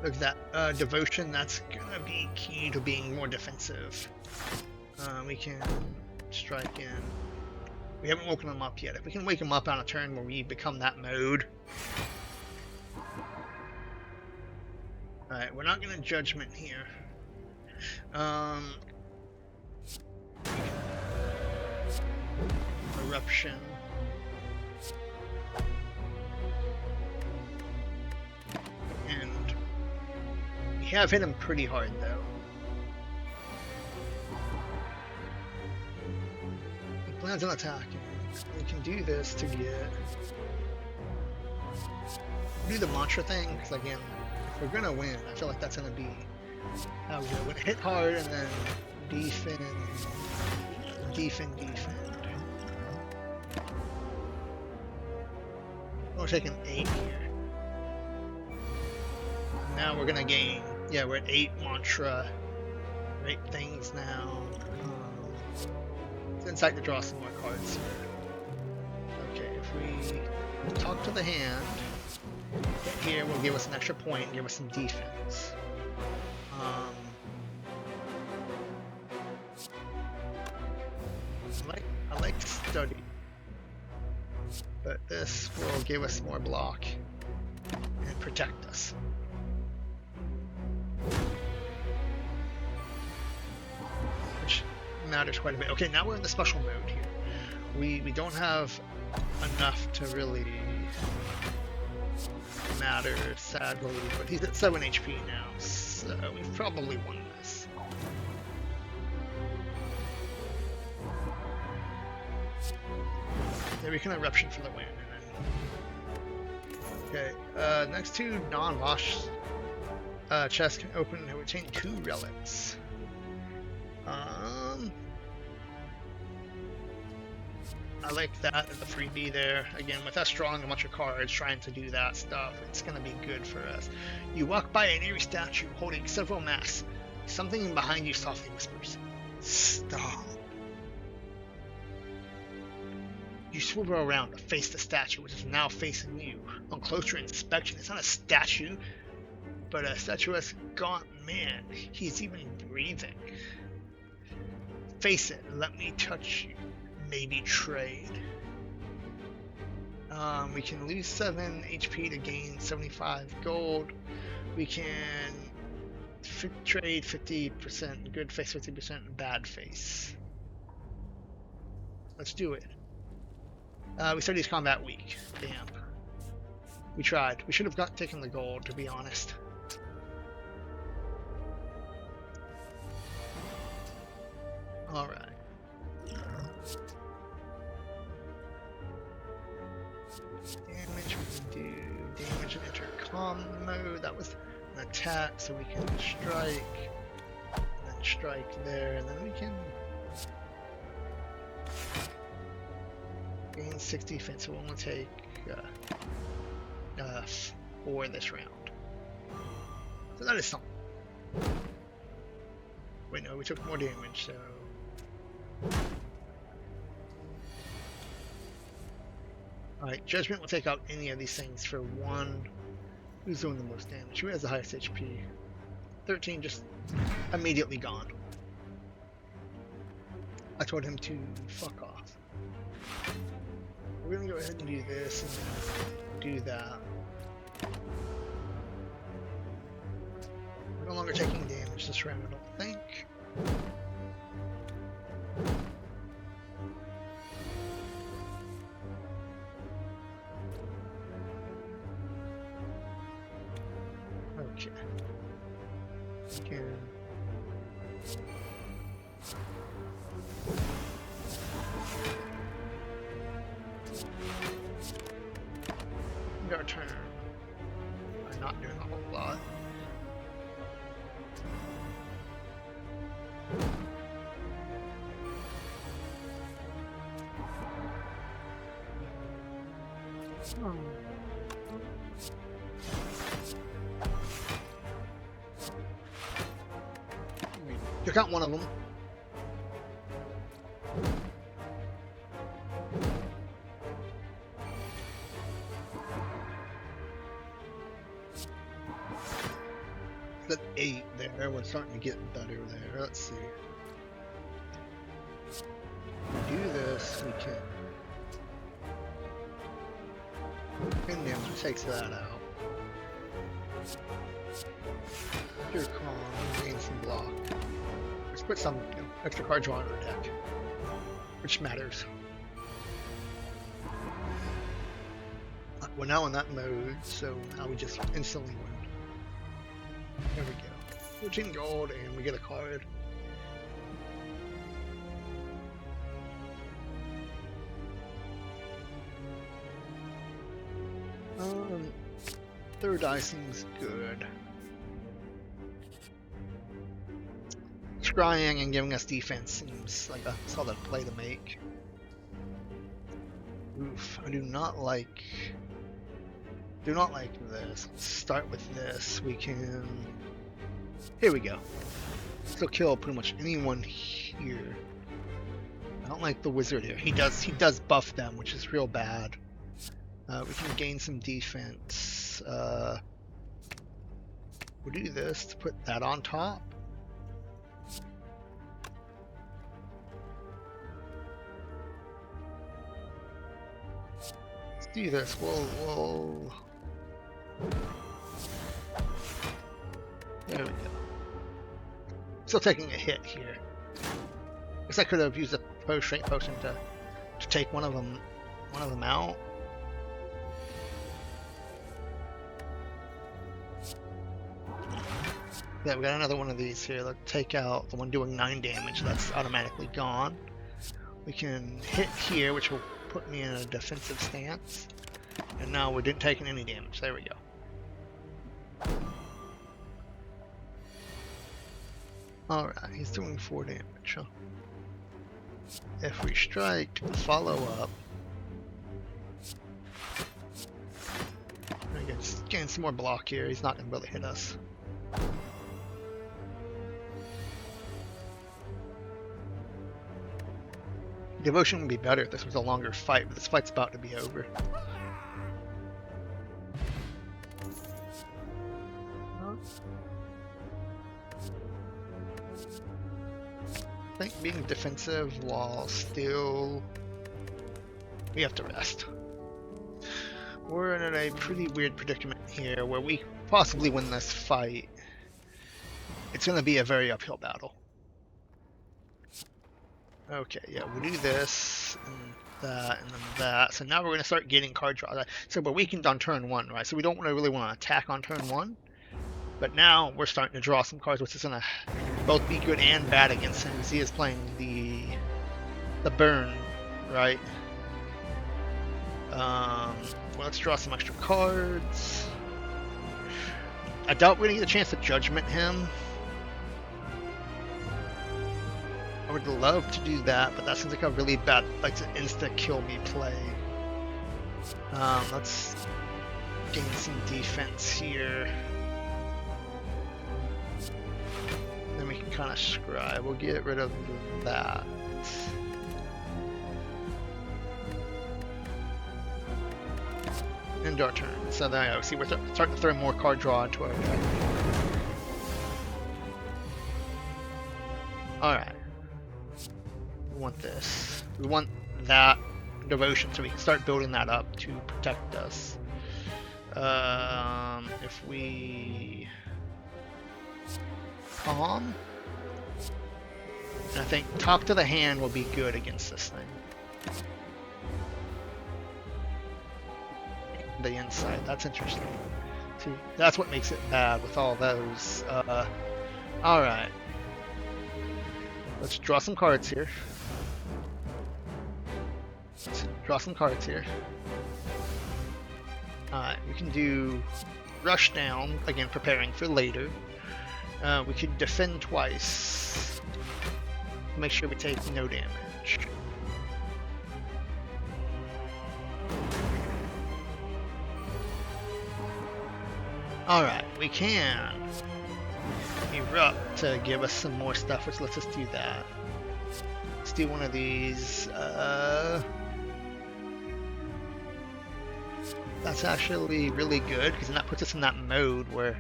Look at that. Devotion, that's gonna be key to being more defensive. We can strike in. We haven't woken them up yet. If we can wake them up on a turn where we become that mode. Alright, we're not gonna judgment here. Eruption. And we have hit him pretty hard though. He plans on attacking. We can do this to get... do the mantra thing, because again, if we're gonna win, I feel like that's gonna be how we go. When it hit hard and then defend, defend. We'll take an 8 here. Now we're gonna gain, yeah, we're at 8 mantra, 8 things now. It's insight to draw some more cards here. Okay, if we talk to the hand, here will give us an extra point and give us some defense. I like study, but this will give us more block and protect us. Which matters quite a bit. Okay, now we're in the special mode here. We don't have enough to really matter, sadly, but he's at 7 HP now, so we've probably won this. There we can eruption for the win. Okay, next 2 non-boss chests can open and retain 2 relics. I like that and the freebie there. Again, with us drawing a bunch of cards, trying to do that stuff, it's going to be good for us. You walk by an eerie statue holding several masks. Something behind you softly whispers, "Stop." You swivel around to face the statue, which is now facing you. On closer inspection, it's not a statue, but a statuesque gaunt man. He's even breathing. Face it, let me touch you. Maybe trade. We can lose 7 HP to gain 75 gold. We can trade 50% good face, 50% bad face. Let's do it. We started his combat weak. Damn. We tried. We should have taken the gold, to be honest. Alright. Damage, we can do damage and enter calm mode. That was an attack, so we can strike. And then strike there, and then we can gain 60 defense, so we'll only take 4 this round. So that is something. Wait, no, we took more damage, so... Alright, Judgment will take out any of these things for 1. Who's doing the most damage? Who has the highest HP? 13 just immediately gone. I told him to fuck off. We're gonna go ahead and do this and then do that. We're no longer taking damage this round, I don't think. Okay. Again. Our turn. I'm not doing a whole lot. Took out one of them. That 8 there, we're starting to get better there. Let's see. If we do this, we can. Pin damage takes that out. Pure Calm, gain some block. Let's put some extra card draw on our deck, which matters. We're now in that mode, so now we just instantly win. There we go. 14 gold, and we get a card. Third eye seems good. Scrying and giving us defense seems like a solid play to make. Oof, I do not like this. Let's start with this. We can. Here we go. Still kill pretty much anyone here. I don't like the wizard here. He does buff them, which is real bad. We can gain some defense. We'll do this to put that on top. Let's do this. We'll. There we go. Still taking a hit here. Guess I could have used a strength potion to take one of them out. Yeah, we got another one of these here. Let's take out the one doing 9 damage. That's automatically gone. We can hit here, which will put me in a defensive stance. And now we didn't take any damage. There we go. Alright, he's doing 4 damage, huh? If we strike, follow up. Getting some more block here. He's not going to really hit us. Devotion would be better if this was a longer fight, but this fight's about to be over. I think being defensive while still... we have to rest. We're in a pretty weird predicament here where we possibly win this fight. It's going to be a very uphill battle. Okay, yeah, we'll do this, and that, and then that. So now we're going to start getting card draws. So we're weakened on turn 1, right? So we don't really want to attack on turn 1. But now we're starting to draw some cards, which is going to both be good and bad against him. He is playing the burn, right? Well, let's draw some extra cards. I doubt we're going to get a chance to judgment him. I would love to do that, but that seems like a really bad, like an insta-kill-me play. Let's gain some defense here. Then we can kind of scry. We'll get rid of that. End our turn. So then, see, we're starting to throw more card draw into our deck. Alright. We want this. We want that devotion so we can start building that up to protect us. If we calm, and I think top to the hand will be good against this thing. The inside, that's interesting. See, that's what makes it bad with all those. Alright. Let's draw some cards here. Alright, we can do rush down, again preparing for later. We could defend twice. Make sure we take no damage. Alright, we can erupt to give us some more stuff, which lets us do that. Let's do one of these. That's actually really good, because that puts us in that mode where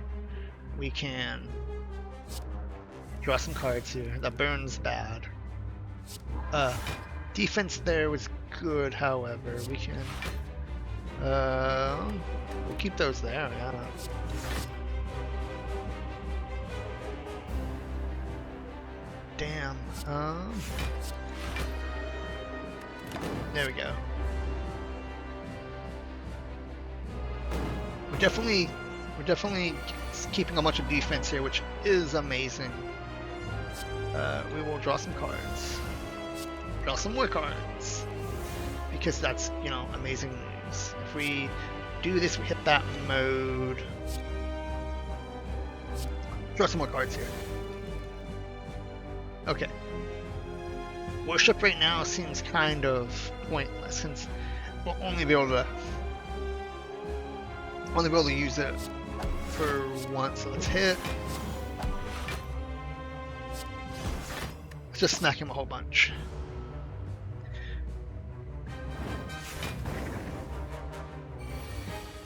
we can draw some cards here. The burn's bad. Defense there was good, however. We can... we'll keep those there, yeah. Damn. There we go. We're definitely keeping a bunch of defense here, which is amazing. We will draw some cards. Draw some more cards. Because that's, you know, amazing news. If we do this, we hit that mode. Draw some more cards here. Okay. Worship right now seems kind of pointless since we'll only be able to use it for once. So let's hit. Let's just smack him a whole bunch.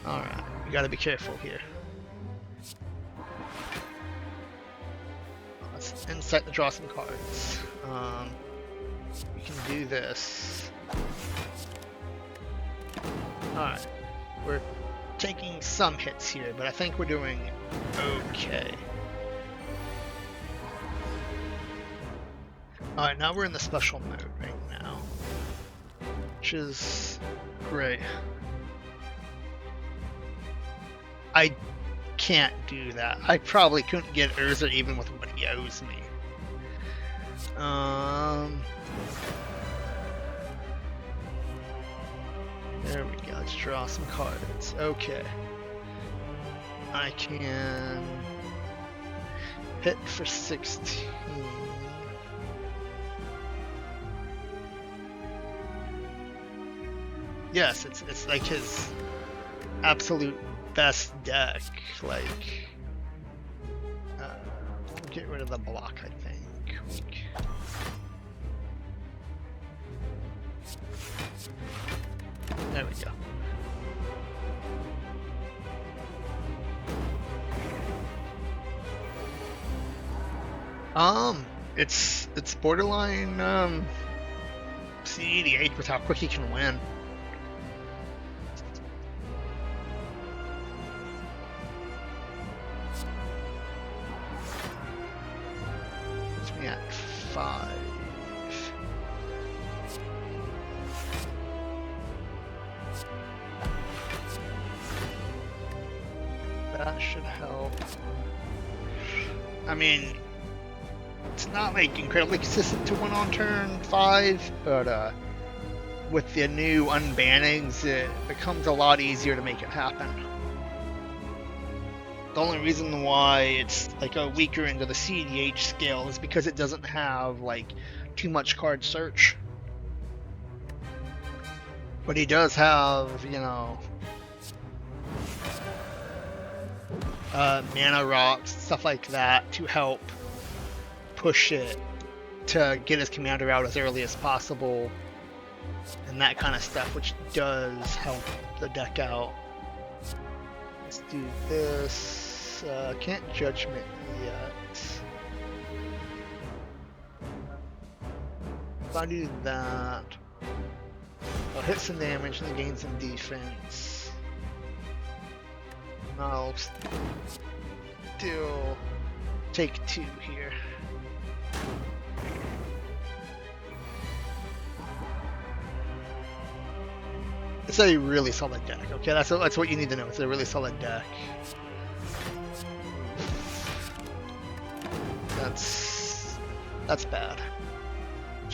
Alright, we gotta be careful here. Let's insight to draw some cards. We can do this. Alright, we're taking some hits here, but I think we're doing okay. Alright, now we're in the special mode right now, which is great. I can't do that. I probably couldn't get Urza even with what he owes me. There we go. Let's draw some cards. Okay. I can hit for 16. Yes, it's like his absolute best deck. Like, get rid of the block, I think. There we go. It's borderline C88 with how quick he can win. Puts me at 5. That should help. I mean, it's not like incredibly consistent to win on turn 5, but with the new unbannings, it becomes a lot easier to make it happen. The only reason why it's like a weaker into the CDH scale is because it doesn't have like too much card search. But he does have, you know, mana rocks, stuff like that to help push it to get his commander out as early as possible and that kind of stuff, which does help the deck out. Let's do this. Can't judgment yet. if I do that, I'll hit some damage and gain some defense. And I'll still take 2 here. It's a really solid deck, okay? That's what you need to know. It's a really solid deck. That's bad.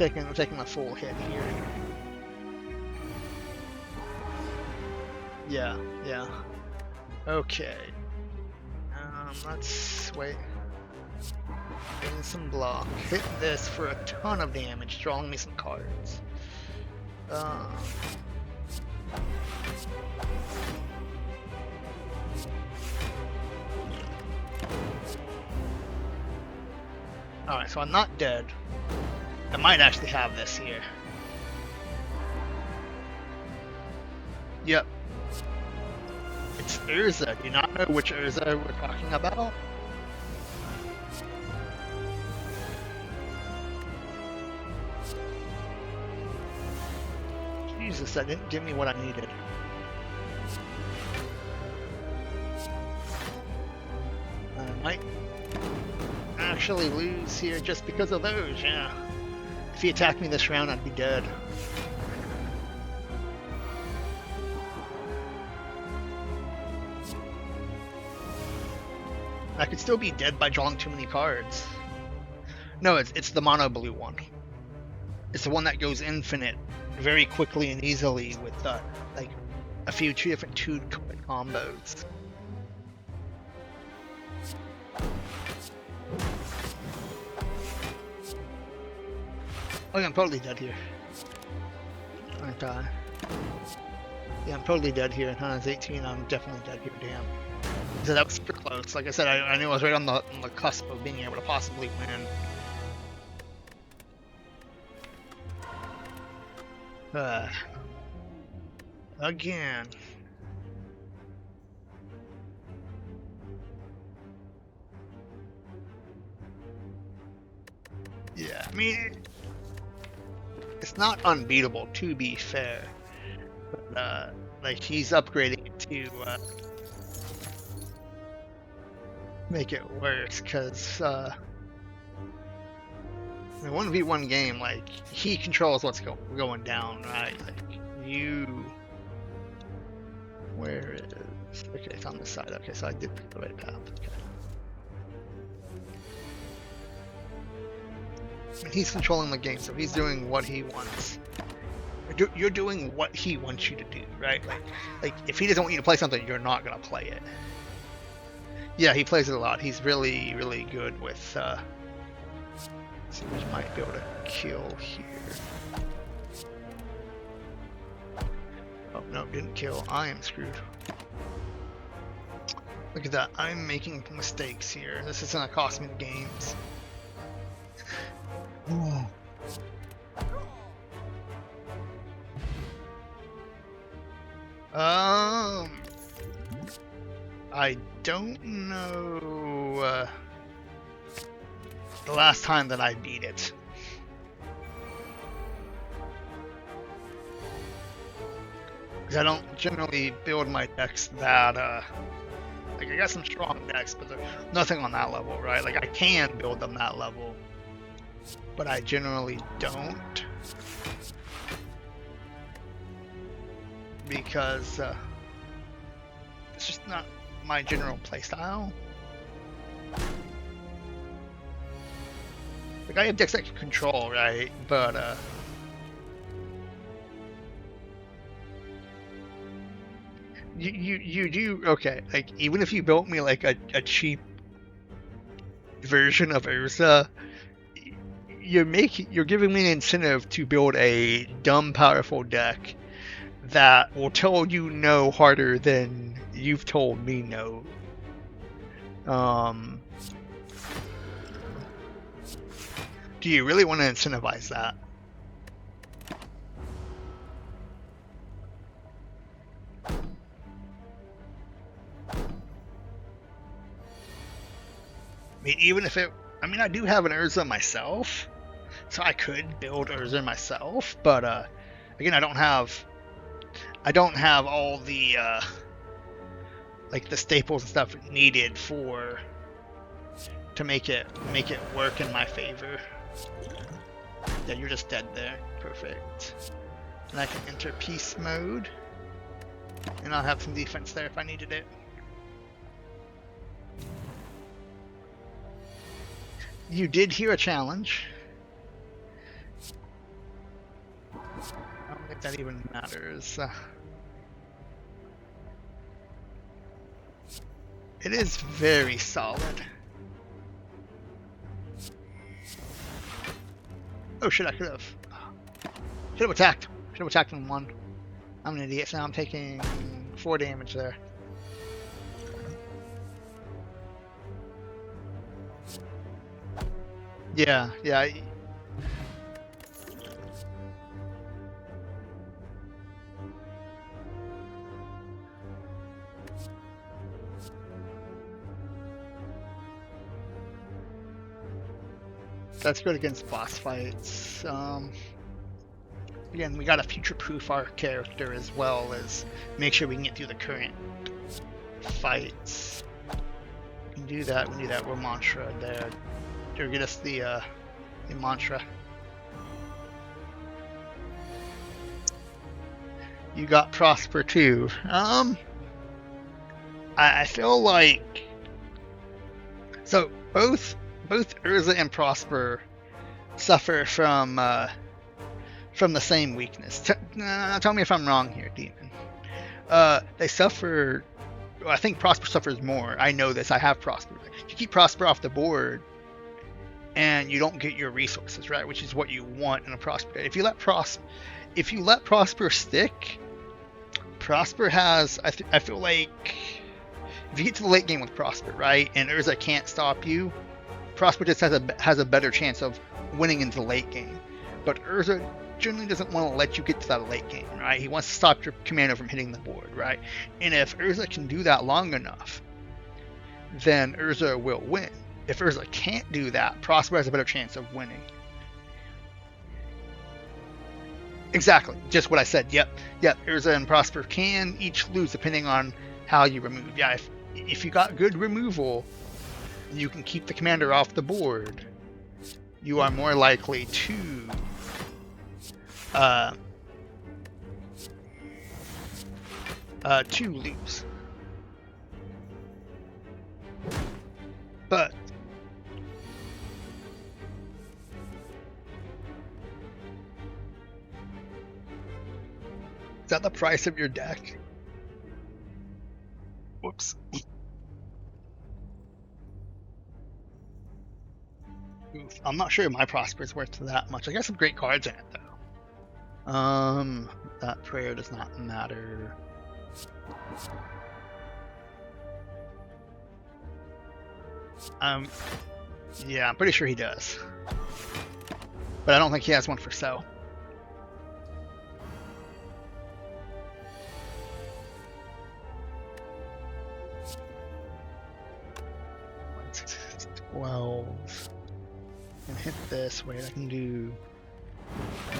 I'm taking a full hit here. Yeah. Okay. Let's wait. Gain some block. Hit this for a ton of damage, drawing me some cards. Alright, so I'm not dead. I might actually have this here. Yep. It's Urza. Do you not know which Urza we're talking about? Jesus, that didn't give me what I needed. I might actually lose here just because of those, yeah. If he attacked me this round, I'd be dead. I could still be dead by drawing too many cards. No, it's the mono blue one. It's the one that goes infinite very quickly and easily with like a few different 2 combos. Oh yeah, I'm totally dead here. Aren't I? Yeah, I'm totally dead here. Huh, it's 18, I'm definitely dead here, damn. So that was super close. Like I said, I knew I was right on the cusp of being able to possibly win. Again. Yeah, I mean, it's not unbeatable, to be fair. But, like, he's upgrading it to make it worse, because in a 1v1 game, like, he controls what's going down, right? Like, where is... Okay, it's on this side. Okay, so I did pick the right path. Okay. I mean, he's controlling the game, so he's doing what he wants. You're doing what he wants you to do, right? Like if he doesn't want you to play something, you're not gonna play it. Yeah, he plays it a lot. He's really, really good with. So we might be able to kill here. Oh no, didn't kill. I am screwed. Look at that. I'm making mistakes here. This is gonna cost me the games. Ooh. I don't know the last time that I beat it. Because I don't generally build my decks that, like I got some strong decks, but there's nothing on that level, right? Like I can build them that level, but I generally don't. Because it's just not my general playstyle. Like I have decks I can control, right? But you do okay. Like even if you built me like a cheap version of Urza, you're giving me an incentive to build a dumb powerful deck that will tell you no harder than you've told me no. Do you really want to incentivize that? I mean, even if it... I mean, I do have an Urza myself, so I could build Urza myself, but again, I don't have all the like the staples and stuff needed to make it work in my favor. Yeah, you're just dead there. Perfect. And I can enter peace mode, and I'll have some defense there if I needed it. You did hear a challenge. I don't think that even matters. It is very solid. Oh shit, I should have attacked. Should have attacked in one. I'm an idiot, so now I'm taking 4 damage there. Yeah. That's good against boss fights. Again, we gotta future-proof our character as well as make sure we can get through the current fights. We can do that. We're mantra there. Or get us the mantra. You got Prosper too. I feel like so both Urza and Prosper suffer from the same weakness. Tell me if I'm wrong here, Demon. They suffer. Well, I think Prosper suffers more. I know this. I have Prosper. You keep Prosper off the board, and you don't get your resources, right? Which is what you want in a Prosper. If you let Prosper stick, Prosper has. I feel like if you get to the late game with Prosper, right, and Urza can't stop you, Prosper just has a better chance of winning into the late game. But Urza generally doesn't want to let you get to that late game, right? He wants to stop your commander from hitting the board, right? And if Urza can do that long enough, then Urza will win. If Urza can't do that, Prosper has a better chance of winning. Exactly, just what I said. Yep. Urza and Prosper can each lose depending on how you remove. Yeah, if you got good removal, you can keep the commander off the board. You are more likely to lose. But is that the price of your deck? Whoops. Oof, I'm not sure my Prosper is worth that much. I got some great cards in it though. That prayer does not matter. Yeah, I'm pretty sure he does. But I don't think he has one for sale. And hit this. Wait, I can do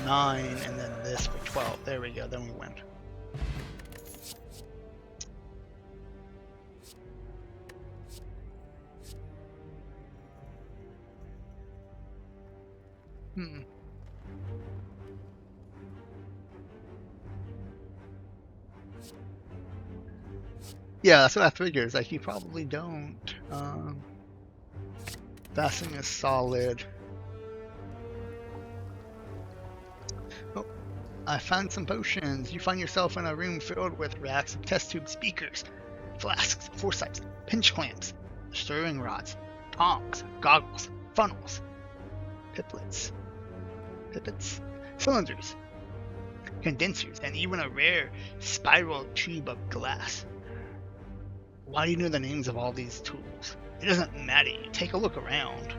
9 and then this for 12. There we go. Then we win. Yeah, that's what I figured. It's like you probably don't. Fasting is solid. Oh, I found some potions. You find yourself in a room filled with racks of test tube speakers, flasks, foresights, pinch clamps, stirring rods, tongs, goggles, funnels, pipets, cylinders, condensers, and even a rare spiral tube of glass. Why do you know the names of all these tools? It doesn't matter. You take a look around.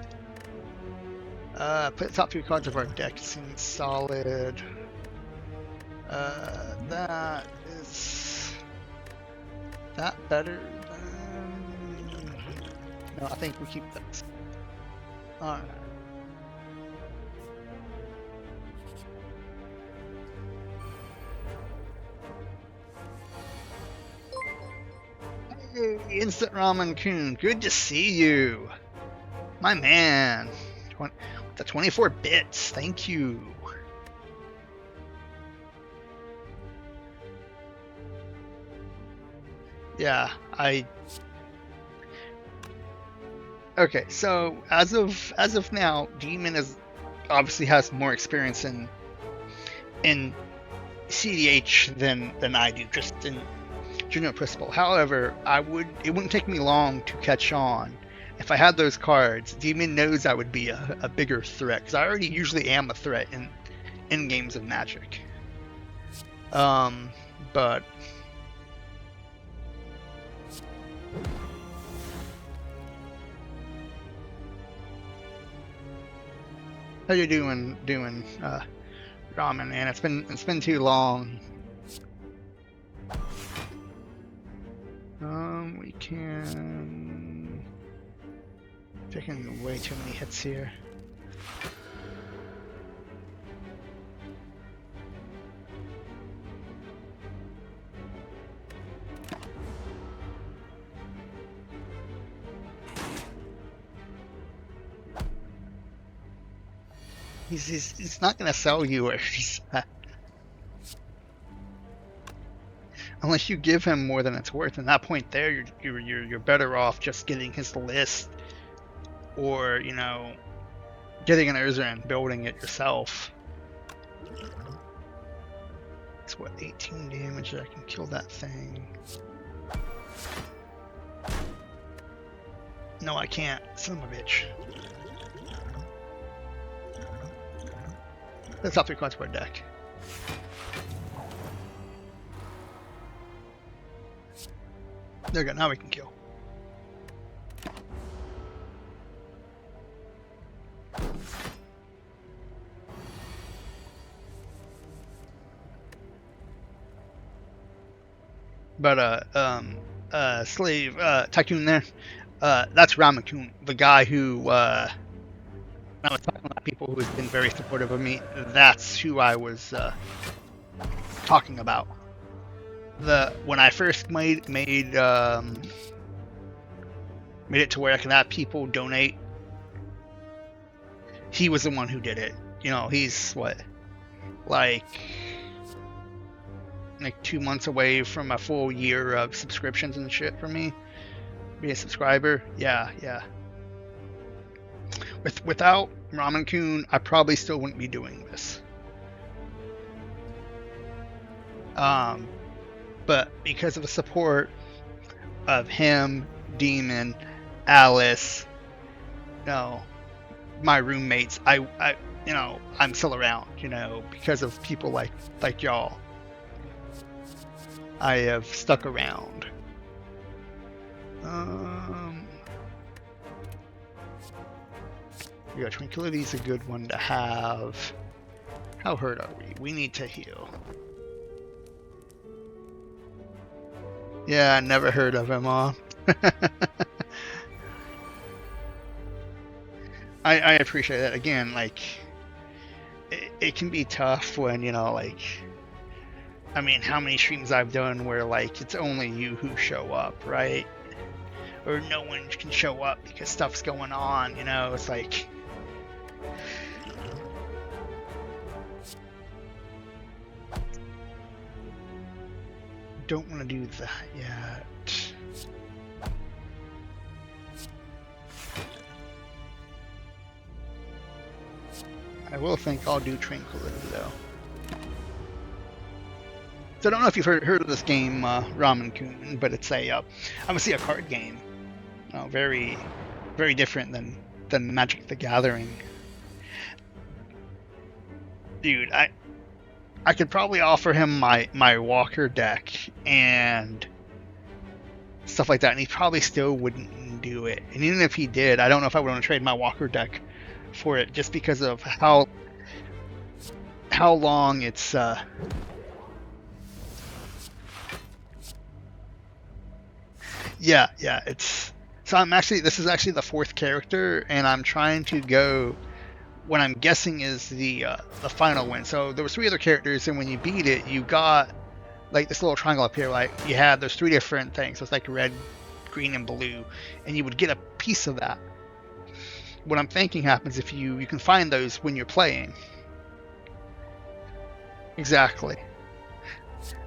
Put the top 3 cards of our deck. Seems solid. That is that better than... No, I think we keep those. Alright. Hey, Instant Ramen Kun, good to see you. My man. The 24 bits, thank you. Yeah, okay, so as of now, Demon obviously has more experience in CDH than I do, just in general principle. However, it wouldn't take me long to catch on. If I had those cards, Demon knows I would be a bigger threat, because I already usually am a threat in games of Magic. But how you doing, Ramen? Man, it's been too long. We can taking way too many hits here. He's not gonna sell you or unless you give him more than it's worth. At that point, there you're better off just getting his list, or getting an Urza and building it yourself. It's what, 18 damage. I can kill that thing. No, I can't. Son of a bitch. That's not 3 cards per deck. There we go. Now we can kill. But slave tycoon there. That's Ramakun, the guy who I was talking about, people who have been very supportive of me. That's who I was talking about. When I first made it to where I can have people donate, he was the one who did it. He's what, like 2 months away from a full year of subscriptions and shit for me. Be a subscriber. Yeah. Without Ramen Kun, I probably still wouldn't be doing this. But because of the support of him, Demon, Alice, my roommates, I'm still around, because of people like y'all. I have stuck around. Yeah, Tranquility's a good one to have. How hurt are we? We need to heal. Yeah, I never heard of him, huh? I appreciate that. Again, it can be tough when, I mean, how many streams I've done where, it's only you who show up, right? Or no one can show up because stuff's going on, it's like... Don't want to do that yet. I will think I'll do Tranquility though. So I don't know if you've heard of this game, Ramen Kun, but it's obviously a card game. Very, very different than Magic the Gathering. Dude, I could probably offer him my Walker deck and stuff like that, and he probably still wouldn't do it. And even if he did, I don't know if I would want to trade my Walker deck for it, just because of how long it's yeah, it's so this is actually the 4th character, and I'm trying to go what I'm guessing is the final win. So there was 3 other characters, and when you beat it, you got this little triangle up here. You had those 3 different things. So it's red, green and blue, and you would get a piece of that. What I'm thinking happens if you can find those when you're playing. Exactly.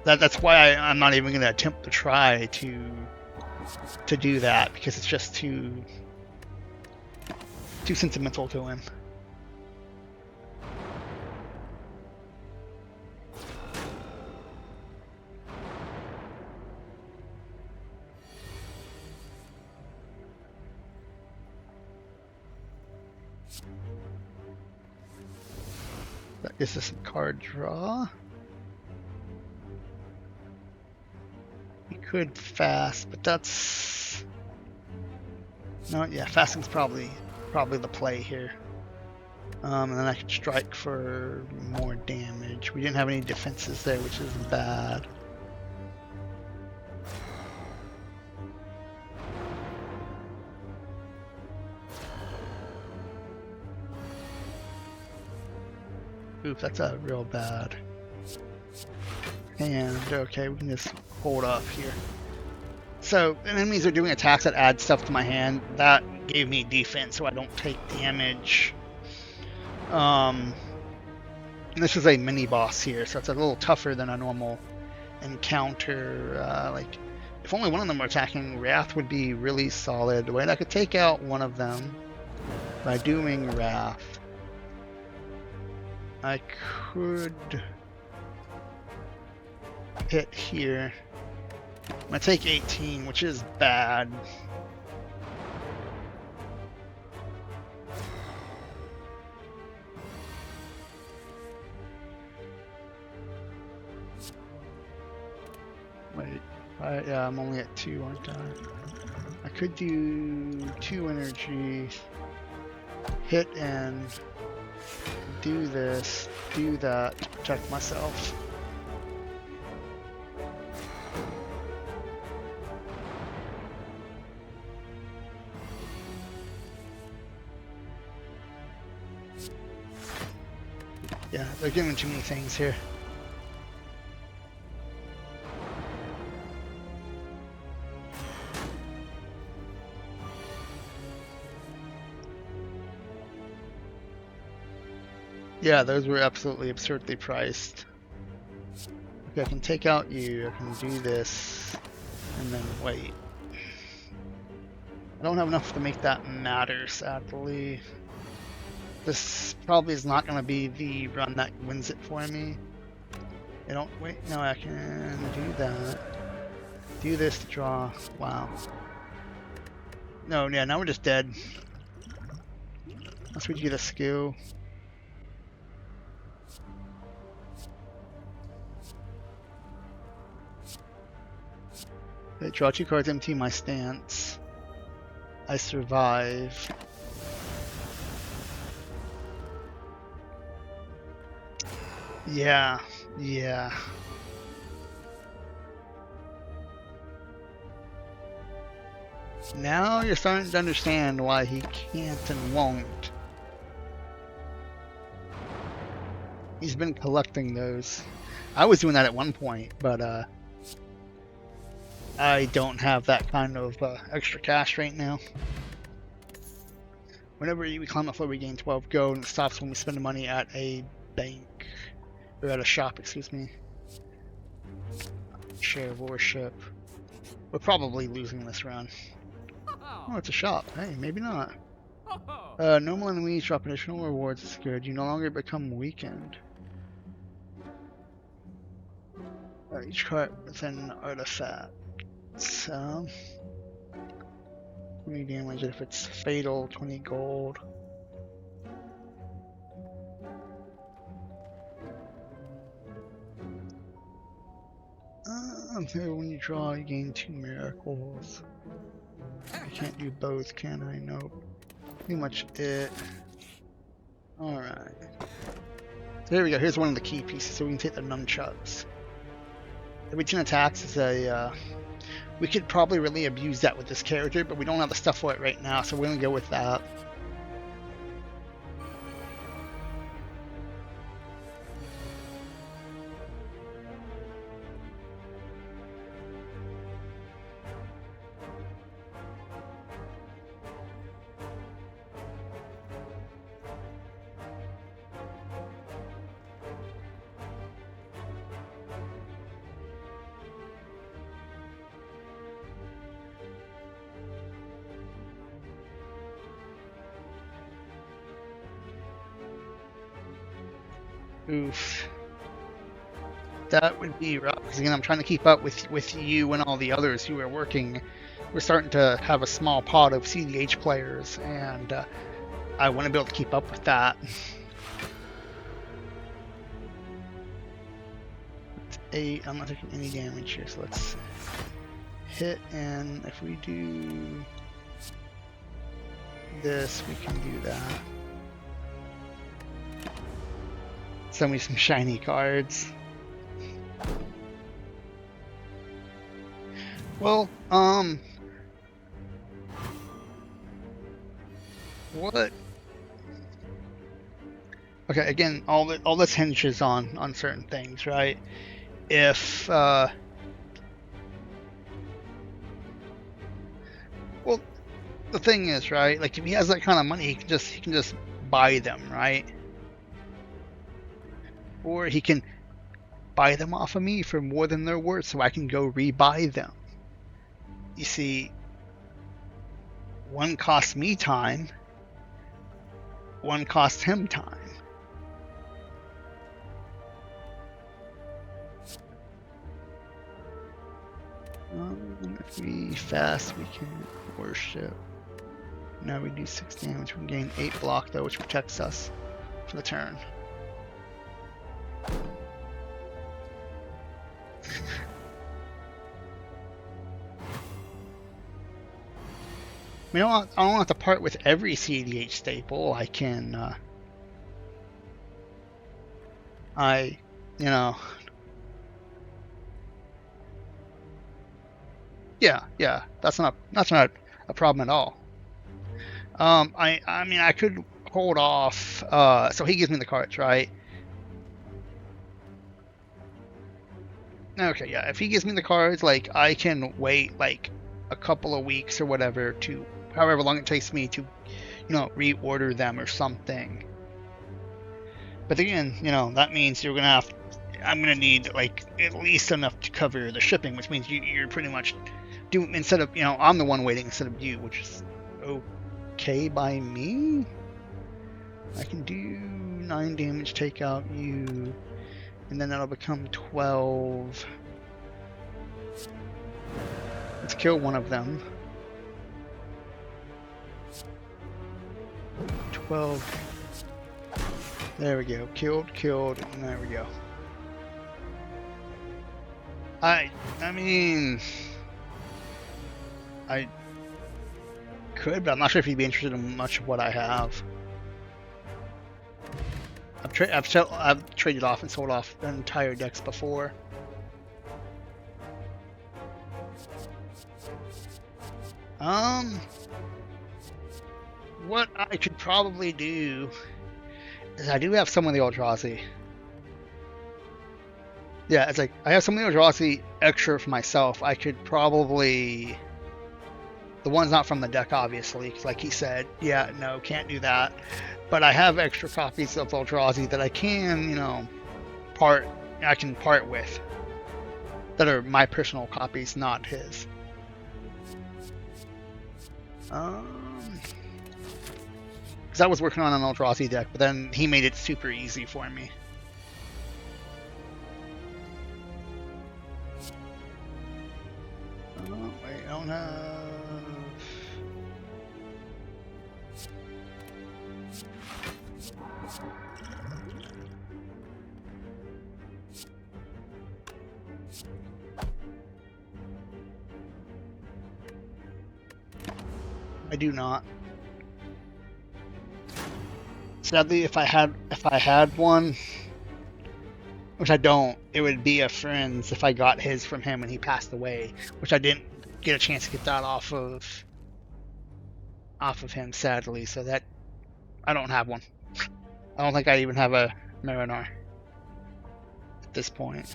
That's why I'm not even going to attempt to try to do that, because it's just too sentimental to him. That gives us some card draw. We could fast, but that's no, yeah, fasting's probably the play here. And then I could strike for more damage. We didn't have any defenses there, which is bad. Oof, that's a real bad. And okay, we can just hold up here. So enemies are doing attacks that add stuff to my hand. That gave me defense, so I don't take damage. And this is a mini boss here, so it's a little tougher than a normal encounter. Like, if only one of them were attacking, Wrath would be really solid. Wait, I could take out one of them by doing Wrath. I could hit here. I'm gonna take 18, which is bad. Wait, yeah, I'm only at 2, aren't I? I could do 2 energy, hit and do this, do that to protect myself. Yeah, they're giving too many things here. Yeah, those were absolutely absurdly priced. Okay, I can take out you, I can do this, and then wait. I don't have enough to make that matter, sadly. This probably is not going to be the run that wins it for me. I don't, wait, no, I can do that. Do this to draw, wow. No, yeah, now we're just dead. Unless we do the skill. Okay, draw 2 cards, empty my stance. I survive. Yeah, yeah. Now you're starting to understand why he can't and won't. He's been collecting those. I was doing that at one point, but I don't have that kind of extra cash right now. Whenever we climb up floor, we gain 12 gold, and it stops when we spend the money at a bank. Or at a shop, excuse me. Share of worship. We're probably losing this run. Oh, it's a shop. Hey, maybe not. Normal enemies drop additional rewards. It's good. You no longer become weakened. Each card with an artifact. So, 20 damage if it's fatal, 20 gold. When you draw, you gain 2 miracles. I can't do both, can I? Nope. Pretty much it. Alright. So here we go. Here's one of the key pieces, so we can take the nunchucks. Every 10 attacks is a... we could probably really abuse that with this character, but we don't have the stuff for it right now, so we're going to go with that. Oof. That would be rough, because again, I'm trying to keep up with you and all the others who are working. We're starting to have a small pod of CDH players, and I want to be able to keep up with that. I'm not taking any damage here, so let's hit, and if we do this, we can do that. Send me some shiny cards. Well, what? Okay, again, all this hinges on certain things, right? If well, the thing is, right? Like, if he has that kind of money, he can just buy them, right? Or he can buy them off of me for more than they're worth, so I can go rebuy them. You see, one costs me time, one costs him time. If we fast, we can worship. Now we do 6 damage. We can gain 8 block though, which protects us for the turn. I don't have to part with every CDH staple. I can, you know, yeah, that's not a problem at all. I mean, I could hold off. So he gives me the cards, right? Okay, yeah. If he gives me the cards, like, I can wait like a couple of weeks or whatever to, however long it takes me to, you know, reorder them or something. But again, you know, that means I'm gonna need like at least enough to cover the shipping, which means you're pretty much doing, instead of, you know, I'm the one waiting instead of you, which is okay by me. I can do 9 damage, take out you, and then that'll become 12. Let's kill one of them. 12. There we go. Killed, and there we go. I mean, I could, but I'm not sure if he'd be interested in much of what I have. I've traded off and sold off entire decks before. What I could probably do is I do have some of the Eldrazi. Yeah, it's like I have some of the Eldrazi extra for myself. I could probably, the one's not from the deck, obviously, because like he said, yeah, no, can't do that. But I have extra copies of Eldrazi that I can, you know, I can part with. That are my personal copies, not his. Because I was working on an Eldrazi deck, but then he made it super easy for me. Oh, wait, I don't have... I do not. Sadly, if I had one, which I don't, it would be a friend's if I got his from him when he passed away, which I didn't get a chance to get that off of him, sadly. So that I don't have one. I don't think I even have a Marinar at this point.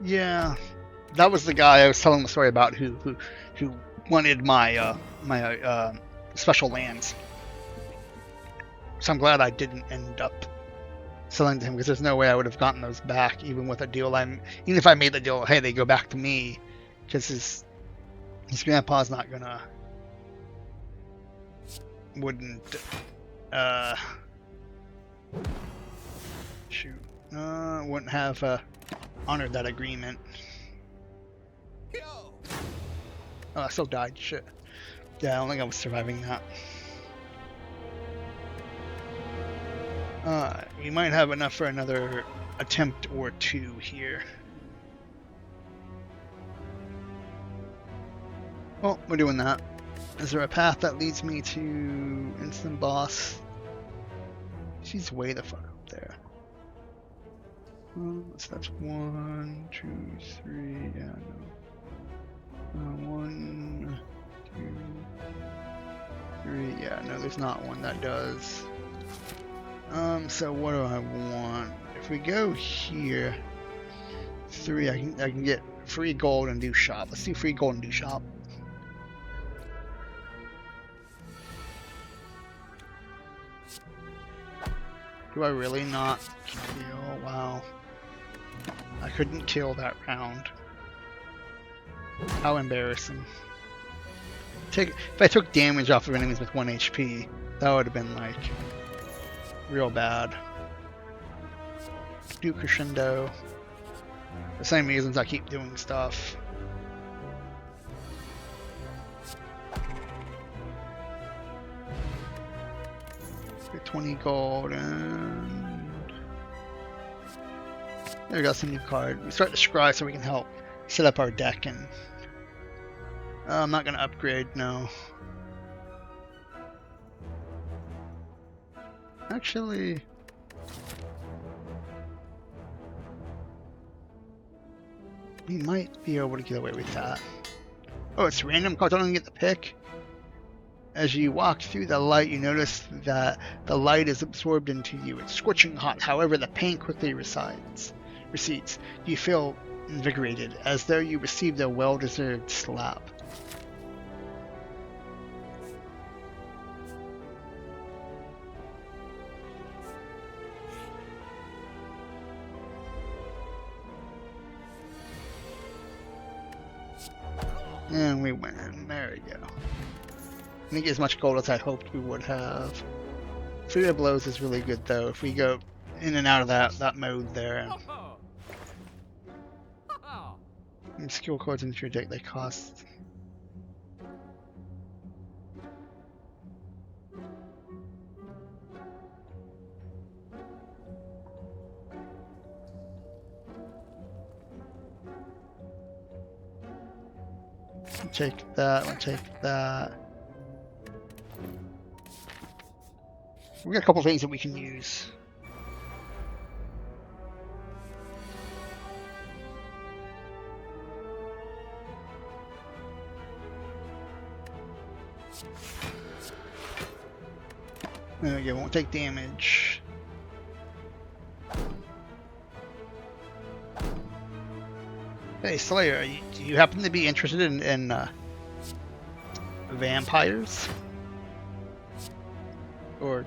Yeah, that was the guy I was telling the story about who wanted my special lands. So I'm glad I didn't end up selling to him, because there's no way I would have gotten those back, even with a deal. Even if I made the deal, hey, they go back to me, because his grandpa's not gonna wouldn't wouldn't have honored that agreement. Oh, I still died. Shit. Yeah, I don't think I was surviving that. We might have enough for another attempt or two here. Well, we're doing that. Is there a path that leads me to instant boss? She's way the fuck up there. So that's 1, 2, 3. Yeah, no. 1, 2, 3. Yeah, no, there's not one that does. So what do I want? If we go here, 3, I can get free gold and do shop. Let's do free gold and do shop. Do I really not kill? Wow. I couldn't kill that round. How embarrassing. If I took damage off of enemies with 1 HP, that would have been like real bad. Do crescendo. The same reasons I keep doing stuff. Get 20 gold and there we go, some new card. We start to scry so we can help set up our deck, and I'm not gonna upgrade, no. Actually, we might be able to get away with that. Oh, it's random cards. I don't even get the pick. As you walk through the light, you notice that the light is absorbed into you. It's scorching hot. However, the pain quickly recedes. You feel invigorated, as though you received a well-deserved slap. And we win. There we go. I didn't get as much gold as I hoped we would have. Free of blows is really good though. If we go in and out of that mode there. And skill cards into your deck, they cost. Take that, we'll take that. We got a couple things that we can use. There we go, won't take damage. Hey Slayer, do you happen to be interested in vampires? Or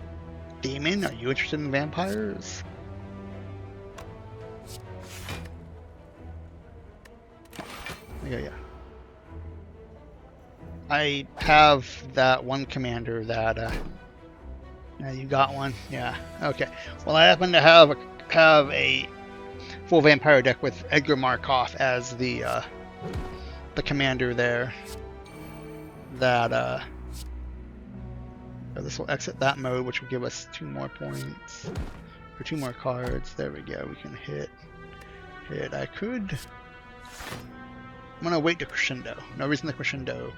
Demon, are you interested in vampires? Yeah. I have that one commander that yeah, you got one? Yeah. Okay. Well, I happen to have a full vampire deck with Edgar Markov as the commander there. That this will exit that mode, which will give us 2 more points or 2 more cards. There we go. We can hit. I could. I'm gonna wait to crescendo. No reason to crescendo.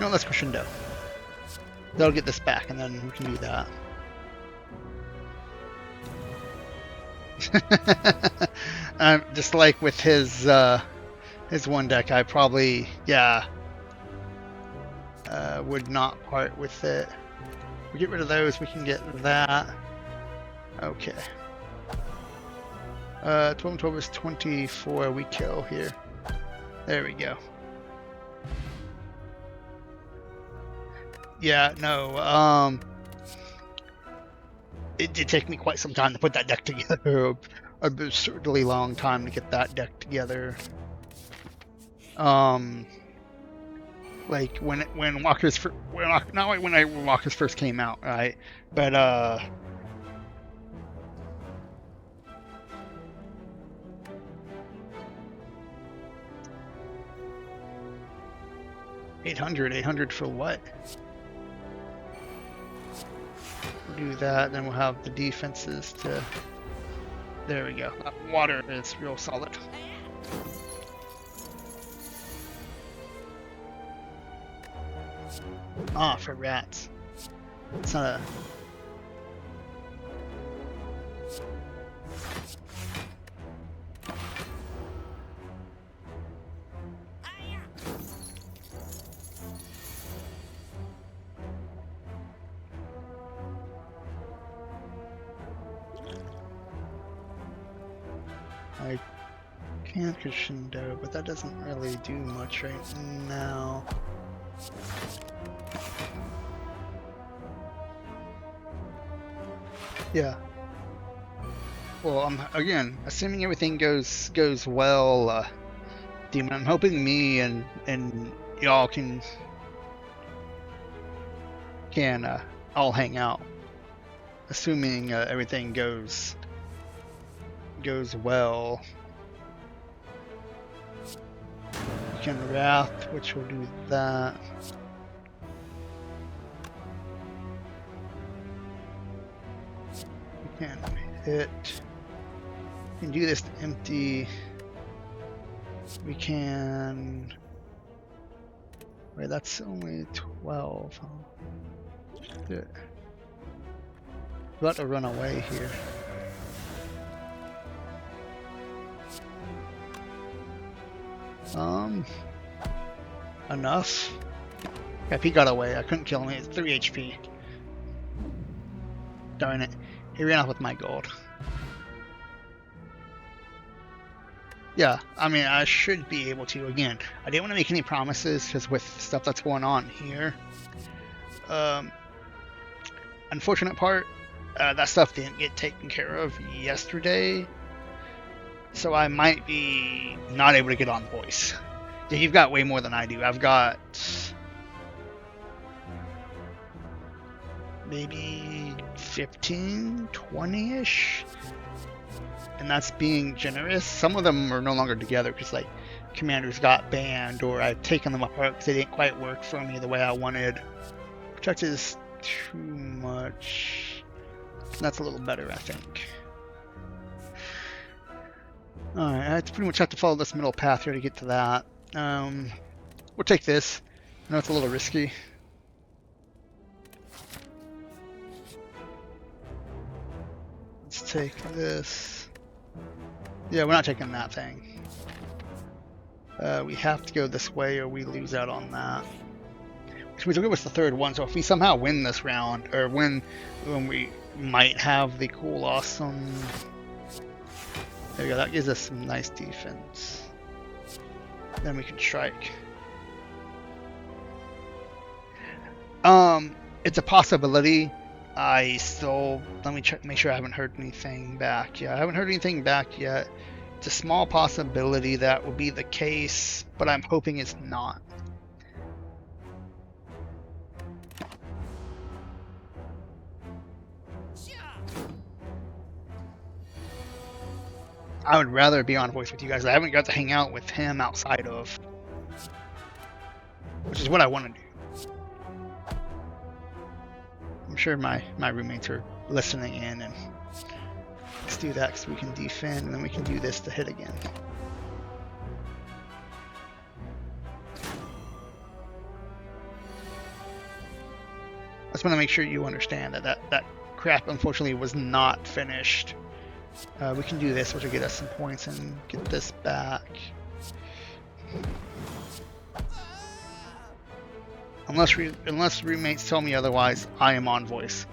No, let's crescendo. That'll get this back, and then we can do that. Just like with his one deck, I probably would not part with it. We get rid of those, we can get that. Okay. 12 and 12 is 24. We kill here. There we go. Yeah, no. It did take me quite some time to put that deck together. absurdly long time to get that deck together. Like when Walker's not like when Walker's first came out, right? But 800 for what? We'll do that, then we'll have the defenses to. There we go. Water is real solid. Ah, for rats. It's not a. I can crescendo, but that doesn't really do much right now. Yeah. Well, I'm again assuming everything goes well, Demon. I'm hoping me and y'all can all hang out. Assuming everything goes well. We can Wrath, which will do that. We can hit. We can do this to empty. We can. Wait, that's only 12. Huh? About to run away here. Enough. Yep, he got away. I couldn't kill him. It's 3 HP. Darn it. He ran off with my gold. Yeah, I mean, I should be able to. Again, I didn't want to make any promises because with stuff that's going on here. Unfortunate part, that stuff didn't get taken care of yesterday. So I might be not able to get on voice. Yeah, you've got way more than I do. I've got maybe 15, 20-ish. And that's being generous. Some of them are no longer together because like commanders got banned or I've taken them apart because they didn't quite work for me the way I wanted. Which is too much. That's a little better, I think. Alright, I pretty much have to follow this middle path here to get to that. We'll take this. I know it's a little risky. Let's take this. Yeah, we're not taking that thing. We have to go this way or we lose out on that. Which means we'll give us the third one, so if we somehow win this round, or when we might have the cool, awesome... There we go, that gives us some nice defense. Then we can strike. It's a possibility. I still, let me check, make sure I haven't heard anything back. Yeah, I haven't heard anything back yet. It's a small possibility that will be the case, but I'm hoping it's not. I would rather be on voice with you guys. I haven't got to hang out with him outside of, which is what I want to do. I'm sure my roommates are listening in, and let's do that because we can defend, and then we can do this to hit again. I just want to make sure you understand that crap unfortunately was not finished. We can do this, which will get us some points and get this back. Unless roommates tell me otherwise, I am on voice.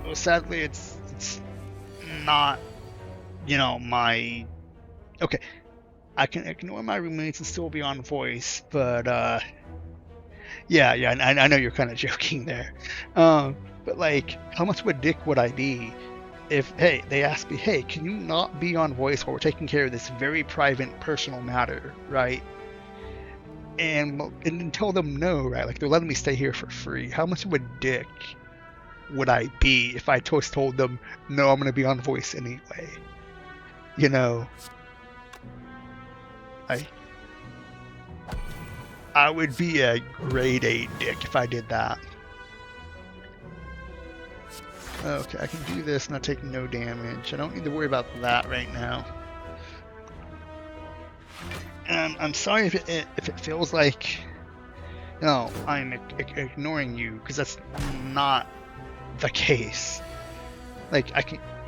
Well, sadly, it's not, you know, my... Okay, I can ignore my roommates and still be on voice, but, Yeah, I know you're kind of joking there. But like, how much of a dick would I be if, hey, they asked me, hey, can you not be on voice while we're taking care of this very private, personal matter, right? And then tell them no, right? Like, they're letting me stay here for free. How much of a dick would I be if I just told them, no, I'm going to be on voice anyway? You know, I would be a grade 8 dick if I did that. Okay, I can do this and I take no damage. I don't need to worry about that right now. And I'm sorry if it feels like, you know, I'm ignoring you, because that's not the case. Like,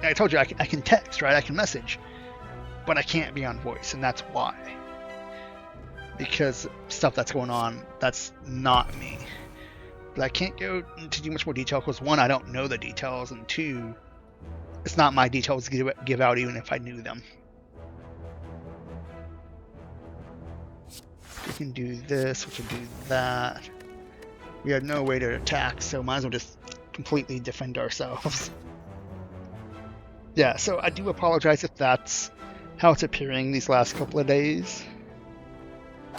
I told you I can text, right? I can message, but I can't be on voice, and that's why. Because stuff that's going on, that's not me. But I can't go into too much more detail because, one, I don't know the details, and two, it's not my details to give out even if I knew them. We can do this, we can do that. We have no way to attack, so might as well just completely defend ourselves. Yeah, so I do apologize if that's how it's appearing these last couple of days.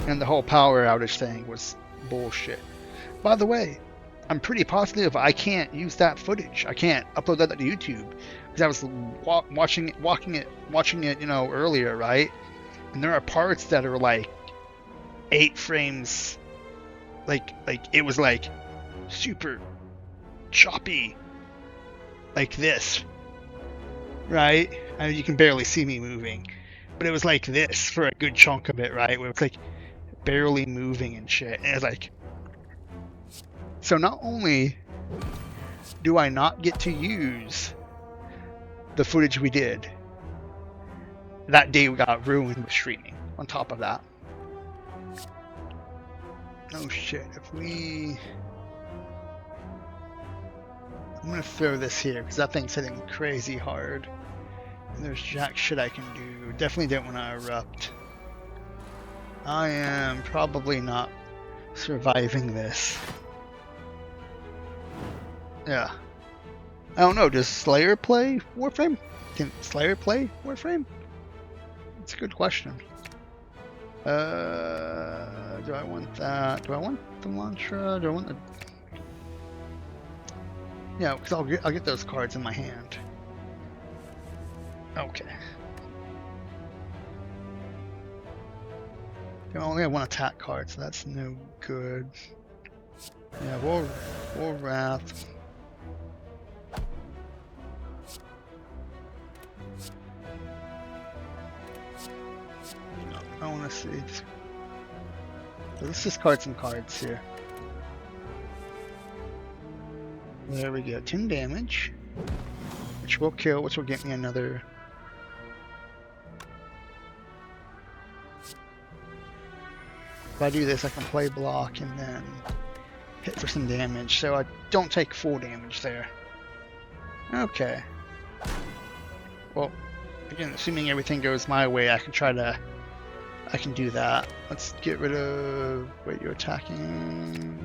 And the whole power outage thing was bullshit. By the way, I'm pretty positive I can't use that footage. I can't upload that to YouTube because I was watching it, you know, earlier, right? And there are parts that are like 8 frames, like it was like super choppy, like this, right? I mean, you can barely see me moving, but it was like this for a good chunk of it, right? Where it was like barely moving and shit. And it's like, so not only do I not get to use the footage we did, that day we got ruined with streaming on top of that. Oh shit, I'm gonna throw this here because that thing's hitting crazy hard. And there's jack shit I can do. Definitely don't want to erupt. I am probably not surviving this. Yeah. I don't know, does Slayer play Warframe? Can Slayer play Warframe? It's a good question. Do I want that? Do I want the mantra? Do I want the... Yeah, because I'll get those cards in my hand. Okay. I only have 1 attack card, so that's no good. Yeah, we'll Wrath. I want to see. So let's discard some cards here. There we go. 10 damage, which will kill, which will get me another. If I do this, I can play block and then hit for some damage, so I don't take full damage there. Okay. Well, again, assuming everything goes my way, I can do that. Let's get rid of... Wait, you're attacking...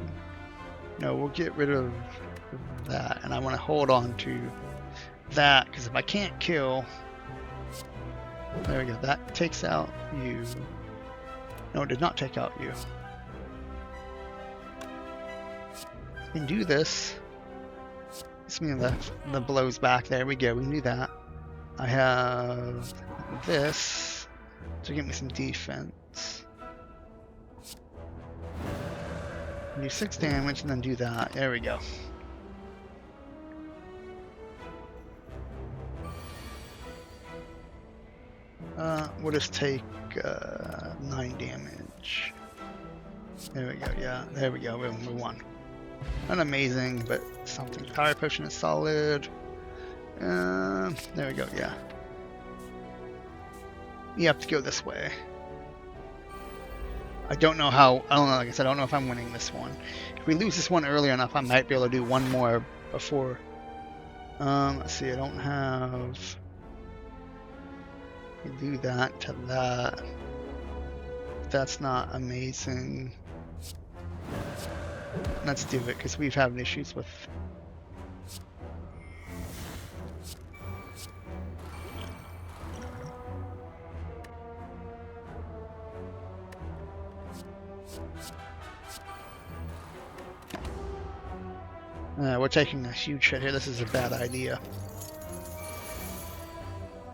No, we'll get rid of that, and I want to hold on to that, because if I can't kill... There we go, that takes out you. No, it did not take out you. I can do this. This means the blows back. There we go, we can do that. I have this to give me some defense. Do 6 damage and then do that. There we go. We'll just take 9 damage. There we go, yeah, there we go, we won. Not amazing, but something. Power potion is solid. There we go, yeah. You have to go this way. I don't know how, I don't know, like I said, I don't know if I'm winning this one. If we lose this one early enough, I might be able to do one more before. Let's see, I don't have... You do that to that. That's not amazing. Let's do it, because we've had issues with... we're taking a huge hit here. This is a bad idea.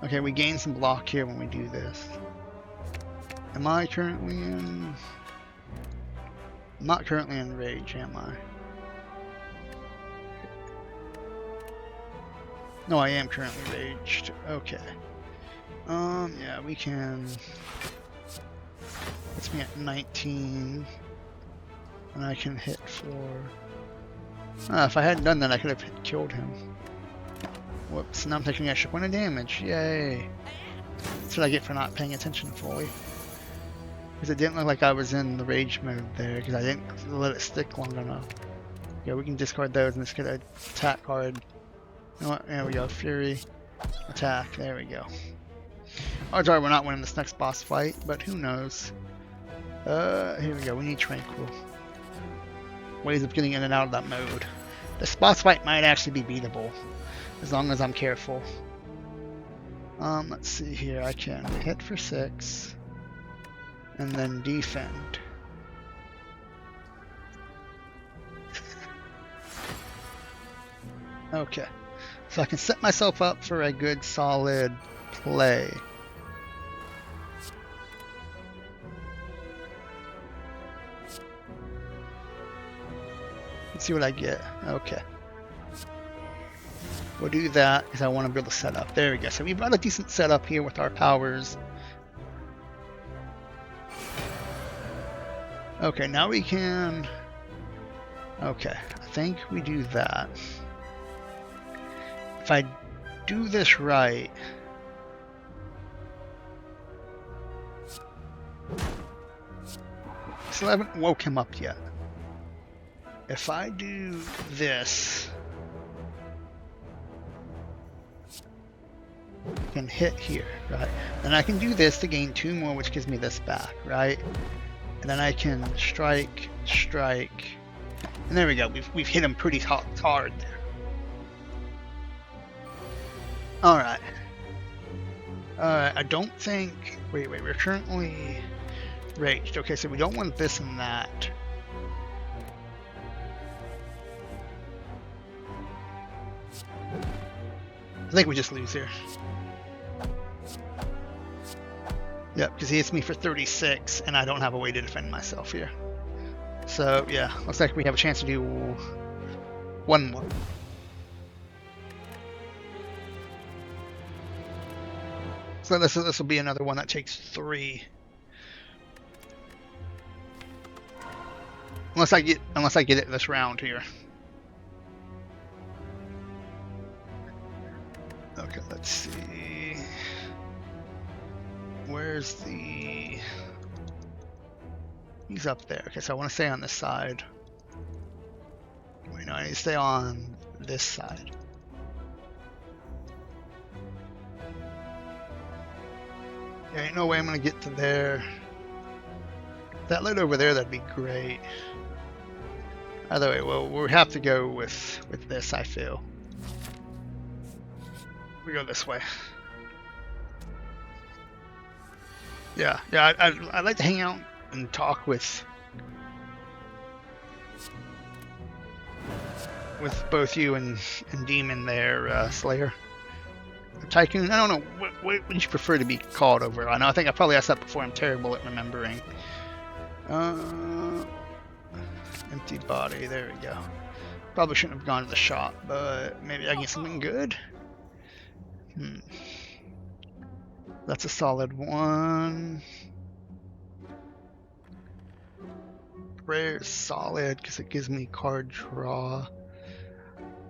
Okay, we gain some block here when we do this. Am I currently in... I'm not currently in rage, am I? No, I am currently raged. Okay. Yeah, we can... Puts me at 19. And I can hit for... if I hadn't done that, I could have killed him. Whoops, now I'm taking an extra point of damage. Yay. That's what I get for not paying attention fully. Because it didn't look like I was in the rage mode there, because I didn't let it stick long enough. Yeah, we can discard those and just get an attack card. You know what? There we go. Fury. Attack. There we go. Odds are we're not winning this next boss fight, but who knows. Here we go. We need Tranquil. Ways of getting in and out of that mode. This boss fight might actually be beatable, as long as I'm careful. Let's see here. I can hit for 6, and then defend. Okay, so I can set myself up for a good, solid play. Let's see what I get. Okay. We'll do that because I want to be able to set up. There we go. So we've got a decent setup here with our powers. Okay, now we can... Okay, I think we do that. If I do this right... Still haven't woke him up yet. If I do this... I can hit here, right? Then I can do this to gain 2 more, which gives me this back, right? And then I can strike, strike, and there we go. We've hit him pretty hard there. All right. I don't think. Wait. We're currently raged. Okay, so we don't want this and that. I think we just lose here. Yep, because he hits me for 36, and I don't have a way to defend myself here. So, yeah, looks like we have a chance to do one more. So this will be another one that takes 3. Unless I get it this round here. Okay, let's see. Where's the... He's up there. Okay, so I want to stay on this side. Wait, no, I need to stay on this side. There ain't no way I'm going to get to there. If that led over there, that'd be great. Either way, well, we'll have to go with this, I feel. We go this way. Yeah, I'd like to hang out and talk with both you and Demon there, Slayer. Tycoon, I don't know, what would you prefer to be called over? I think I probably asked that before, I'm terrible at remembering. Empty body, there we go. Probably shouldn't have gone to the shop, but maybe I can get something good? That's a solid 1. Rare is solid because it gives me card draw.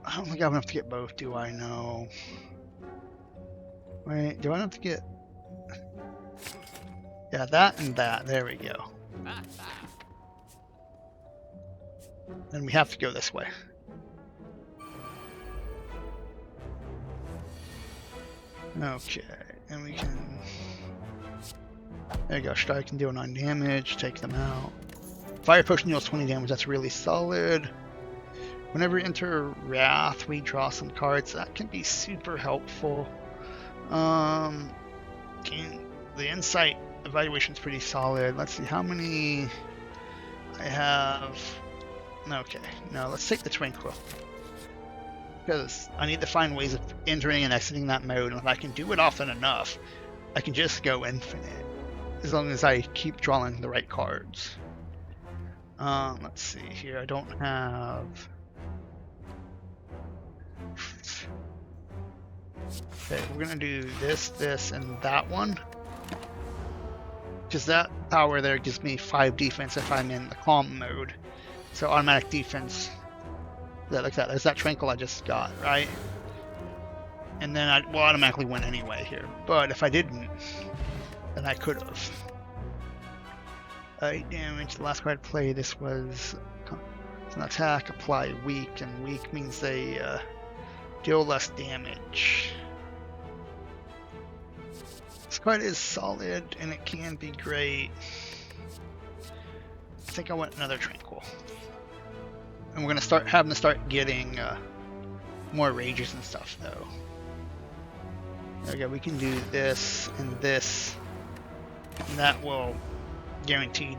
I don't think I have enough to get both, do I? No. Wait, do I have to get... Yeah, that and that. There we go. Then we have to go this way. Okay, and we can... There you go, strike and deal 9 damage, take them out. Fire Potion deals 20 damage, that's really solid. Whenever we enter Wrath, we draw some cards. That can be super helpful. The Insight evaluation is pretty solid. Let's see how many I have. Okay, no, let's take the Tranquil. Because I need to find ways of entering and exiting that mode, and if I can do it often enough, I can just go infinite. As long as I keep drawing the right cards. Let's see here, I don't have... Okay, we're gonna do this, this, and that one. Because that power there gives me 5 defense if I'm in the calm mode. So automatic defense. Like that. There's that Tranquil I just got, right? And then I will automatically win anyway here. But if I didn't, then I could have. 8 damage. The last card I played, this was an attack, apply weak, and weak means they deal less damage. This card is solid and it can be great. I think I want another Tranquil. And we're gonna start having to start getting more rages and stuff though. Okay, we can do this and this, and that will guarantee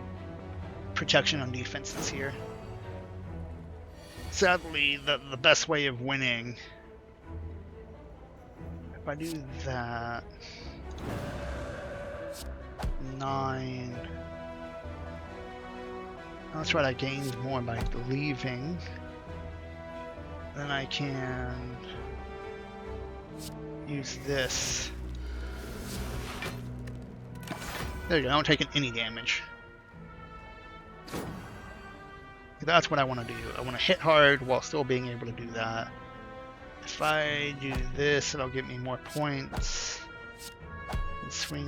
protection on defenses here. Sadly, the best way of winning, if I do that, 9. That's right, I gained more by leaving. Then I can use this. There you go, I don't take any damage. That's what I want to do. I want to hit hard while still being able to do that. If I do this, it'll give me more points. And swing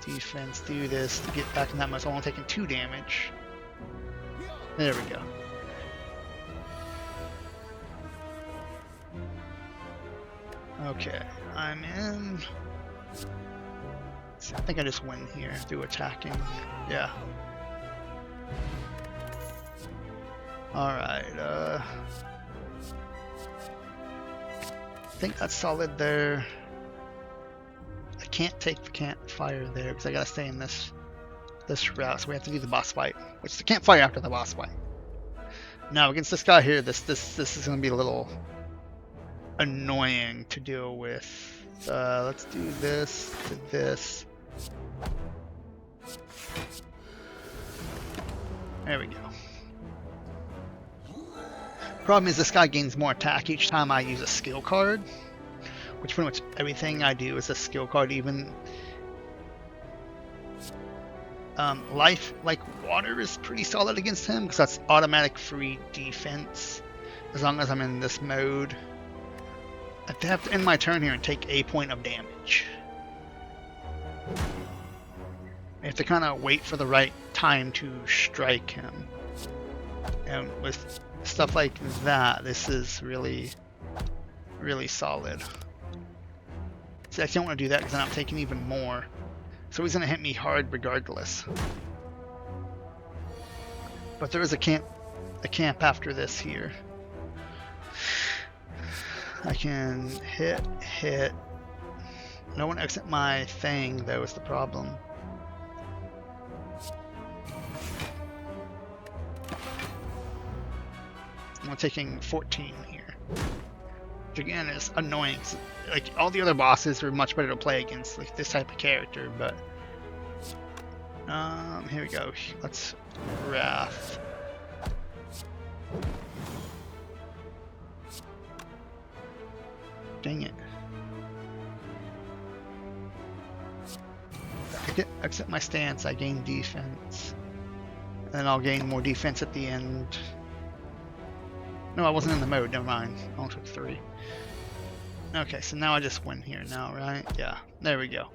defense, do this to get back in that much. I'm only taking 2 damage. There we go. Okay, I'm in. I think I just win here through attacking. Yeah. Alright, I think that's solid there. I can't take the campfire there because I gotta stay in this route, so we have to do the boss fight, which is the campfire after the boss fight. Now against this guy here, this is gonna be a little annoying to deal with. Let's do this to this. There we go. Problem is this guy gains more attack each time I use a skill card, which pretty much everything I do is a skill card. Even life like water is pretty solid against him because that's automatic free defense as long as I'm in this mode. I have to end my turn here and take a point of damage. I have to kind of wait for the right time to strike him. And with stuff like that, this is really, really solid. See, I don't want to do that because then I'm taking even more. So he's going to hit me hard regardless. But there is a camp after this here. I can hit. I don't want to exit my thing though, is the problem. I'm taking 14 here. Which again is annoying. Like all the other bosses are much better to play against like this type of character, but here we go. Let's Wrath. Dang it. I exit my stance, I gain defense. And then I'll gain more defense at the end. No, I wasn't in the mode, never mind. I only took 3. Okay, so now I just win here now, right? Yeah, there we go.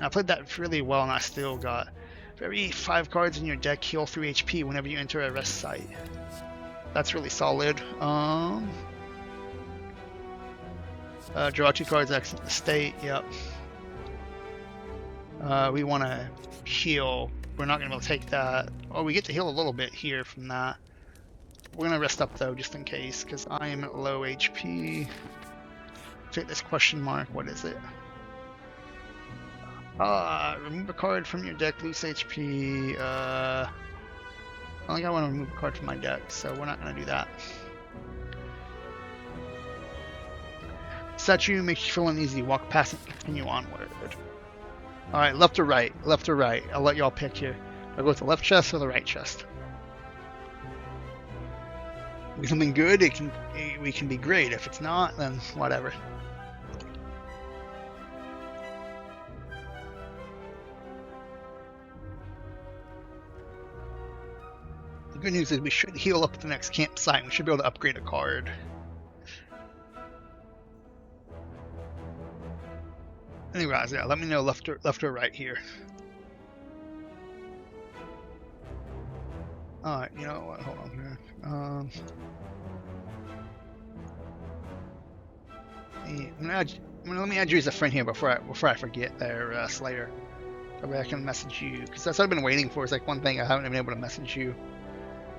I played that really well and I still got for every 5 cards in your deck, heal 3 HP whenever you enter a rest site. That's really solid. Draw 2 cards, exit the state, yep. We want to heal we're not going to be able to take that. Oh, we get to heal a little bit here from that. We're going to rest up, though, just in case, because I am at low HP. Take this question mark. What is it? Remove a card from your deck, lose HP. I don't think I want to remove a card from my deck, so we're not going to do that. Statue makes you feel uneasy. Walk past and continue onward. Alright, left or right? Left or right? I'll let y'all pick here. I'll go with the left chest or the right chest. If it's something good, we can be great. If it's not, then whatever. The good news is we should heal up at the next campsite. We should be able to upgrade a card. Anyways, yeah, let me know left or right here. Alright, you know what? Hold on here. Let me add you as a friend here before I forget there, Slater. That way I can message you, because that's what I've been waiting for. It's like one thing I haven't been able to message you.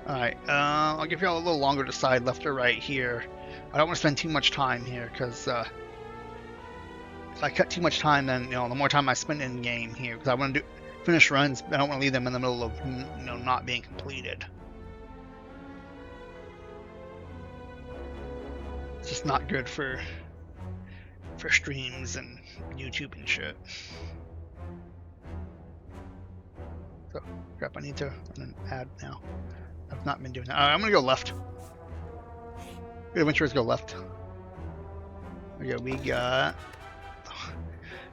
Alright, I'll give y'all a little longer to decide left or right here. I don't want to spend too much time here, because if I cut too much time, then the more time I spend in game here, because I want to finish runs, but I don't want to leave them in the middle of not being completed. It's just not good for streams and YouTube and shit. So crap, I need to run an ad now. I've not been doing that. I'm gonna go left. Good adventurers go left. Okay, we got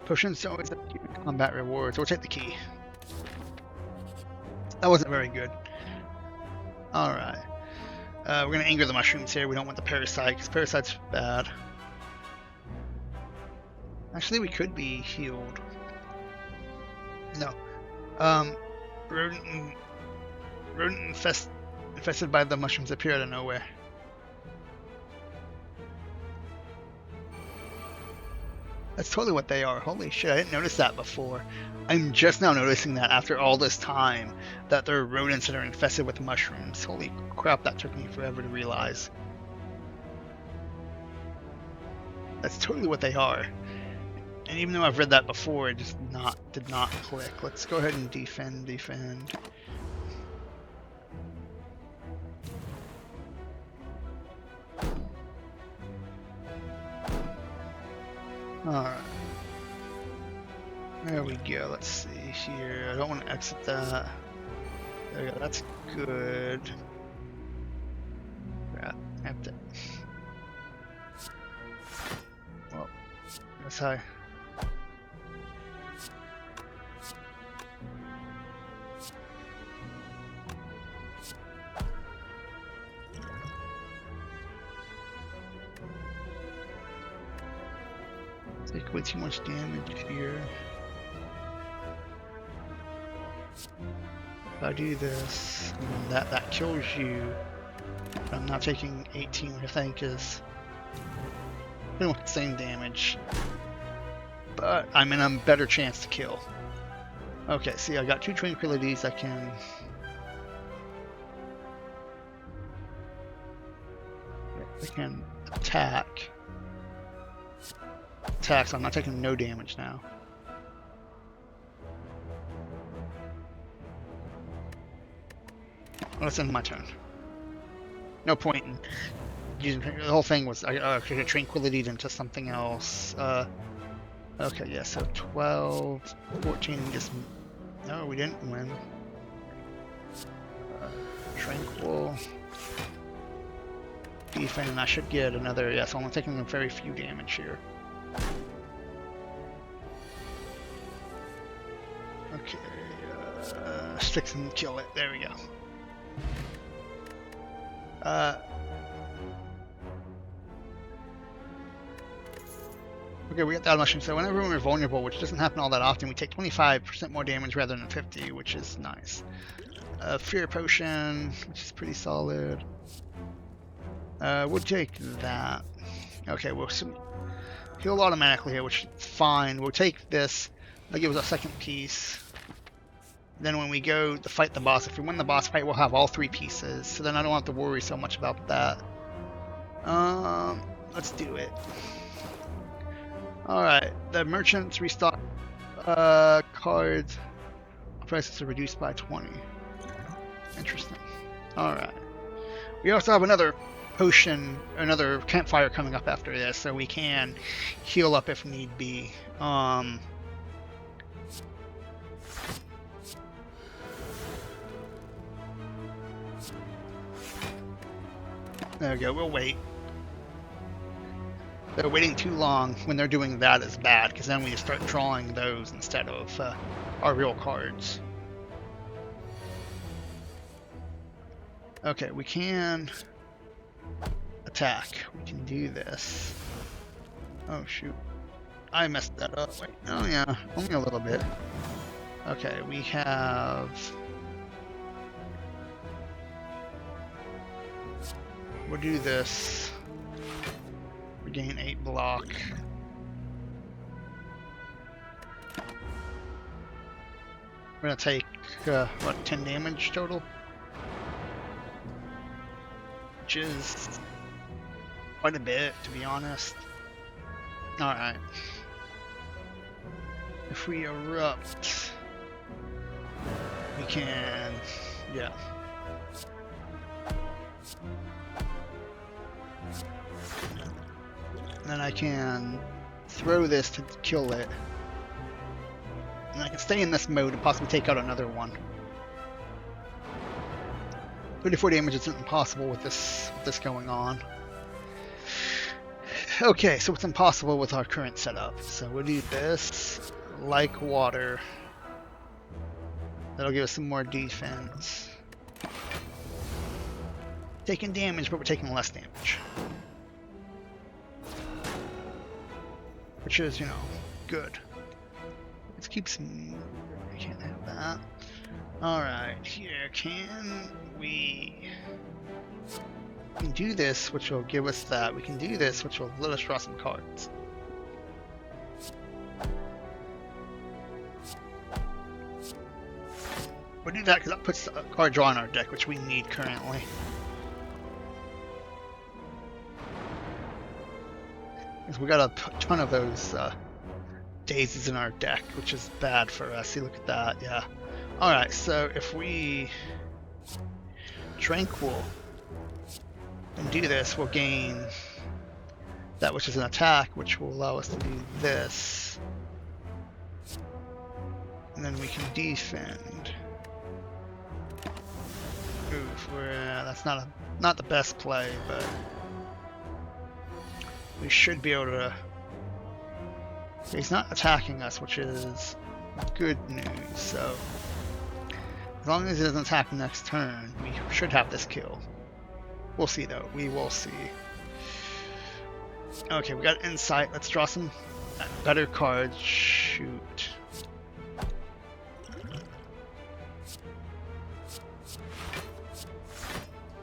potions always have combat rewards. We'll take the key. That wasn't very good. Alright. We're going to anger the mushrooms here. We don't want the parasite, because parasite's bad. Actually, we could be healed. No. Rodent infested by the mushrooms appear out of nowhere. That's totally what they are. Holy shit, I didn't notice that before. I'm just now noticing that after all this time, that there are rodents that are infested with mushrooms. Holy crap, that took me forever to realize. That's totally what they are. And even though I've read that before, it just did not click. Let's go ahead and defend. Alright. There we go. Let's see here. I don't want to exit that. There we go. That's good. Crap. I have to. Well, that's high. Take way too much damage here. If I do this, that kills you. But I'm not taking 18, which I think is pretty much the same damage. But I'm in a better chance to kill. Okay, see, I got 2 tranquilities. I can attack. So I'm not taking no damage now. Well, that's end my turn. No point in using the whole thing was I tranquility into something else. Okay, yeah, so 12, 14, just no, we didn't win. Tranquil. Defend, and I should get another. Yeah, so I'm taking a very few damage here. Okay, sticks and kill it. There we go. Okay, we got that mushroom. So whenever we're vulnerable, which doesn't happen all that often, we take 25% more damage rather than 50, which is nice. Fear potion, which is pretty solid. We'll take that. Okay, we'll heal automatically here, which is fine. We'll take this. That gives us a second piece. Then when we go to fight the boss, if we win the boss fight, we'll have all 3 pieces. So then I don't have to worry so much about that. Let's do it. Alright, the merchants restock cards. Prices are reduced by 20. Interesting. Alright. We also have another potion, another campfire coming up after this, so we can heal up if need be. There we go, we'll wait. They're waiting too long when they're doing that is bad, because then we just start drawing those instead of our real cards. Okay, we can attack. We can do this. Oh shoot. I messed that up. Wait, oh yeah, only a little bit. Okay, we have... We'll do this. Regain 8 block. We're gonna take, what, 10 damage total? Which is quite a bit, to be honest. Alright. If we erupt, we can, yeah. Then I can throw this to kill it. And I can stay in this mode and possibly take out another one. 34 damage isn't impossible with this going on. Okay, so it's impossible with our current setup. So we'll do this, like water. That'll give us some more defense. Taking damage, but we're taking less damage. Which is, you know, good. Let's keep some... I can't have that. Alright, here, can we can do this, which will give us that. We can do this, which will let us draw some cards. We'll do that because that puts a card draw in our deck, which we need currently. Because we got a ton of those daisies in our deck, which is bad for us. See, look at that, yeah. Alright, so if we Tranquil and do this, we'll gain that which is an attack, which will allow us to do this. And then we can defend. Oof, that's not the best play, but we should be able to... He's not attacking us, which is good news, so as long as he doesn't attack next turn, we should have this kill. We'll see though, we will see. Okay, we got insight, let's draw some better cards. Shoot.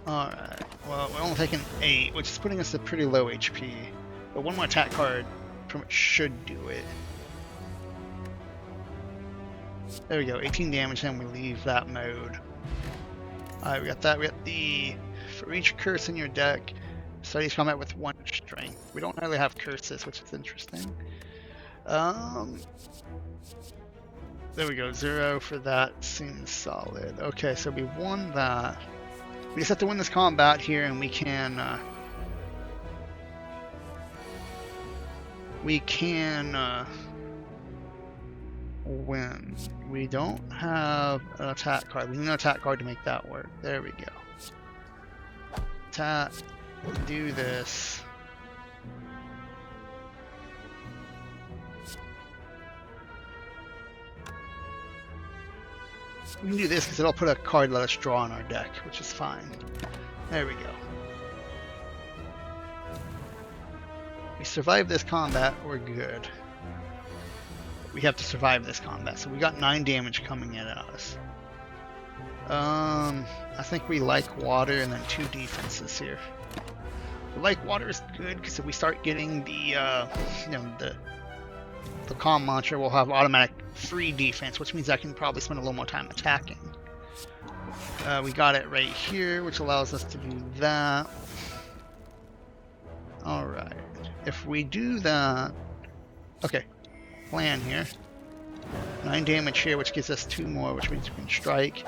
Alright, well, we're only taking 8, which is putting us at pretty low HP. But one more attack card pretty much should do it. There we go, 18 damage, then we leave that mode. Alright, we got that. We got the... For each curse in your deck, studies combat with 1 strength. We don't really have curses, which is interesting. There we go, 0 for that. Seems solid. Okay, so we won that. We just have to win this combat here, and we can win. We don't have an attack card. We need an attack card to make that work. There we go. Attack. Do this. We can do this because it'll put a card let us draw on our deck, which is fine. There we go. We survive this combat, we're good. We have to survive this combat, so we got 9 damage coming in at us. I think we like water and then 2 defenses here. The like water is good because if we start getting the, you know, the the comm launcher will have automatic free defense, which means I can probably spend a little more time attacking. We got it right here, which allows us to do that. Alright. If we do that... Okay. Plan here. 9 damage here, which gives us 2 more, which means we can strike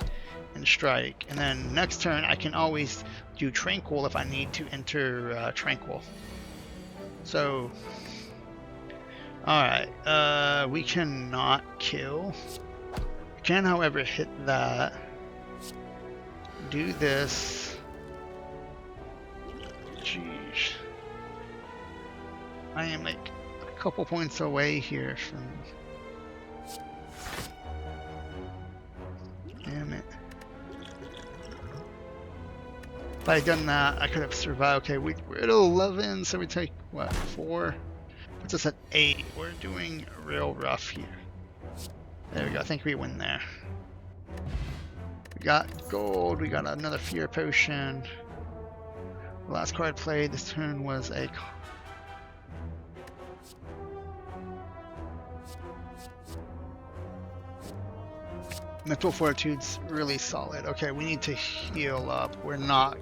and strike. And then next turn, I can always do Tranquil if I need to enter Tranquil. So... Alright. We cannot kill. We can, however, hit that. Do this. Jeez. I am like a couple points away here from... Damn it. If I had done that, I could have survived. Okay, we're at 11, so we take, what, 4? Puts us at 8. We're doing real rough here. There we go. I think we win there. We got gold. We got another fear potion. The last card played this turn was a... Mental Fortitude's really solid. Okay, we need to heal up. We're not...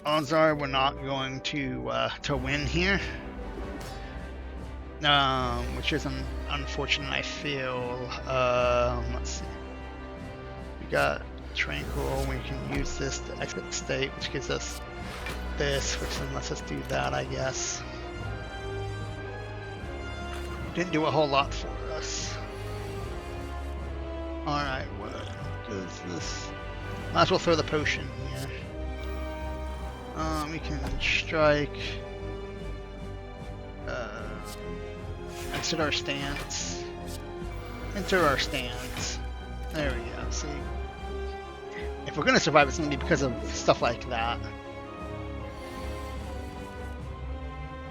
Odds are we're not going to win here. Which is unfortunate, I feel. Let's see. We got Tranquil. We can use this to exit the state, which gives us this, which then lets us do that, I guess. Didn't do a whole lot for us. Alright, what does this... Might as well throw the potion here. We can strike. Exit our stance. Enter our stance. There we go, see? If we're gonna survive, it's gonna be because of stuff like that.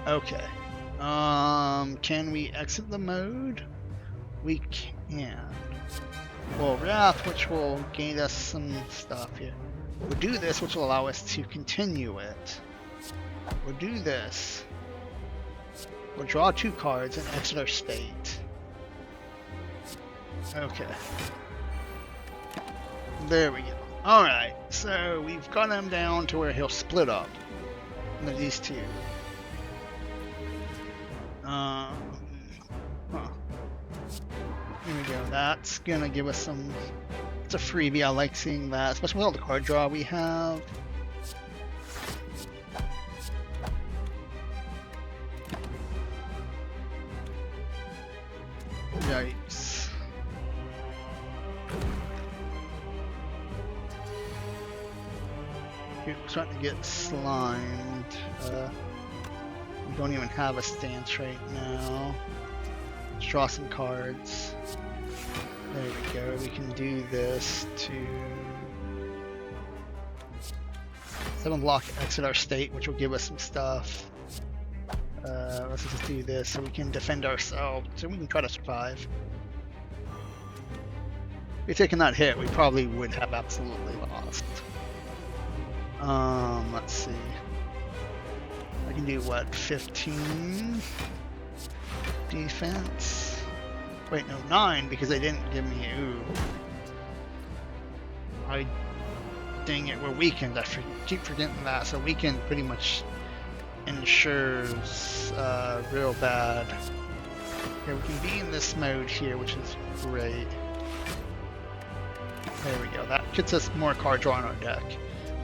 Okay. Can we exit the mode? We can. Well, Wrath, which will gain us some stuff here. We'll do this, which will allow us to continue it. We'll do this. We'll draw 2 cards and exit our state. Okay. There we go. Alright, so we've got him down to where he'll split up into these 2. Here we go. That's gonna give us some... It's a freebie. I like seeing that, especially with all the card draw we have. Yikes. We're starting to get slimed. We don't even have a stance right now. Let's draw some cards. There we go. We can do this to 7 block, exit our state, which will give us some stuff. Let's just do this so we can defend ourselves, so we can try to survive. If we'd taken that hit, we probably would have absolutely lost. Let's see. I can do what, 15 defense? Wait, no, 9, because they didn't give me... Ooh. Dang it, we're weakened. I keep forgetting that. So weakened pretty much ensures real bad. Okay, we can be in this mode here, which is great. There we go. That gets us more card draw on our deck,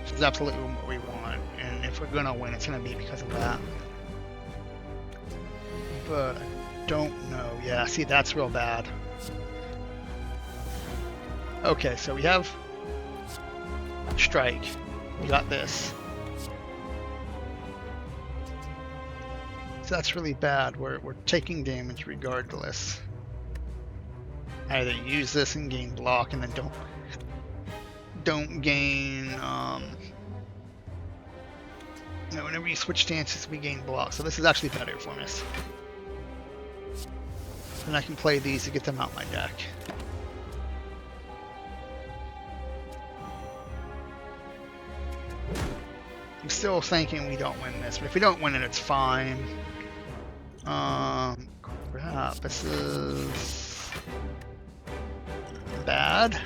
which is absolutely what we want. And if we're going to win, it's going to be because of that. But... don't know. Yeah, see, that's real bad. Okay, so we have strike. We got this. So that's really bad. We're taking damage regardless. Either use this and gain block, and then don't gain. Whenever you switch stances, we gain block. So this is actually better for us. And I can play these to get them out my deck. I'm still thinking we don't win this, but if we don't win it, it's fine. Crap, this is bad.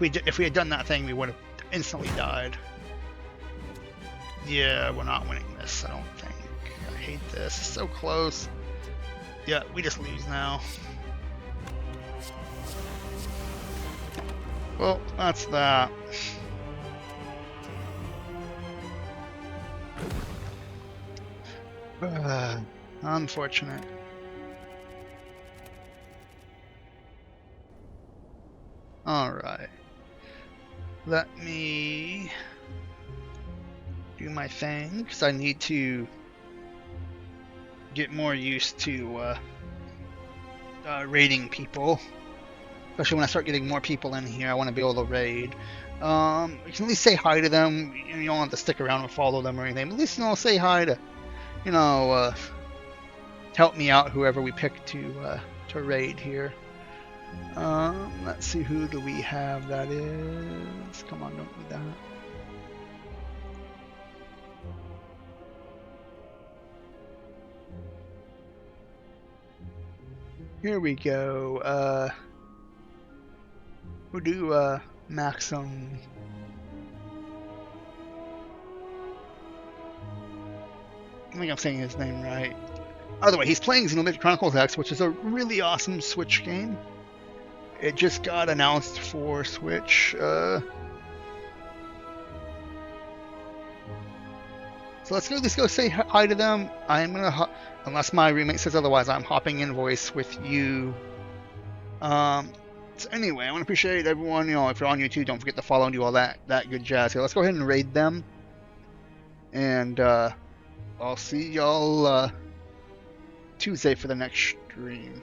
If we had done that thing, we would have instantly died. Yeah, we're not winning this, I don't think. I hate this. It's so close. Yeah, we just lose now. Well, that's that. Unfortunate. Alright. Let me do my thing, because I need to get more used to raiding people. Especially when I start getting more people in here, I want to be able to raid. You can at least say hi to them. You don't have to stick around and follow them or anything. But at least, you know, say hi to, you know, help me out, whoever we pick to raid here. Let's see, who do we have that is? Come on, don't do that. Here we go. We'll do Maxim. I think I'm saying his name right. Either way, he's playing Xenoblade Chronicles X, which is a really awesome Switch game. It just got announced for Switch. So let's at least go say hi to them. I'm gonna, unless my roommate says otherwise, I'm hopping in voice with you. So anyway, I want to appreciate everyone. You know, if you're on YouTube, don't forget to follow and do all that good jazz. Here, let's go ahead and raid them, and I'll see y'all Tuesday for the next stream.